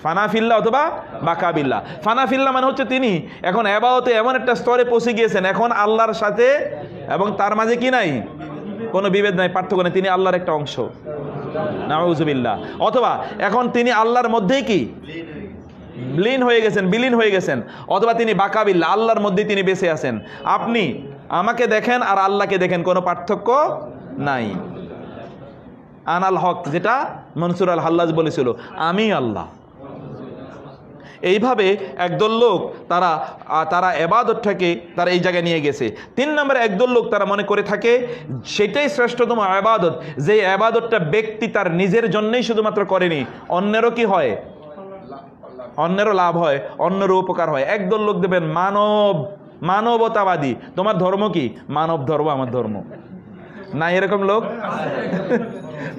ফানা ফিল্লাহ অথবা বাকা বিল্লাহ। ফানা ফিল্লাহ মানে হচ্ছে তিনি এখন ইবাদতে এমন একটা স্তরে পৌঁছে গিয়েছেন, এখন আল্লাহর সাথে এবং তার মাঝে কি নাই, কোনো বিভেদ নাই, পার্থক্য নেই, তিনি আল্লাহর একটা অংশ, নাউযুবিল্লাহ। অথবা এখন তিনি আল্লাহর মধ্যেই কি বিলীন হয়ে গেছেন, অথবা তিনি বাকা বিল্লাহ, আল্লাহর মধ্যেই তিনি বেঁচে আছেন। আপনি আমাকে দেখেন আর আল্লাহকে দেখেন, কোনো পার্থক্য নাই। আনাল হক, যেটা মনসুর আল হাল্লাজ বলেছিল, আমি আল্লাহ। এইভাবে একদল লোক তারা ইবাদতটাকে তারা এই জায়গায় নিয়ে গেছে। 3 নম্বরে একদল লোক তারা মনে করে থাকে সেটাই শ্রেষ্ঠতম ইবাদত, যে ইবাদতটা ব্যক্তি তার নিজের জন্যই শুধুমাত্র করেনি, অন্যেরও কি হয়, অন্যেরও লাভ হয়, অন্যেরও উপকার হয়। একদল লোক দেবেন মানবতাবাদী, তোমার ধর্ম কি? মানব ধর্ম, আমার ধর্ম না, এরকম লোক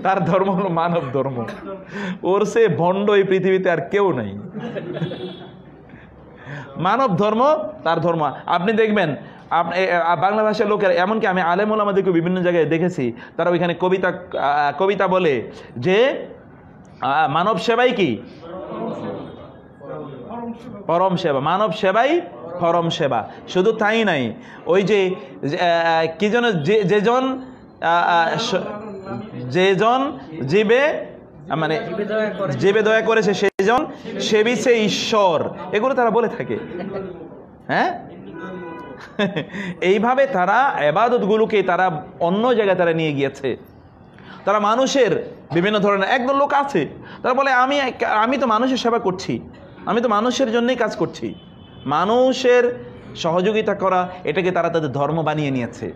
তার ধর্ম হলো মানব ধর্ম। ওর সে ভণ্ড এই পৃথিবীতে আর কেউ নাই। মানব ধর্ম তার ধর্ম। আপনি দেখবেন বাংলা ভাষার লোকের, এমনকি আমি আলেম ওলামাদেরকে বিভিন্ন জায়গায় দেখেছি, তারা ওইখানে কবিতা বলে যে মানব সেবাই কি? পরম সেবা। মানব সেবাই পরম সেবা। শুধু তাই নাই, ওই যে কি যেন, যেজন জীবে দয়া করেছে সেজন সেবিছে ঈশ্বর, এগুলো তারা বলে থাকে। হ্যাঁ, এইভাবে তারা ইবাদতগুলোকে তারা অন্য জায়গায় তারা নিয়ে গিয়েছে। তারা মানুষের বিভিন্ন ধরনের একদল লোক আছে, তারা বলে আমি তো মানুষের সেবা করছি, আমি তো মানুষের জন্যই কাজ করছি। মানুষের সহযোগিতা করা, এটাকে তারা তাদের ধর্ম বানিয়ে নিয়েছে।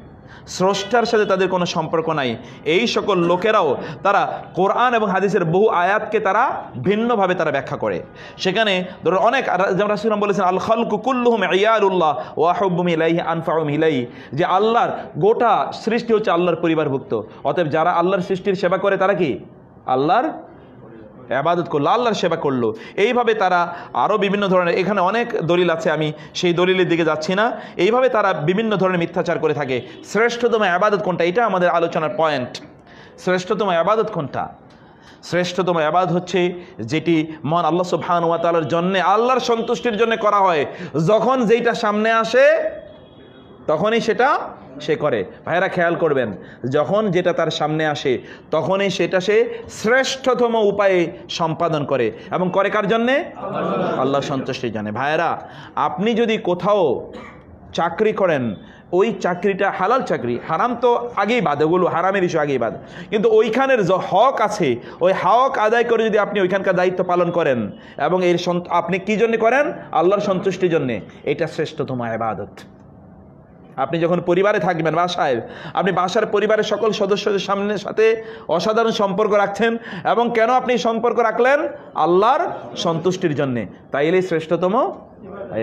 স্রষ্টার সাথে তাদের কোনো সম্পর্ক নাই। এই সকল লোকেরাও তারা কোরআন এবং হাদিসের বহু আয়াতকে তারা ভিন্নভাবে তারা ব্যাখ্যা করে। সেখানে ধরো অনেক, যেমন রাসূলুল্লাহ বলেছেন, আল খালকু কুল্লুহুম ইয়ালুল্লাহ ওয়া হুব্বুম ইলাইহি আনফাউহুম ইলাইহি, যে আল্লাহর গোটা সৃষ্টি হচ্ছে আল্লাহর পরিবারভুক্ত। অতএব যারা আল্লাহর সৃষ্টির সেবা করে তারা কি? আল্লাহর ইবাদত করলো, আল্লাহর সেবা করলো। এইভাবে তারা আরও বিভিন্ন ধরনের, এখানে অনেক দলিল আছে, আমি সেই দলিলের দিকে যাচ্ছি না। এইভাবে তারা বিভিন্ন ধরনের মিথ্যাচার করে থাকে। শ্রেষ্ঠতম ইবাদত কোনটা, এটা আমাদের আলোচনার পয়েন্ট। শ্রেষ্ঠতম ইবাদত কোনটা? শ্রেষ্ঠতম ইবাদত হচ্ছে যেটি মন আল্লাহ সুবহানাহু ওয়া তাআলার জন্য, আল্লাহর সন্তুষ্টির জন্য করা হয়। যখন যেটা সামনে আসে তখনই সেটা সে করে। ভাইরা খেয়াল করবেন, যখন যেটা তার সামনে আসে তখনই সেটা সে শ্রেষ্ঠতম উপায়ে সম্পাদন করে, এবং করে কার জন্যে? আল্লাহর সন্তুষ্টির জন্য। ভাইরা, আপনি যদি কোথাও চাকরি করেন, ওই চাকরিটা হালাল চাকরি, হারাম তো আগেই বাদ, ওগুলো হারামের ইস্যু আগেই বাদ, কিন্তু ওইখানের যে হক আছে, ওই হক আদায় করে যদি আপনি ওইখানকার দায়িত্ব পালন করেন, এবং এর আপনি কি জন্য করেন? আল্লাহর সন্তুষ্টির জন্যে, এটা শ্রেষ্ঠতম ইবাদত। আপনি যখন পরিবারে থাকবেন, বাসায়, আপনি বাসার পরিবারের সকল সদস্যদের সাথে অসাধারণ সম্পর্ক রাখছেন, এবং কেন আপনি সম্পর্ক রাখলেন? আল্লাহর সন্তুষ্টির জন্যে, তাইলেই শ্রেষ্ঠতম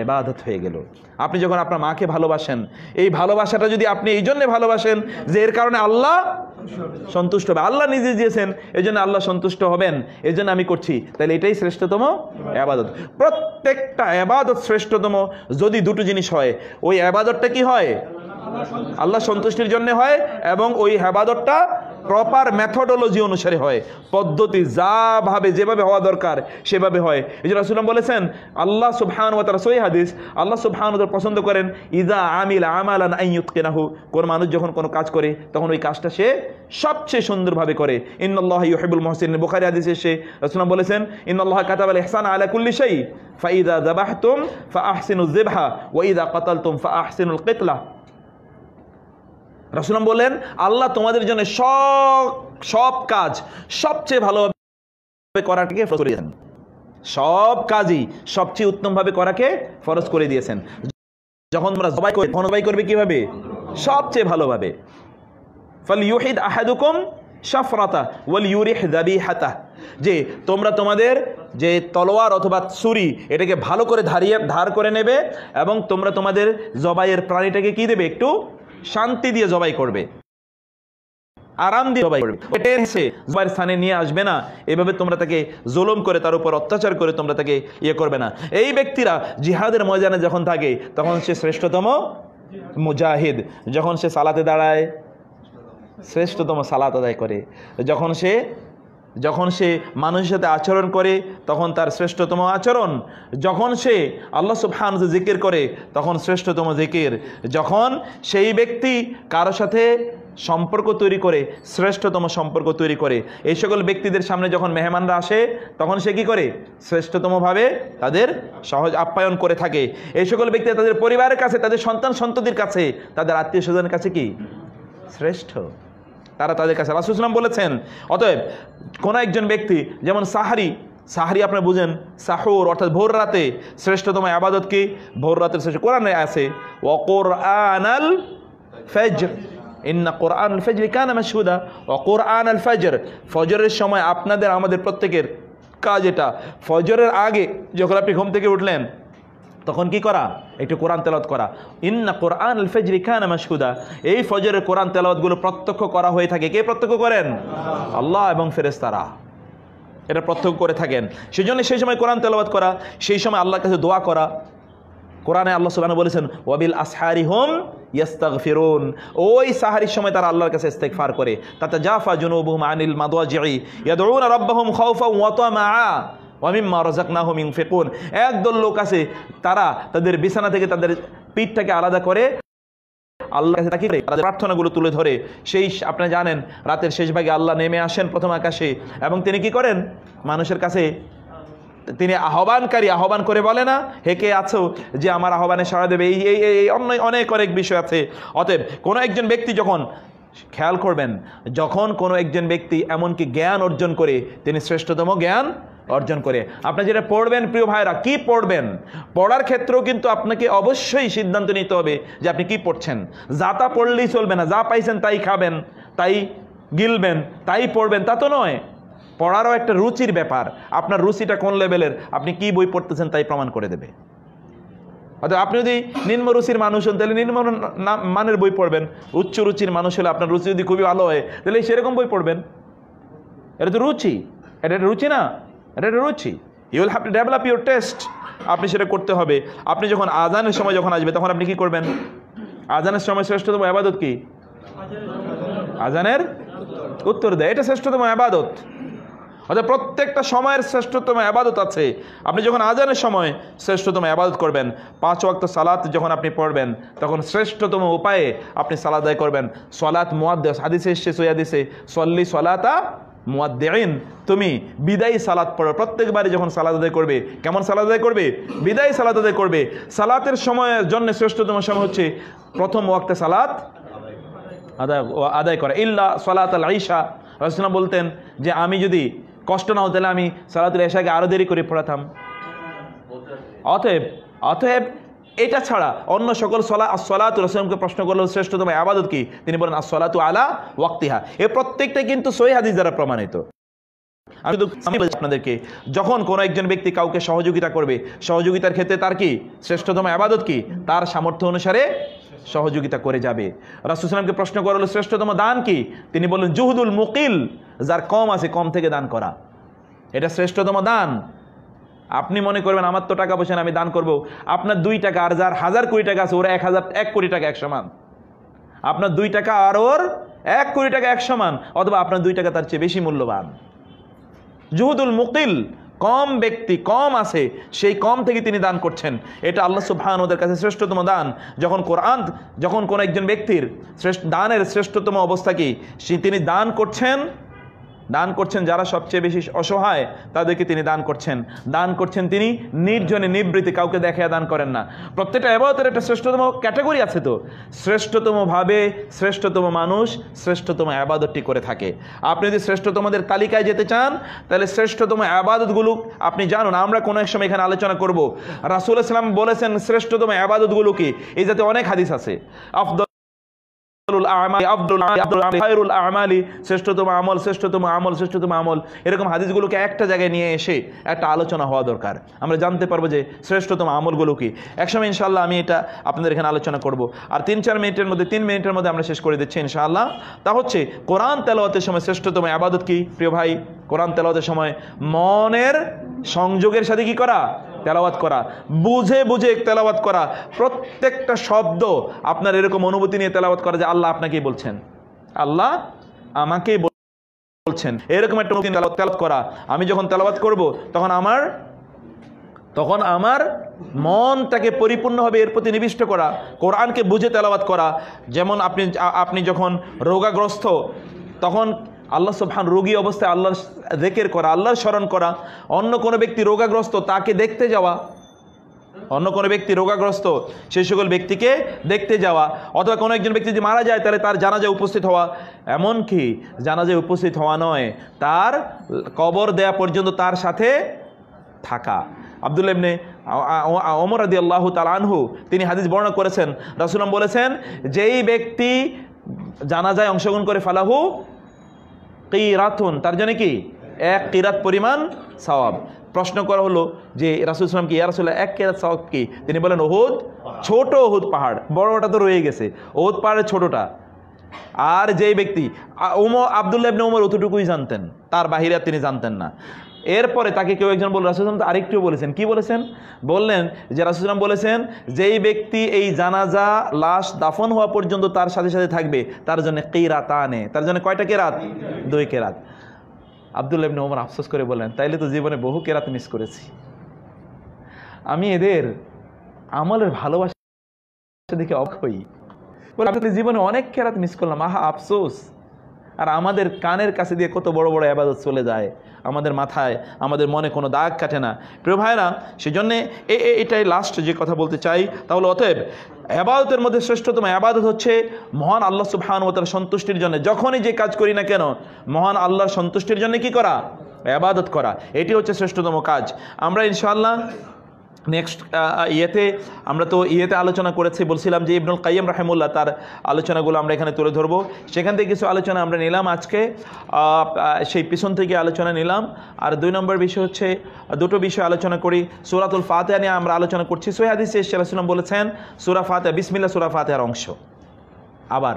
ইবাদত হয়ে গেল। আপনি যখন আপনার মাকে ভালোবাসেন, এই ভালোবাসাটা যদি আপনি এই জন্যে ভালোবাসেন যে এর কারণে আল্লাহ সন্তুষ্ট হবে, আল্লাহ নিজে দিয়েছেন, এই জন্য আল্লাহ সন্তুষ্ট হবেন, এই জন্য আমি করছি, তাহলে এটাই শ্রেষ্ঠতম ইবাদত। প্রত্যেকটা ইবাদত শ্রেষ্ঠতম যদি দুটো জিনিস হয়। ওই ইবাদতটা কি হয়? আল্লাহ সন্তুষ্টির জন্য হয়, এবং ওই ইবাদতটা প্রপার মেথডোলজি অনুসারে হয়, পদ্ধতি যেভাবে হওয়া দরকার সেভাবে হয়। এই যে রাসূলুল্লাহ বলেছেন, আল্লাহ সুবহানাহু ওয়া তাআলা, সহিহ হাদিস, আল্লাহ সুবহানাহু ওয়া তাআলা পছন্দ করেন ইযা আমিলা আমালান আন ইউতকিনাহু, কোন মানুষ যখন কোনো কাজ করে তখন ওই কাজটা সে সবচেয়ে সুন্দরভাবে করে। ইন্নাল্লাহা ইউহিব্বুল মুহসিনিন, বুখারী হাদিসে সে রাসূলুল্লাহ বলেছেন, ইন্নাল্লাহা কাতাবাল ইহসানা আলা কুল্লি শাই ফাইযা যাবাহতুম ফাআহসিনুয যিবহা ওয়া ইযা কাতালতুম ফাআহসিনুল কিতলা। রাসূলুল্লাহ বলেন, আল্লাহ তোমাদের জন্য সব কাজ সবচেয়ে ভালোভাবে করাকে ফরজ করে দিয়েছেন, সব কাজই সবচেয়ে উত্তমভাবে করাকে ফরজ করে দিয়েছেন। যখন তোমরা জবাই করবে কিভাবে? সবচেয়ে ভালোভাবে। ফালইউহিদ আহাদুকুম শাফরাতা ওয়াল ইউরিহ যাবিহাতা, যে তোমরা তোমাদের যে তলোয়ার অথবা ছুরি, এটাকে ভালো করে ধার করে নেবে, এবং তোমরা তোমাদের জবাইয়ের প্রাণীটাকে কি দেবে? একটু শান্তি দিয়ে জবাই করবে। আরাম দিয়ে জবাই করবে, জবাইয়ের স্থানে নিয়ে আসবে না, এভাবে তোমরা তাকে জুলুম করে তার উপর অত্যাচার করে তোমরা তাকে ইয়ে করবে না। এই ব্যক্তিরা জিহাদের ময়দানে যখন থাকে তখন সে শ্রেষ্ঠতম মুজাহিদ, যখন সে সালাতে দাঁড়ায় শ্রেষ্ঠতম সালাত আদায় করে, যখন সে মানুষের সাথে আচরণ করে তখন তার শ্রেষ্ঠতম আচরণ, যখন সে আল্লাহ সুবহানাহু জিকির করে তখন শ্রেষ্ঠতম জিকির, যখন সেই ব্যক্তি কারো সাথে সম্পর্ক তৈরি করে শ্রেষ্ঠতম সম্পর্ক তৈরি করে, এই সকল ব্যক্তিদের সামনে যখন মেহমানরা আসে তখন সে কী করে? শ্রেষ্ঠতমভাবে তাদের সহজ আপ্যায়ন করে থাকে। এই সকল ব্যক্তি তাদের পরিবারের কাছে, তাদের সন্তান সন্ততির কাছে, তাদের আত্মীয় স্বজনের কাছে কি শ্রেষ্ঠ, তারা তাদের কাছে। রাসূল সাল্লাল্লাহু আলাইহি ওয়াসাল্লাম বলেছেন, অতএব কোন একজন ব্যক্তি যেমন সাহারি আপনারা বুঝেন, সাহুর অর্থাৎ ভোর রাতে শ্রেষ্ঠতম ইবাদত কি? ভোর রাতের শ্রেষ্ঠ কোরআনে আছে ওয়া কুরআনাল ফাজর, ইন্না কুরআনাল ফাজরি কানা মাশহুদা ওয়া কুরআনাল ফাজর, ফজরের সময় আপনাদের আমাদের প্রত্যেকের কাজ এটা, ফজরের আগে যখন আপনি ঘুম থেকে উঠলেন তখন কি করা? একটু কোরআন তেলাওয়াত করা। ইন্না কুরআনাল ফাজরি কানা মাশহুদা, এই ফজরের কোরআন তেলাওয়াতগুলো প্রত্যক্ষ করা হয়ে থাকে। কে প্রত্যক্ষ করেন? আল্লাহ এবং ফেরেশতারা এটা প্রত্যক্ষ করে থাকেন। সেজন্য সেই সময় কোরআন তেলাওয়াত করা, সেই সময় আল্লাহর কাছে দোয়া করা। কোরআনে আল্লাহ সুবহানাহু বলেছেন ওয়াবিল আসহারি হুম ইস্তাগফিরুন, ওই সাহারির সময় তারা আল্লাহর কাছে ইস্তিগফার করে। তাতাজাফা জুনুবুহুম আনিল মাদাজি'i ইয়াদউনা রাব্বাহুম খাউফান ওয়া তামাআ ওয়া মিম্মা রাযাকনাহুম ইউনফিকুন, একদল লোক আছে তারা তাদের বিছানা থেকে তাদের পিঠটাকে আলাদা করে আল্লাহর কাছে তাকিয়ে তাদের প্রার্থনাগুলো তুলে ধরে। সেই আপনি জানেন রাতের শেষ ভাগে আল্লাহ নেমে আসেন প্রথম আকাশে এবং তিনি কি করেন? মানুষের কাছে তিনি আহ্বান করে বলে না, হে কে আছো যে আমার আহ্বানে সাড়া দেবে? এই অনেক বিষয় আছে। অতএব কোনো একজন ব্যক্তি যখন, খেয়াল করবেন, যখন কোনো একজন ব্যক্তি এমনকি জ্ঞান অর্জন করে, তিনি শ্রেষ্ঠতম জ্ঞান অর্জন করে। আপনি যেটা পড়বেন প্রিয় ভাইরা, কি পড়বেন, পড়ার ক্ষেত্রেও কিন্তু আপনাকে অবশ্যই সিদ্ধান্ত নিতে হবে যে আপনি কি পড়ছেন। যা তা পড়লেই চলবে না, যা পাইছেন তাই খাবেন, তাই গিলবেন, তাই পড়বেন, তা তো নয়। পড়ারও একটা রুচির ব্যাপার। আপনার রুচিটা কোন লেভেলের, আপনি কি বই পড়তেছেন তাই প্রমাণ করে দেবে। অর্থাৎ আপনি যদি নিম্ন রুচির মানুষ হন তাহলে নিম্ন মানের বই পড়বেন, উচ্চ রুচির মানুষ হলে আপনার রুচি যদি খুবই ভালো হয় তাহলে সেরকম বই পড়বেন। এটা তো রুচি, এটা একটা রুচি না, এটা একটা রুচি। You will have to develop your taste, আপনি সেটা করতে হবে। আপনি যখন আজানের সময় যখন আসবে তখন আপনি কি করবেন? আজানের সময় শ্রেষ্ঠতম ইবাদত কি? আজানের উত্তর দেয়, এটা শ্রেষ্ঠতম ইবাদত। অর্থাৎ প্রত্যেকটা সময়ের শ্রেষ্ঠতম ইবাদত আছে। আপনি যখন আজানের সময় শ্রেষ্ঠতম ইবাদত করবেন, 5 ওয়াক্ত সালাত যখন আপনি পড়বেন তখন শ্রেষ্ঠতম উপায়ে আপনি সালাত আদায় করবেন। সালাত মুয়াদ্দিস, হাদিসে এসেছে, সহিহ হাদিসে, সল্লি সালাতা মুয়াদ্দিন, তুমি বিদায়ী সালাত পড়ো। প্রত্যেকবারই যখন সালাত আদায় করবে, কেমন সালাত আদায় করবে? বিদায়ী সালাত আদায় করবে। সালাতের সময়ের জন্য শ্রেষ্ঠতম সময় হচ্ছে প্রথম ওয়াক্তে সালাত আদায় করা। ইল্লা সালাতুল ইশা, রাসূলুল্লাহ বলতেন যে আমি যদি কষ্ট না হতো তাহলে আমি সালাতুল ইশাকে আরো দেরি করে পড়াতাম। অতএব এটা ছাড়া অন্য সকল সালাত রাসূলকে প্রশ্ন করলো শ্রেষ্ঠতম ইবাদত কি, তিনি বলেন as-সালাতু আলা ওয়াক্তিহা। এই প্রত্যেকটাই কিন্তু সহিহ হাদিস দ্বারা প্রমাণিত। আমি বলছি আপনাদেরকে, যখন কোনো একজন ব্যক্তি কাউকে সহযোগিতা করবে, সহযোগিতার ক্ষেত্রে তার কি শ্রেষ্ঠতম ইবাদত কি? তার সামর্থ্য অনুসারে সহযোগিতা করে যাবে। রাসূল সাল্লাল্লাহু আলাইহি ওয়াসাল্লামকে প্রশ্ন করা হলো শ্রেষ্ঠতম দান কি, তিনি বললেন জুহুদুল মুকিল, যার কম আছে কম থেকে দান করা, এটা শ্রেষ্ঠতম দান। আপনি মনে করবেন আমার তো টাকা পয়সা আমি দান করব, আপনার 2 টাকা আর যার 1000 কোটি টাকা আছে ওর 1 কোটি টাকা এক সমান। আপনার 2 টাকা আর ওর 1 কোটি টাকা এক সমান, অথবা আপনার 2 টাকা তার চেয়ে বেশি মূল্যবান। জুহুদুল মুকিল, কম ব্যক্তি, কম আছে, সেই কম থেকে তিনি দান করছেন, এটা আল্লাহ সুবহানাহু ওয়া তাআলার কাছে শ্রেষ্ঠতম দান। যখন কোন একজন ব্যক্তির দানের শ্রেষ্ঠতম অবস্থা কি, তিনি দান করছেন যারা সবচেয়ে বেশি অসহায় তাদেরকে তিনি দান করছেন তিনি নির্জনে নিবৃত্তি, কাউকে দেখায় দান করেন না। প্রত্যেকটা ইবাদতের একটা শ্রেষ্ঠতম ক্যাটাগরি আছে, তো শ্রেষ্ঠতম ভাবে শ্রেষ্ঠতম মানুষ শ্রেষ্ঠতম ইবাদতটি করে থাকে। আপনি যদি শ্রেষ্ঠতমদের তালিকায় যেতে চান তাহলে শ্রেষ্ঠতম ইবাদতগুলো আপনি জানুন। আমরা কোনো এক সময় এখানে আলোচনা করব। রাসূল সাল্লাল্লাহু আলাইহি ওয়াসাল্লাম বলেছেন শ্রেষ্ঠতম ইবাদতগুলো কি, এই জাতীয় অনেক হাদিস আছে। শ্রেষ্ঠতম আমল, শ্রেষ্ঠতম আমল, শ্রেষ্ঠতম আমল, এরকম হাদিসগুলোকে একটা জায়গায় নিয়ে এসে একটা আলোচনা হওয়া দরকার। আমরা জানতে পারবো যে শ্রেষ্ঠতম আমলগুলো কি। একসময় ইনশাআল্লাহ আমি এটা আপনাদের এখানে আলোচনা করব। আর 3-4 মিনিটের মধ্যে, 3 মিনিটের মধ্যে আমরা শেষ করে দিচ্ছি ইনশাআল্লাহ। তা হচ্ছে কোরআন তেলাওয়াতের সময় শ্রেষ্ঠতম ইবাদত কি প্রিয় ভাই? কোরআন তেলাওয়াতের সময় মনের সংযোগের সাথে কি করা? তেলাওয়াত করা, বুঝে বুঝে তেলাওয়াত করা, প্রত্যেকটা শব্দ আপনার এরকম অনুভূতি নিয়ে তেলাওয়াত করা যে আল্লাহ আপনাকেই বলছেন, আল্লাহ আমাকেই বলছেন, এরকম একটা অনুভূতি তেলাওয়াত করা। আমি যখন তেলাওয়াত করব তখন আমার মনটাকে পরিপূর্ণভাবে এর প্রতি নিবিষ্ট করা, কোরআনকে বুঝে তেলাওয়াত করা। যেমন আপনি যখন রোগাগ্রস্ত, তখন আল্লাহ সুবহান, রোগী অবস্থায় আল্লাহর যিকির করা, আল্লাহর স্মরণ করা। অন্য কোনো ব্যক্তি রোগাগ্রস্ত, তাকে দেখতে যাওয়া, অন্য কোনো ব্যক্তি রোগাগ্রস্ত, সেই সকল ব্যক্তিকে দেখতে যাওয়া। অথবা কোনো একজন ব্যক্তি যদি মারা যায় তাহলে তার জানাজায় উপস্থিত হওয়া। এমনকি জানাজায় উপস্থিত হওয়া নয়, তার কবর দেয়া পর্যন্ত তার সাথে থাকা। আব্দুল্লাহ ইবনে ওমর রাদিয়াল্লাহু তাআলা আনহু তিনি হাদিস বর্ণনা করেছেন, রাসূলুল্লাহ বলেছেন, যেই ব্যক্তি জানাজায় অংশগ্রহণ করে ফালাহু কিরাতুন, তার জন্য কি 1 কিরাত পরিমাণ সওয়াব। প্রশ্ন করা হলো যে রাসূল সাল্লাল্লাহু আলাইহি ওয়াসাল্লাম কি, ইয়া রাসূলুল্লাহ 1 কিরাত সওয়াব কি? তিনি বলেন উহুদ, ছোট উহুদ পাহাড়, বড়টা তো রয়ে গেছে, উহুদ পাহাড়ের ছোটটা। আর যেই ব্যক্তি আব্দুল্লাহ ইবনে ওমর অতটুকুই জানতেন, তার বাহিরে তিনি জানতেন না। এরপরে তাকে কেউ একজন বলল, রাসূল সাল্লাল্লাহু আলাইহি ওয়াসাল্লাম আরেকটু বলেছেন, কি বলেছেন? বললেন যে রাসূল সাল্লাল্লাহু আলাইহি ওয়াসাল্লাম বলেছেন, যেই ব্যক্তি এই জানাজা লাশ দাফন হওয়া পর্যন্ত তার সাথে সাথে থাকবে, তার জন্য কিরাতানে, তার জন্য কয়টা কিরাত? 2 কিরাত। আব্দুল্লাহ ইবনে ওমর আফসোস করে বললেন, তাইলে তো জীবনে বহু কিরাত মিস করেছি। আমি এদের আমলের ভালোবাসা দেখে অবাক হই। বলে, আপনি জীবনে অনেক কিরাত মিস করলাম, আহা আফসোস। আর আমাদের কানের কাছে দিয়ে কত বড় বড় ইবাদত চলে যায়, আমাদের মাথায়, আমাদের মনে কোনো দাগ কাটে না। প্রিয় ভাইরা, সেজন্যে এটাই লাস্ট যে কথা বলতে চাই, তাহলে অতএব ইবাদতের মধ্যে শ্রেষ্ঠতম ইবাদত হচ্ছে মহান আল্লাহ সুবহানাহু ওয়া তাআলার সন্তুষ্টির জন্য যখনই যে কাজ করি না কেন, মহান আল্লাহর সন্তুষ্টির জন্য কি করা? ইবাদত করা। এটি হচ্ছে শ্রেষ্ঠতম কাজ। আমরা ইনশাআল্লাহ নেক্সট আমরা তো আলোচনা করেছি, বলছিলাম যে ইবনুল কাইয়্যিম রাহিমাহুল্লাহ তার আলোচনাগুলো আমরা এখানে তুলে ধরবো। সেখান থেকে কিছু আলোচনা আমরা নিলাম আজকে, সেই পিছন থেকে আলোচনা নিলাম। আর 2 নম্বর বিষয় হচ্ছে, দুটো বিষয় আলোচনা করি। সূরাতুল ফাতিহা নিয়ে আমরা আলোচনা করছি। সহিহ হাদিসে রাসূলুল্লাহ বলেছেন সূরা ফাতিহা, বিসমিল্লাহ সূরা ফাতিহার অংশ। আবার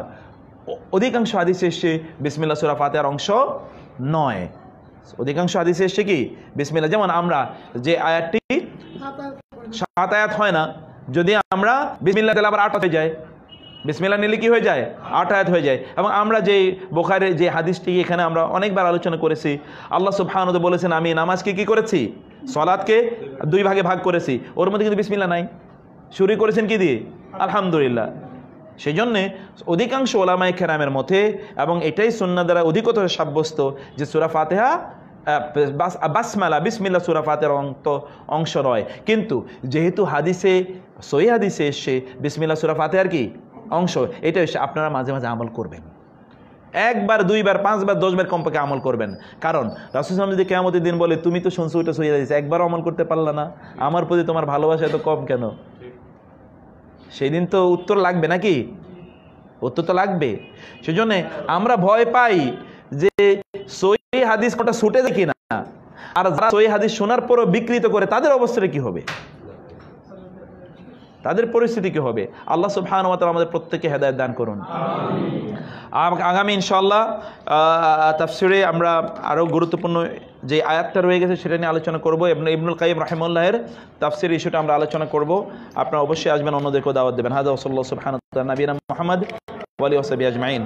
অধিকাংশ হাদিসে এসে বিসমিল্লাহ সূরা ফাতিহার অংশ নয়। অধিকাংশ হাদিসে এসে কি বিসমিল্লাহ, যেমন আমরা যে আয়াতটি 7 আয়াত হয় না, যদি আমরা বিসমিল্লাহ তাহলে আবার 8 হয়ে যায়, বিসমিল্লাহ নিলে কি হয়ে যায়? 8 আয়াত হয়ে যায়। এবং আমরা যে বুখারীর যে হাদিসটি এখানে আমরা অনেকবার আলোচনা করেছি, আল্লাহ সুবহানাহু ওয়া তাআলা বলেছেন, আমি নামাজকে কি করেছি? সালাতকে 2 ভাগে ভাগ করেছি, ওর মধ্যে কিন্তু বিসমিল্লাহ নাই। শুরু করেছেন কি দিয়ে? আলহামদুলিল্লাহ। সেই জন্যে অধিকাংশ ওলামায়ে কেরামের মতে, এবং এটাই সুন্নাহ দ্বারা অধিকতর সাব্যস্ত, যে সূরা ফাতিহা বাসমালা বিসমিল্লাহ সূরা ফাতিহার অংশ নয়। কিন্তু যেহেতু হাদিসে, সহিহ হাদিসে এসে বিসমিল্লাহ সূরা ফাতিহার কি অংশ, এটা এসে আপনারা মাঝে মাঝে আমল করবেন। 1 বার 2 বার 5 বার 10 বার কমপক্ষে আমল করবেন। কারণ রাসূল সাল্লাল্লাহু আলাইহি ওয়াসাল্লাম যদি কিয়ামতের দিন বলে, তুমি তো শুনছো ওটা সহিহ হাদিস, একবারও আমল করতে পারলা না, আমার প্রতি তোমার ভালোবাসা এত কম কেন? সেই দিন তো উত্তর লাগবে নাকি? উত্তর তো লাগবে। সেজন্য আমরা ভয় পাই যে সহিহ হাদিস কোনটা ছুটে যায় কিনা, আর যারা সহিহ হাদিস শোনার পরও বিকৃত করে, তাদের অবস্থাটা কি হবে, তাদের পরিস্থিতি কি হবে? আল্লাহ সুবহানাহু ওয়া তাআলা আমাদের প্রত্যেককে হেদায়েত দান করুন। আগামী ইনশাআল্লাহ তাফসীরে আমরা আরও গুরুত্বপূর্ণ যে আয়াতটা রয়ে গেছে সেটা নিয়ে আলোচনা করব। ইবনুল কাইয়্যিম রাহিমাহুল্লাহের তাফসীর ইস্যুটা আমরা আলোচনা করব। আপনারা অবশ্যই আসবেন, অন্যদেরকেও দাওয়াত দেবেন। হাযা ওয়া সাল্লাল্লাহু সুবহানাহু ওয়া তাআলা নবিয়ানা মুহাম্মদ ওয়া আলিহি ওয়া সাহবিহি আজমাইন।